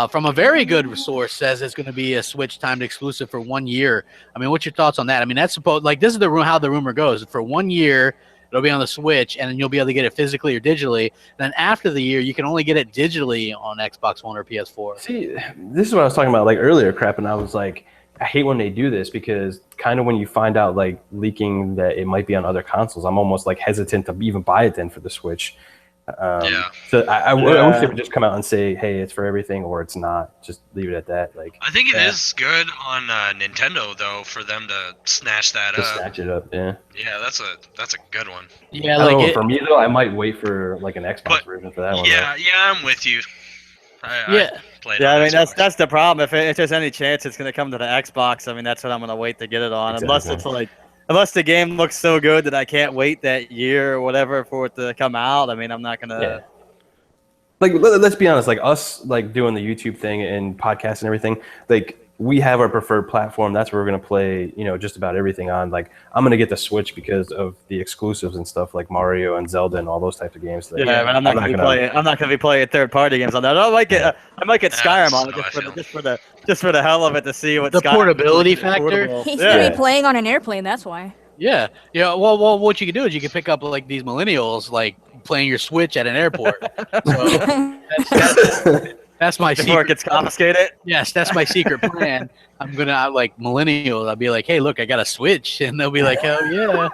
from a very good source, says it's going to be a Switch timed exclusive for 1 year. I mean, what's your thoughts on that? I mean, that's supposed like this is how the rumor goes. For 1 year, it'll be on the Switch, and then you'll be able to get it physically or digitally. And then after the year, you can only get it digitally on Xbox One or PS4. See, this is what I was talking about like earlier, crap, and I was like, I hate when they do this because kind of when you find out like leaking that it might be on other consoles, I'm almost like hesitant to even buy it then for the Switch. So I wish they would just come out and say, hey, it's for everything or it's not. Just leave it at that. Like I think it is good on Nintendo though for them to snatch that up. Snatch it up, yeah. Yeah, that's a good one. Yeah, like for me though, I might wait for like an Xbox version for that one. Yeah, I'm with you. I mean that's the problem. If there's any chance it's gonna come to the Xbox, I mean that's what I'm gonna wait to get it on. Exactly. Unless the game looks so good that I can't wait that year or whatever for it to come out. I mean, I'm not gonna. Yeah. Like, let's be honest. Like us, like doing the YouTube thing and podcasts and everything. Like we have our preferred platform. That's where we're gonna play. You know, just about everything on. Like I'm gonna get the Switch because of the exclusives and stuff like Mario and Zelda and all those types of games. But I'm not gonna be playing third-party games on that. I might get Skyrim on it just for the hell of it to see what the portability factor. He's gonna be playing on an airplane. That's why. Yeah. Well, what you can do is you can pick up like these millennials like playing your Switch at an airport. So that's my secret. Before it gets confiscated. Yes, that's my secret plan. I'm gonna like millennials. I'll be like, hey, look, I got a Switch, and they'll be like, hell yeah.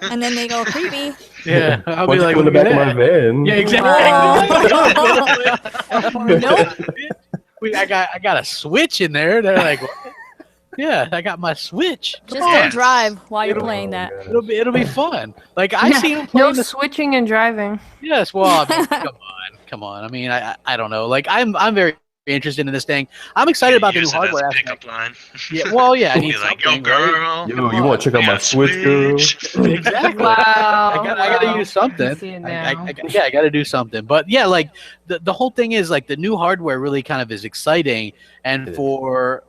And then they go creepy. Yeah, I'll be like, in the back of my van. Yeah, exactly. Nope. I got a Switch in there. They're like, what? Yeah, I got my Switch. Just go drive while you're playing that. It'll be fun. Like I see them playing no switching and driving. Yes, well, I mean, come on. I mean, I don't know. Like I'm very interested in this thing. I'm excited about the new hardware. Pickup line. Yeah, well, yeah. I need like, yo, girl. Right? Yo, you want to check out my Switch, girl? Exactly. Wow. I gotta use something. I gotta do something. But yeah, like the whole thing is like the new hardware really kind of is exciting, and for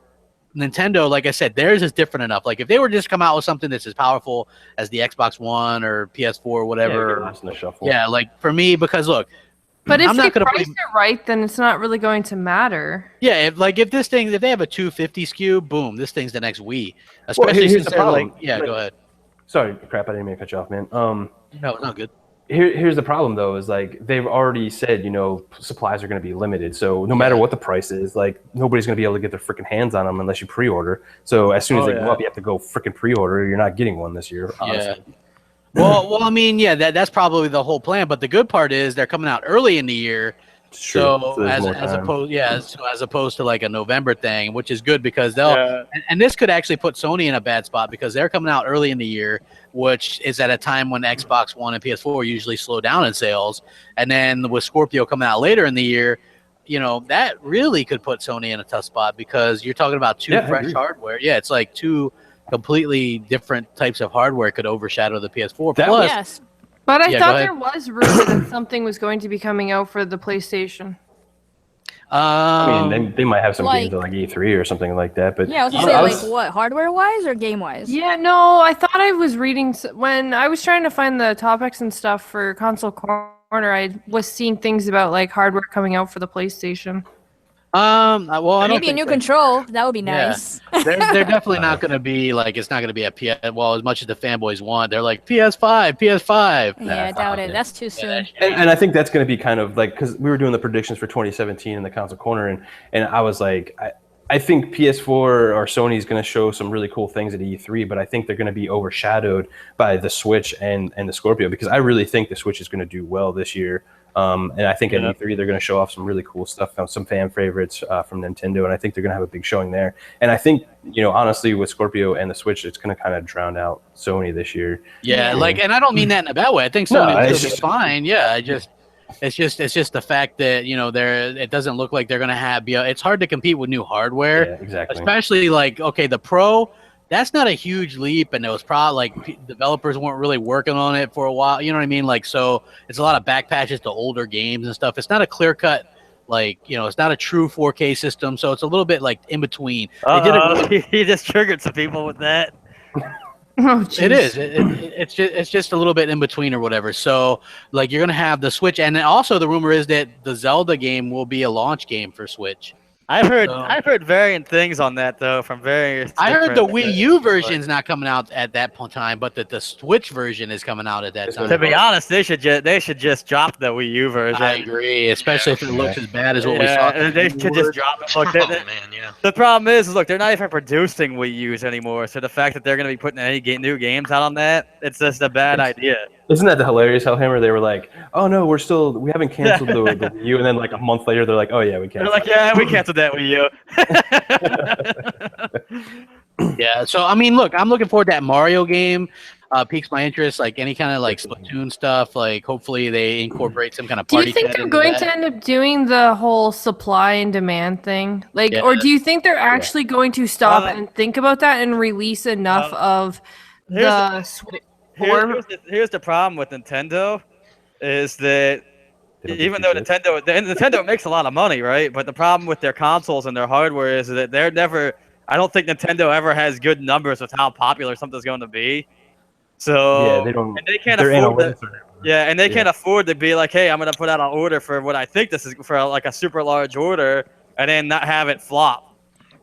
Nintendo, like I said, theirs is different enough. Like if they were just come out with something that's as powerful as the Xbox One or PS4 or whatever, like for me, because look, but if they price it right, then it's not really going to matter. Yeah, if they have a 250 SKU, boom, this thing's the next Wii. Especially since they're like, go ahead. Sorry, crap, I didn't mean to cut you off, man. No, it's not good. Here's the problem though, is like they've already said, you know, supplies are going to be limited. So no matter what the price is, like nobody's going to be able to get their freaking hands on them unless you pre-order. So as soon as they go up, you have to go freaking pre-order. You're not getting one this year, honestly. Yeah. Well, I mean, yeah, that's probably the whole plan. But the good part is they're coming out early in the year. So as opposed to like a November thing, which is good because and this could actually put Sony in a bad spot because they're coming out early in the year, which is at a time when Xbox One and PS4 usually slow down in sales. And then with Scorpio coming out later in the year, you know, that really could put Sony in a tough spot because you're talking about two fresh hardware. Yeah, it's like two completely different types of hardware could overshadow the PS4. Yes. But I thought there was rumor that something was going to be coming out for the PlayStation. I mean, they might have some games at like E3 or something like that. But yeah, I was gonna say, like, what, hardware-wise or game-wise? Yeah, no, I thought I was reading when I was trying to find the topics and stuff for Console Corner. I was seeing things about like hardware coming out for the PlayStation. Well, maybe a new control. That would be nice. Yeah. They're definitely not going to be like, it's not going to be a PS. Well, as much as the fanboys want, they're like PS5. Yeah, I doubt it. That's too soon. And I think that's going to be kind of like, because we were doing the predictions for 2017 in the Console Corner, and I was like, I think PS4 or Sony is going to show some really cool things at E3, but I think they're going to be overshadowed by the Switch and the Scorpio, because I really think the Switch is going to do well this year. And I think at E3 they're going to show off some really cool stuff, some fan favorites from Nintendo, and I think they're going to have a big showing there. And I think, honestly, with Scorpio and the Switch, it's going to kind of drown out Sony this year. Yeah, and I don't mean that in a bad way. I think Sony is fine. Yeah, it's just the fact that it doesn't look like they're going to have. It's hard to compete with new hardware. Yeah, exactly. Especially the Pro. That's not a huge leap, and it was probably developers weren't really working on it for a while. You know what I mean? So it's a lot of back patches to older games and stuff. It's not a clear cut, it's not a true 4K system. So it's a little bit in between. He just triggered some people with that. Oh, it is. It's just a little bit in between or whatever. So you're gonna have the Switch, and then also the rumor is that the Zelda game will be a launch game for Switch. I've heard variant things on that though from various. I heard the Wii U version's not coming out at that time, but that the Switch version is coming out at that time. To be honest, they should just drop the Wii U version. I agree, especially if it looks as bad as what we saw. They should just drop it. Look, the problem is, they're not even producing Wii U's anymore. So the fact that they're going to be putting any new games out on that, it's just a bad idea. Isn't that the hilarious Hellhammer? They were like, "Oh no, we haven't canceled the Wii U," and then a month later, they're like, "Oh yeah, we canceled." They're like, "Yeah, we canceled that Wii U." Yeah, so I mean, look, I'm looking forward to that Mario game. Piques my interest, any kind of Splatoon stuff. Hopefully they incorporate some kind of party. Do you think they're going to end up doing the whole supply and demand thing? Or do you think they're actually going to stop and think about that and release enough of the Switch? Here's the problem with Nintendo, is that even though Nintendo makes a lot of money, right? But the problem with their consoles and their hardware is that they're never. I don't think Nintendo ever has good numbers with how popular something's going to be. So they don't. And they can't afford. And they can't afford to be like, hey, I'm gonna put out an order for what I think this is for a super large order, and then not have it flop.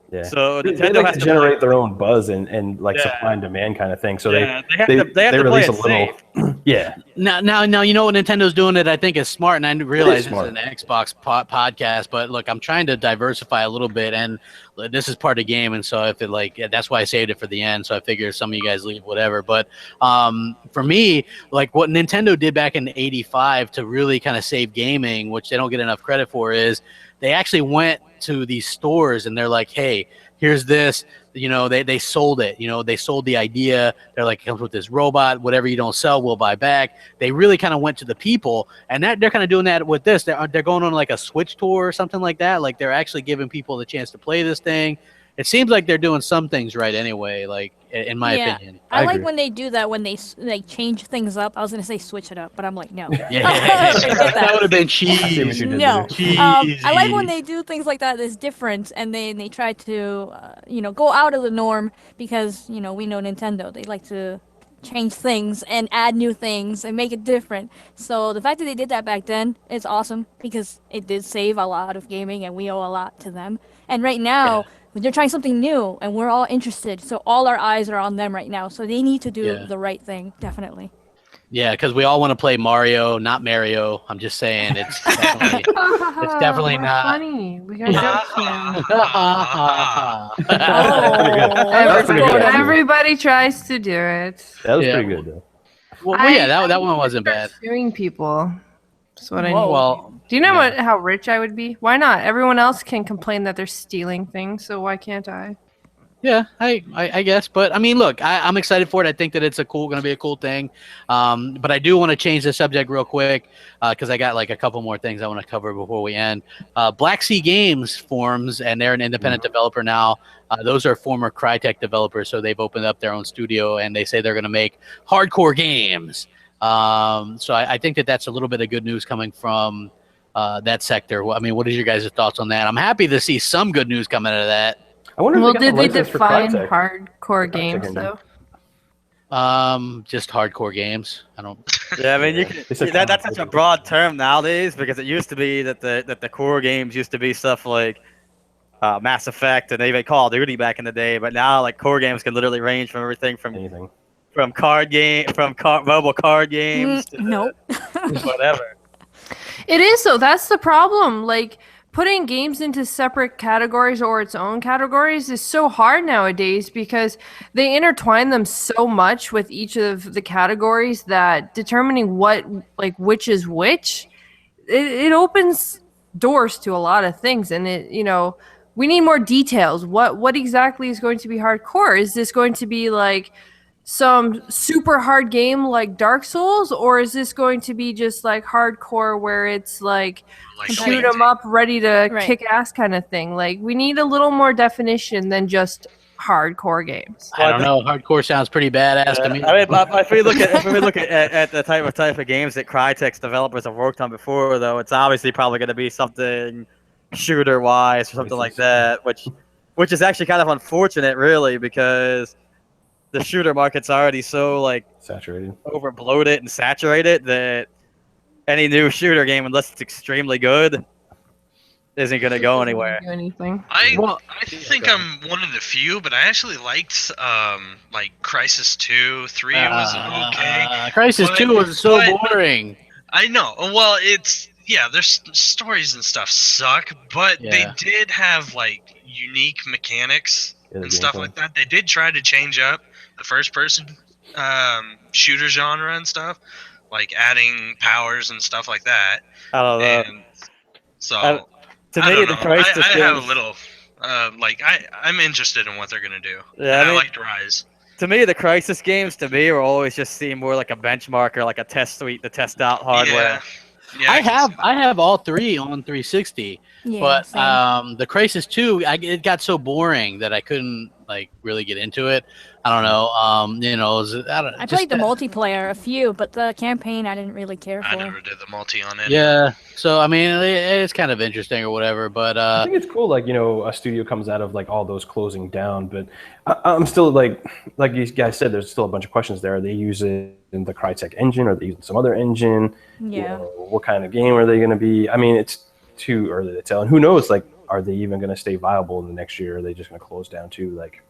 Yeah. So Nintendo has to generate their own buzz and supply and demand kind of thing. So they have to release a little. Yeah. Now you know what Nintendo's doing that I think is smart, and I realize this is an Xbox podcast, but look, I'm trying to diversify a little bit, and this is part of the game, and so if it that's why I saved it for the end. So I figure some of you guys leave, whatever. But for me, what Nintendo did back in '85 to really kind of save gaming, which they don't get enough credit for, is they actually went to these stores and they're like, hey, here's this, they sold it, they sold the idea. They're like, it comes with this robot, whatever you don't sell, we'll buy back. They really kind of went to the people, and they're kind of doing that with this. They're going on a Switch tour or something like that. They're actually giving people the chance to play this thing. It seems like they're doing some things right anyway, in my opinion. I like when they do that, when they change things up. I was going to say switch it up, but I'm like, no. That would have been cheese. No. I like when they do things like that that's different, and they try to, go out of the norm, because, we know Nintendo. They like to change things and add new things and make it different. So the fact that they did that back then is awesome, because it did save a lot of gaming, and we owe a lot to them. And right now, they're trying something new, and we're all interested. So all our eyes are on them right now. So they need to do the right thing, definitely. Yeah, because we all want to play Mario, not Mario. I'm just saying, it's definitely not. Funny. We got everybody tries to do it. That was pretty good, though. Well, that one wasn't bad. Suing people. That's what I need. Well, do you know how rich I would be? Why not? Everyone else can complain that they're stealing things, so why can't I? Yeah, I guess. But I mean, look, I'm excited for it. I think that it's going to be a cool thing. But I do want to change the subject real quick, because I got a couple more things I want to cover before we end. Black Sea Games forms, and they're an independent developer now. Those are former Crytek developers, so they've opened up their own studio, and they say they're going to make hardcore games. So I think that's a little bit of good news coming from that sector. I mean, what is your guys' thoughts on that? I'm happy to see some good news coming out of that. I wonder if did they define hardcore games though? Just hardcore games. I don't. Yeah, I mean, that's such a broad term nowadays, because it used to be that the core games used to be stuff like Mass Effect and even Call of Duty back in the day. But now, core games can literally range from everything from anything. From mobile card games to whatever. It is, though. That's the problem. Putting games into separate categories or its own categories is so hard nowadays, because they intertwine them so much with each of the categories that determining which is which, it opens doors to a lot of things, and we need more details. What exactly is going to be hardcore? Is this going to be like some super hard game like Dark Souls, or is this going to be just like hardcore where it's like shoot 'em up, ready to kick ass kind of thing? Like, we need a little more definition than just hardcore games. I don't know. Hardcore sounds pretty badass to me. I mean, if we look at the type of games that Crytek's developers have worked on before, though, it's obviously probably going to be something shooter wise or something like that, which is actually kind of unfortunate, really, because the shooter market's already so like saturated, over bloated and saturated that any new shooter game, unless it's extremely good, isn't going to go anywhere. Do anything. I think I'm one of the few, but I actually liked like Crisis 2, 3 was okay. Crisis 2 was so boring. I know. Well, their stories and stuff suck, but they did have like unique mechanics and stuff like that. They did try to change up the first person shooter genre and stuff, like adding powers and stuff like that. I don't know. And so to me, the Crisis I have a little I'm interested in what they're gonna do. Yeah, I liked Rise. To me, the Crisis games will always just seem more like a benchmark or like a test suite to test out hardware. Yeah, I have all three on 360, but the Crisis 2, it got so boring that I couldn't like really get into it. I don't know. I played the multiplayer a few, but the campaign I didn't really care for. I never did the multi on it. Yeah, so I mean, it's kind of interesting or whatever. But I think it's cool. Like, a studio comes out of like all those closing down, but I'm still like you guys said, there's still a bunch of questions there. Are they using the Crytek engine? Are they using some other engine? Yeah. What kind of game are they going to be? I mean, it's too early to tell. And who knows? Like, are they even going to stay viable in the next year? Or are they just going to close down too? Like,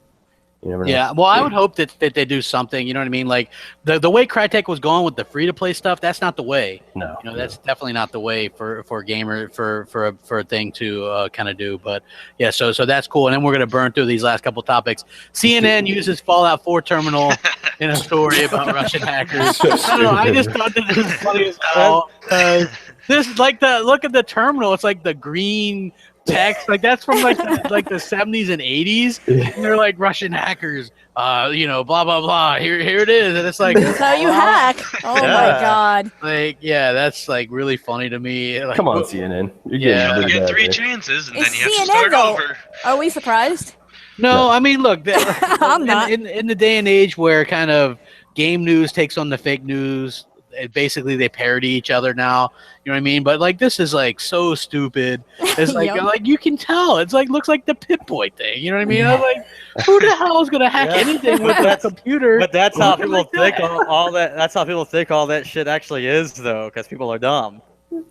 you never know. Yeah, well, I would hope that they do something. You know what I mean? Like the way Crytek was going with the free to play stuff, that's not the way. No, that's definitely not the way for a gamer for a thing to kind of do. But yeah, so that's cool. And then we're gonna burn through these last couple topics. CNN uses Fallout 4 terminal in a story about Russian hackers. I don't know. I just thought that this was funny as hell. This look at the terminal. It's like the green text, like that's from like the 70s and 80s, and they're like Russian hackers, blah blah blah. Here it is, and it's like that's how you hack. Oh my god! Like, yeah, that's like really funny to me. Like, come on, CNN. You get 3 chances, and then you have to start over. Are we surprised? No, I mean, look, I'm not. In the day and age where kind of game news takes on the fake news. Basically, they parody each other now. You know what I mean? But like, this is like so stupid. It's like, like you can tell. It's like looks like the Pip-Boy thing. You know what I mean? I was like, who the hell is gonna hack anything with that computer? But that's how people think all that. That's how people think all that shit actually is, though, because people are dumb.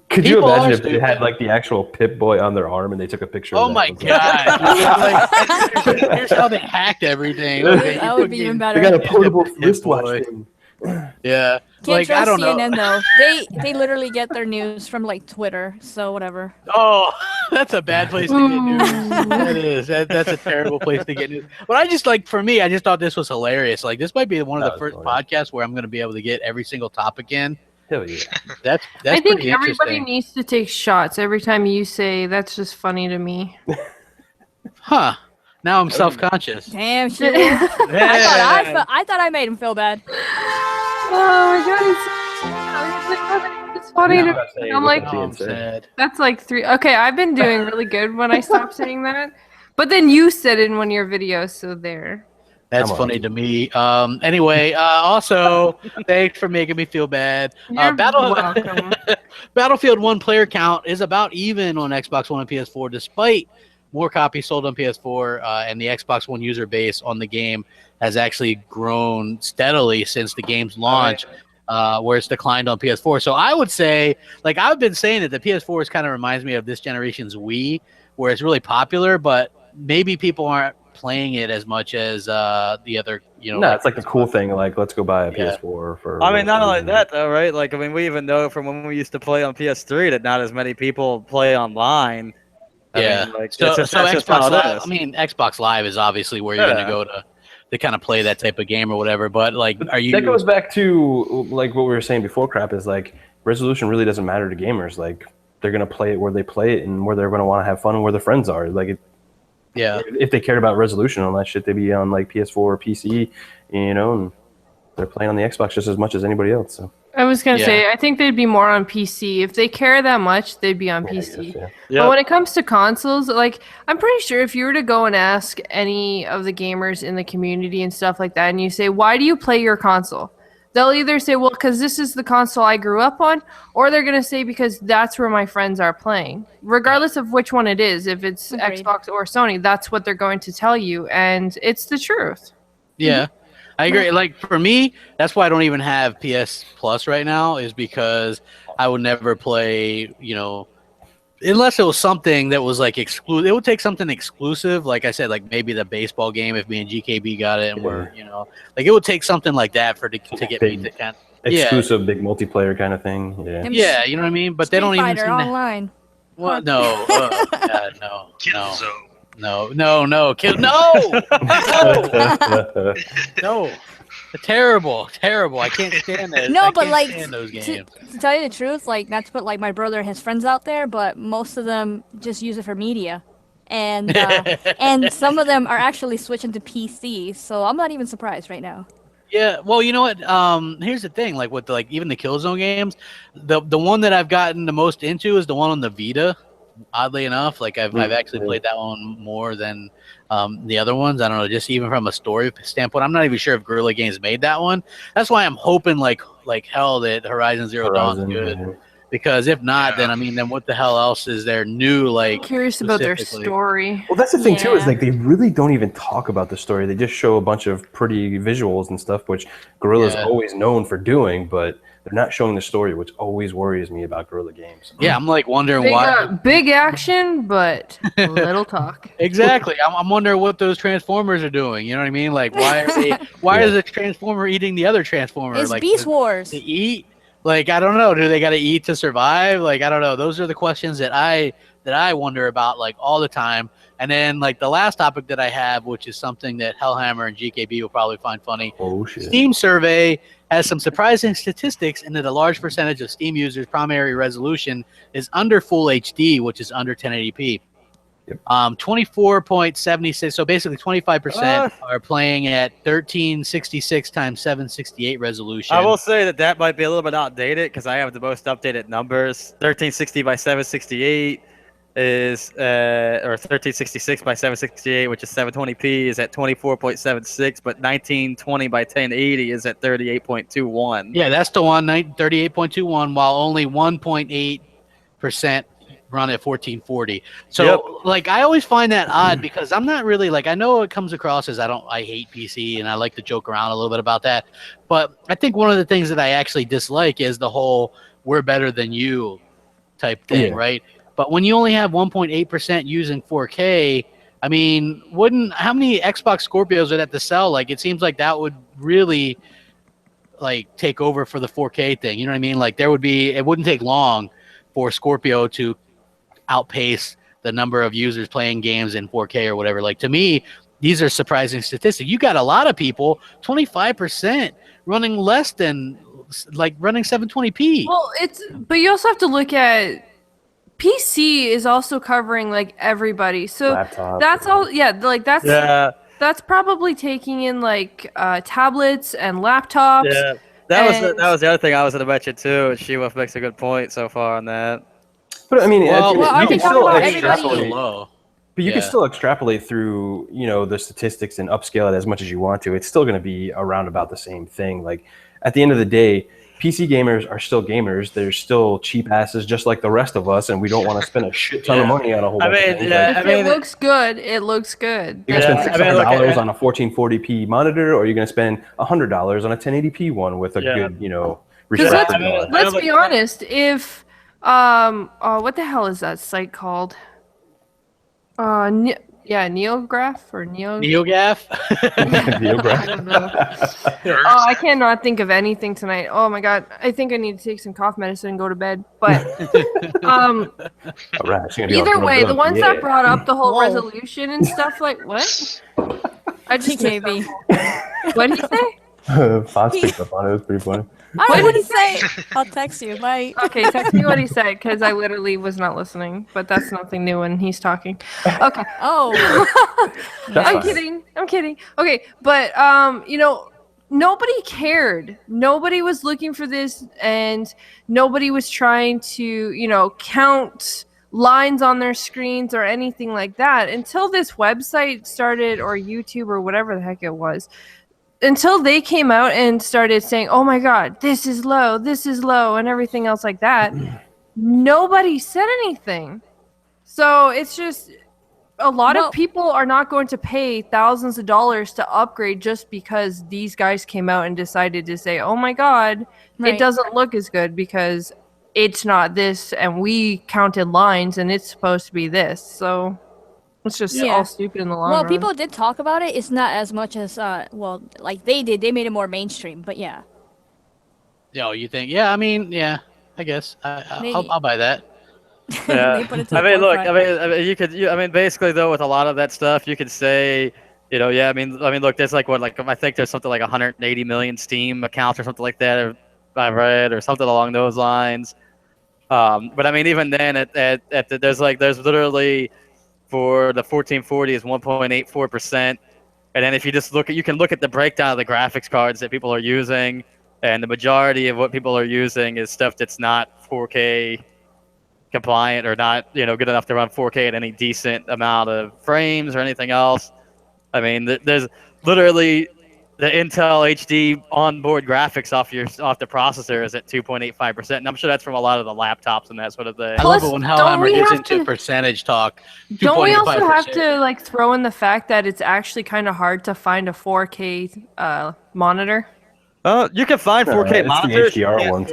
Could you imagine if they had like the actual Pip-Boy on their arm and they took a picture? Oh my god! Here's how they hacked everything. Okay, that would be even better. They got a portable wristwatch thing. Yeah. Can't trust I don't CNN know. though. They literally get their news from like Twitter, so whatever. Oh, that's a bad place to get news. That is. That's a terrible place to get news. But I just for me, I just thought this was hilarious. Like, this might be one of the first podcasts where I'm going to be able to get every single topic in. Hell yeah. That's I think pretty everybody needs to take shots every time you say that's just funny to me. Huh. Now I'm self-conscious. Damn shit. I thought I made him feel bad. Oh my god, it's funny to me. I'm like, that's like 3. Okay, I've been doing really good when I stopped saying that. But then you said it in one of your videos, so there. That's funny to me. Anyway, also, thanks for making me feel bad. Welcome. Battlefield 1 player count is about even on Xbox One and PS4, despite more copies sold on PS4, and the Xbox One user base on the game has actually grown steadily since the game's launch, where it's declined on PS4. So I would say, like I've been saying, that the PS4 kind of reminds me of this generation's Wii, where it's really popular, but maybe people aren't playing it as much as the other, No, it's like the cool thing, like let's go buy a PS4 for. I mean, not only that though, right? Like, I mean, we even know from when we used to play on PS3 that not as many people play online. I mean, so Xbox Live, Xbox Live is obviously where you're going to go to kind of play that type of game or whatever. But like, are you? That goes back to like what we were saying before. Crap is like resolution really doesn't matter to gamers. Like, they're going to play it where they play it and where they're going to want to have fun and where their friends are. Like, if they cared about resolution on that shit, they'd be on like PS4 or PC, and they're playing on the Xbox just as much as anybody else. So I was gonna say, I think they'd be more on PC. If they care that much, they'd be on PC. But when it comes to consoles, like, I'm pretty sure if you were to go and ask any of the gamers in the community and stuff like that, and you say, why do you play your console? They'll either say, well, because this is the console I grew up on, or they're going to say, because that's where my friends are playing. Regardless of which one it is, if it's Xbox or Sony, that's what they're going to tell you, and it's the truth. Yeah, I agree. Like, for me, that's why I don't even have PS Plus right now, is because I would never play, unless it was something that was like exclusive. It would take something exclusive, like I said, like maybe the baseball game if me and GKB got it, and we're like, it would take something like that to get me to kind of, exclusive big multiplayer kind of thing. Yeah, you know what I mean. But they don't even seem online. What? No, God, no, no. Terrible. I can't stand it. No, but like, those games. To tell you the truth, like, not to put like my brother and his friends out there, but most of them just use it for media, and and some of them are actually switching to PC. So I'm not even surprised right now. Yeah, well, you know what? Here's the thing. Like, with even the Killzone games, the one that I've gotten the most into is the one on the Vita. Oddly enough, like I've actually played that one more than the other ones. I don't know, just even from a story standpoint, I'm not even sure if Guerrilla Games made that one. That's why I'm hoping like hell that Horizon Zero Dawn is good. Because if not, then what the hell else is there new? Like, I'm curious about their story. Well, that's the thing too, is like they really don't even talk about the story. They just show a bunch of pretty visuals and stuff, which Guerrilla's always known for doing, but they're not showing the story, which always worries me about Guerrilla Games. Yeah, I'm like wondering why. Big action, but little talk. Exactly. I'm wondering what those Transformers are doing. You know what I mean? Like, why are they? Why is the Transformer eating the other Transformer? It's like, Beast Wars. To eat? Like, I don't know. Do they got to eat to survive? Like, I don't know. Those are the questions that I wonder about, like, all the time. And then, like, the last topic that I have, which is something that Hellhammer and GKB will probably find funny. Oh, shit. Steam survey has some surprising statistics in that a large percentage of Steam users' primary resolution is under Full HD, which is under 1080p. Yep. 24.76, so basically 25% are playing at 1366 times 768 resolution. I will say that might be a little bit outdated because I have the most updated numbers. 1360 by 768 is, or 1366 by 768, which is 720p, is at 24.76, but 1920 by 1080 is at 38.21. Yeah, that's the one, 38.21, while only 1.8% run at 1440. So like, I always find that odd because I'm not really like, I know it comes across as I hate PC and I like to joke around a little bit about that, but I think one of the things that I actually dislike is the whole we're better than you type thing, right? But when you only have 1.8% using 4K, I mean, how many Xbox Scorpios would have to sell? Like, it seems like that would really like take over for the 4K thing. You know what I mean? Like, it wouldn't take long for Scorpio to outpace the number of users playing games in 4K or whatever. Like, to me, these are surprising statistics. You got a lot of people, 25% running less than running 720p. Well, but you also have to look at PC is also covering like everybody. So laptop, that's all. Yeah, like that's probably taking in like tablets and laptops. Yeah, that was the other thing I was going to mention too. She makes a good point so far on that. But I mean, you can still extrapolate. But you can still extrapolate through, the statistics and upscale it as much as you want to. It's still going to be around about the same thing. Like, at the end of the day, PC gamers are still gamers. They're still cheap asses just like the rest of us, and we don't want to spend a shit ton of money on a whole bunch of things. If it looks good, it looks good. You're going to spend $600 on a 1440p monitor, or you're going to spend $100 on a 1080p one with a good, reception. Let's be honest. If what the hell is that site called? Neograph or Neogaf? Neograph. I don't know. I cannot think of anything tonight. Oh my god, I think I need to take some cough medicine and go to bed. But either way, the ones that brought up the whole resolution and stuff, like what? I just TKB. What did he say? Fox picked up on it. It was pretty funny. What did he say? I'll text you. Bye. Okay, text me what he said because I literally was not listening. But that's nothing new when he's talking. Okay. Oh. I'm kidding. I'm kidding. Okay, but nobody cared. Nobody was looking for this, and nobody was trying to, count lines on their screens or anything like that until this website started, or YouTube or whatever the heck it was. Until they came out and started saying, "Oh my God, this is low, and everything else like that, nobody said anything. So it's just a lot of people are not going to pay thousands of dollars to upgrade just because these guys came out and decided to say, "Oh my God, it doesn't look as good because it's not this, and we counted lines, and it's supposed to be this." So it's just all stupid in the long run. Well, people did talk about it. It's not as much as like they did. They made it more mainstream, but yeah. Oh, you think? Yeah, I mean, yeah, I guess I'll buy that. Yeah. I mean, look, I mean, basically though, with a lot of that stuff, you could say, I mean, look, there's like I think there's something like 180 million Steam accounts or something like that. I read or something along those lines. But I mean, even then, there's literally. For the 1440 is 1.84%, and then if you just you can look at the breakdown of the graphics cards that people are using, and the majority of what people are using is stuff that's not 4K compliant or not, good enough to run 4K at any decent amount of frames or anything else. I mean, there's literally the Intel HD onboard graphics off the processor is at 2.85%, and I'm sure that's from a lot of the laptops and that sort of thing. I love it when Hellhammer gets into percentage talk. Don't we also have to throw in the fact that it's actually kind of hard to find a 4K monitor? You can find 4K monitors. The HDR ones.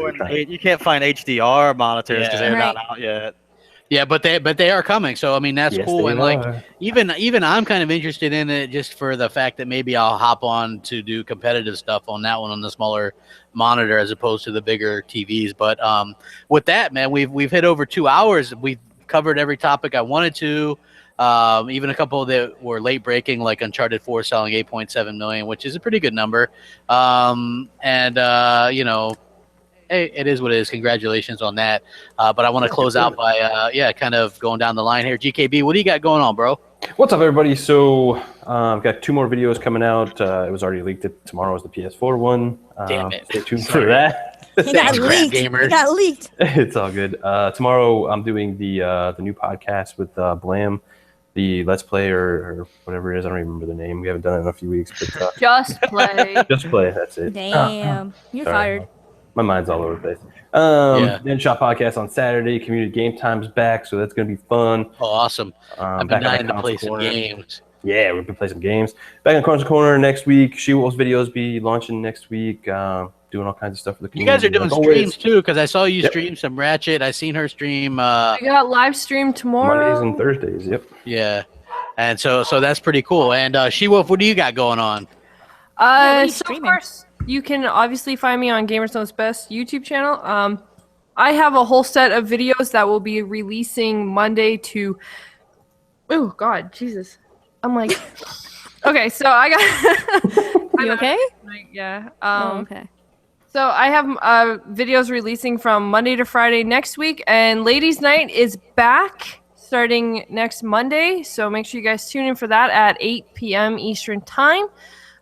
You can't find HDR monitors because they're not out yet. Yeah, but they are coming, so I mean that's cool. And like even I'm kind of interested in it just for the fact that maybe I'll hop on to do competitive stuff on that one on the smaller monitor as opposed to the bigger TVs. But with that, man, we've hit over 2 hours. We've covered every topic I wanted to. Even a couple that were late breaking, like Uncharted 4 selling 8.7 million, which is a pretty good number. Hey, it is what it is. Congratulations on that. But I want to close out by, kind of going down the line here. GKB, what do you got going on, bro? What's up, everybody? So I've got 2 more videos coming out. It was already leaked. Tomorrow is the PS4 one. Damn it. Stay tuned for that. He got leaked. He got leaked. It's all good. Tomorrow I'm doing the new podcast with Blam, the Let's Play or whatever it is. I don't even remember the name. We haven't done it in a few weeks. But, Just Play. Just Play. That's it. Damn. You're fired. My mind's all over the place. Then Shop Podcast on Saturday. Community Game Time's back, so that's going to be fun. Oh, awesome. I've been dying to play some games. Yeah, we're going to play some games. Back in Console Corner next week. She-Wolf's videos be launching next week. Doing all kinds of stuff for the community. You guys are doing streams, too, because I saw you stream some Ratchet. I seen her stream. We got live stream tomorrow. Mondays and Thursdays, yep. Yeah. And so that's pretty cool. And She-Wolf, what do you got going on? So of course, you can obviously find me on Gamers Knows Best YouTube channel. I have a whole set of videos that will be releasing Monday to... Oh, God, Jesus. I'm like... Okay, so I got... You okay? Yeah. Okay. So I have videos releasing from Monday to Friday next week, and Ladies Night is back starting next Monday. So make sure you guys tune in for that at 8 p.m. Eastern Time.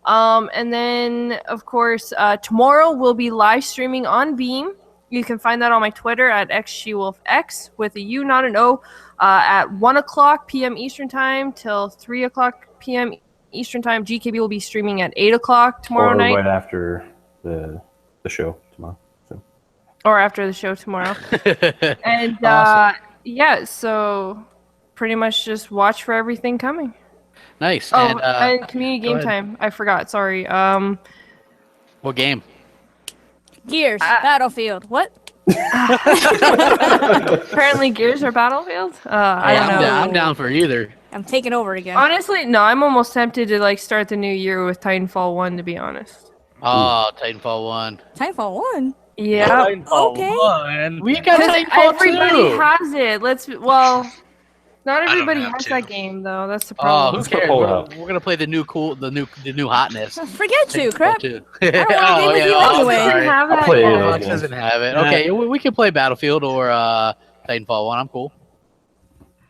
And then, of course, tomorrow we'll be live streaming on Beam. You can find that on my Twitter at XSheWolfX with a U, not an O, at 1 o'clock p.m. Eastern Time till 3 o'clock p.m. Eastern Time. GKB will be streaming at 8 o'clock tomorrow night. Right after the show tomorrow. So. Or after the show tomorrow. And, awesome. So pretty much just watch for everything coming. Nice. Oh, and community game time. I forgot. Sorry. What game? Gears. Battlefield. What? Apparently Gears or Battlefield? I don't know. I'm down for either. I'm taking over again. Honestly, no. I'm almost tempted to start the new year with Titanfall 1, to be honest. Oh, Titanfall 1. Titanfall 1? Yeah. Okay. One. We got Titanfall 2. Everybody has it. Not don't everybody have has to. that game though. That's the Oh, problem. who cares? We're gonna play the new hotness. Forget you, crap. Too. I don't want to play with you I'm anyway. sorry. Have I'll that play yet. any of those Fox games. doesn't have it. Okay, we can play Battlefield or Titanfall 1. I'm cool.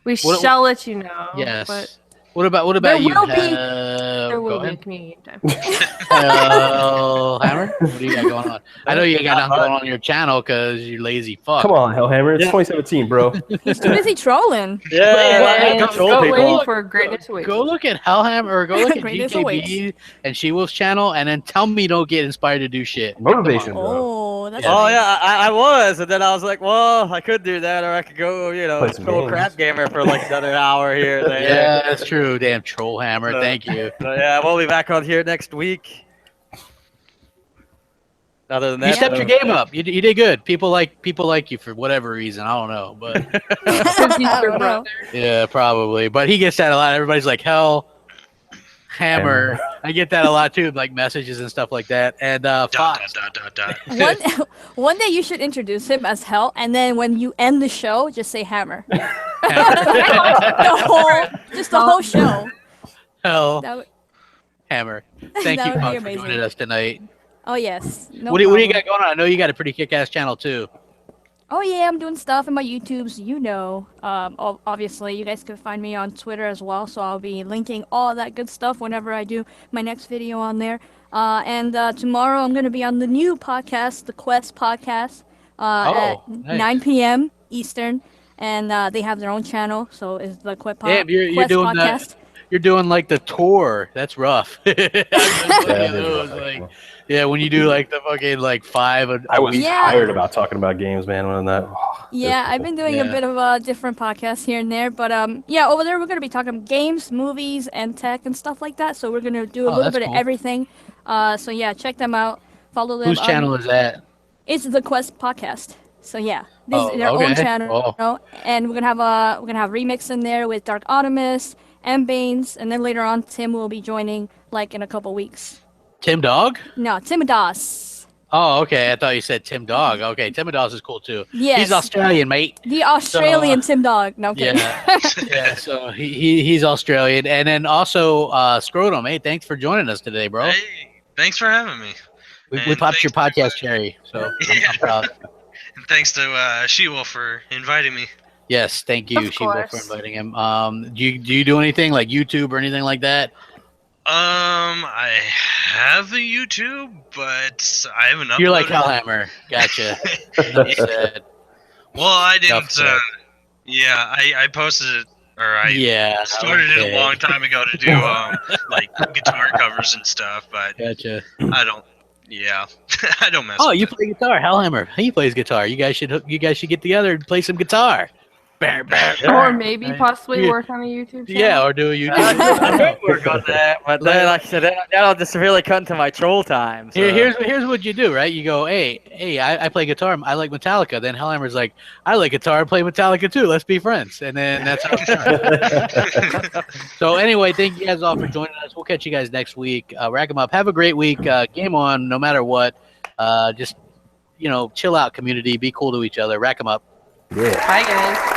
We What- shall let you know. Yes. But What about there you? will be Go a ahead. community time. Hammer, what do you got going on? I know you got nothing going on your channel because you're lazy fuck. Come on, Hellhammer. It's 2017, bro. He's too busy trolling. And don't troll go people. waiting for greatness awaits. Go look at Hellhammer or go look at Greatness GKB and She Wolf's channel, and then tell me you don't get inspired to do shit. Motivation, bro. Oh, that's Yeah. Oh nice. yeah, I was, and then I was like, well, I could do that, or I could go, Play some troll games. Crap Gamer for like another hour here. Or there. Yeah, that's true. Damn troll hammer. Thank you. So, yeah, we'll be back on here next week. Other than that, You stepped your game up. You did good. People like you for whatever reason. I don't know, but Because he's I your don't know. brother. yeah, probably. But he gets that a lot. Everybody's like hell. Hammer. I get that a lot too, like messages and stuff like that. And Fox. One day you should introduce him as Hell, and then when you end the show, just say Hammer. the whole show. Hell That would- Hammer. Thank That you, would be Fox, for amazing. joining us tonight. Oh yes. No What do you problem. got going on? I know you got a pretty kick-ass channel too. Oh yeah, I'm doing stuff in my YouTubes, obviously, you guys can find me on Twitter as well, so I'll be linking all that good stuff whenever I do my next video on there. And tomorrow I'm going to be on the new podcast, the Quest podcast, at nice. 9 p.m. Eastern, and they have their own channel, so it's the Quest Damn, you're Quest doing podcast. that. You're doing like the tour. That's rough. I've been looking at that is those, rough, like, actually. yeah, when you do like the fucking like 5 a I was week. Yeah. tired about talking about games, man. When that. Yeah, I've been doing a Yeah. bit of different podcasts here and there, but yeah, over there we're gonna be talking games, movies, and tech and stuff like that. So we're gonna do a little that's bit cool. of everything. So yeah, check them out. Follow them. Whose channel is that? It's the Quest podcast. So yeah, this Oh, is their own okay. channel, Oh. and we're gonna have remix in there with Dark Optimus and Banes, and then later on Tim will be joining like in a couple weeks. Tim Dog? No, Timidas. Oh, okay. I thought you said Tim Dog. Okay, Tim Dog is cool too. Yes. He's Australian, mate. The Australian Tim Dog. No I'm kidding. Yeah, yeah. So he's Australian, and then also Scrotum. Hey, thanks for joining us today, bro. Hey, thanks for having me. We and popped your thanks podcast cherry, so Yeah. I'm proud. And thanks to She-Wolf for inviting me. Yes, thank you, Of She-Wolf, for course. inviting him. Do you do anything like YouTube or anything like that? I have a YouTube, but I haven't uploaded. You're like Hellhammer. Gotcha. Enough said. Well, I Enough didn't. said. Yeah, I posted it, or I Yeah. started it okay. a long time ago to do like guitar covers and stuff, but Gotcha. I don't. Yeah, I don't mess. Oh, with you it. play guitar, Hellhammer. He plays guitar. You guys should get together and play some guitar. Bah, bah, bah. Or maybe possibly Yeah. work on a YouTube channel. Yeah, or do a YouTube. I could work on that, but then, like I said, that'll just really cut into my troll time. So. Here's what you do, right? You go, hey, I play guitar. I like Metallica. Then Hellhammer's like, I like guitar and play Metallica too. Let's be friends. And then that's how it starts. So anyway, thank you guys all for joining us. We'll catch you guys next week. Rack 'em up. Have a great week. Game on, no matter what. Just chill out, community. Be cool to each other. Rack 'em up. Yeah. Bye, guys.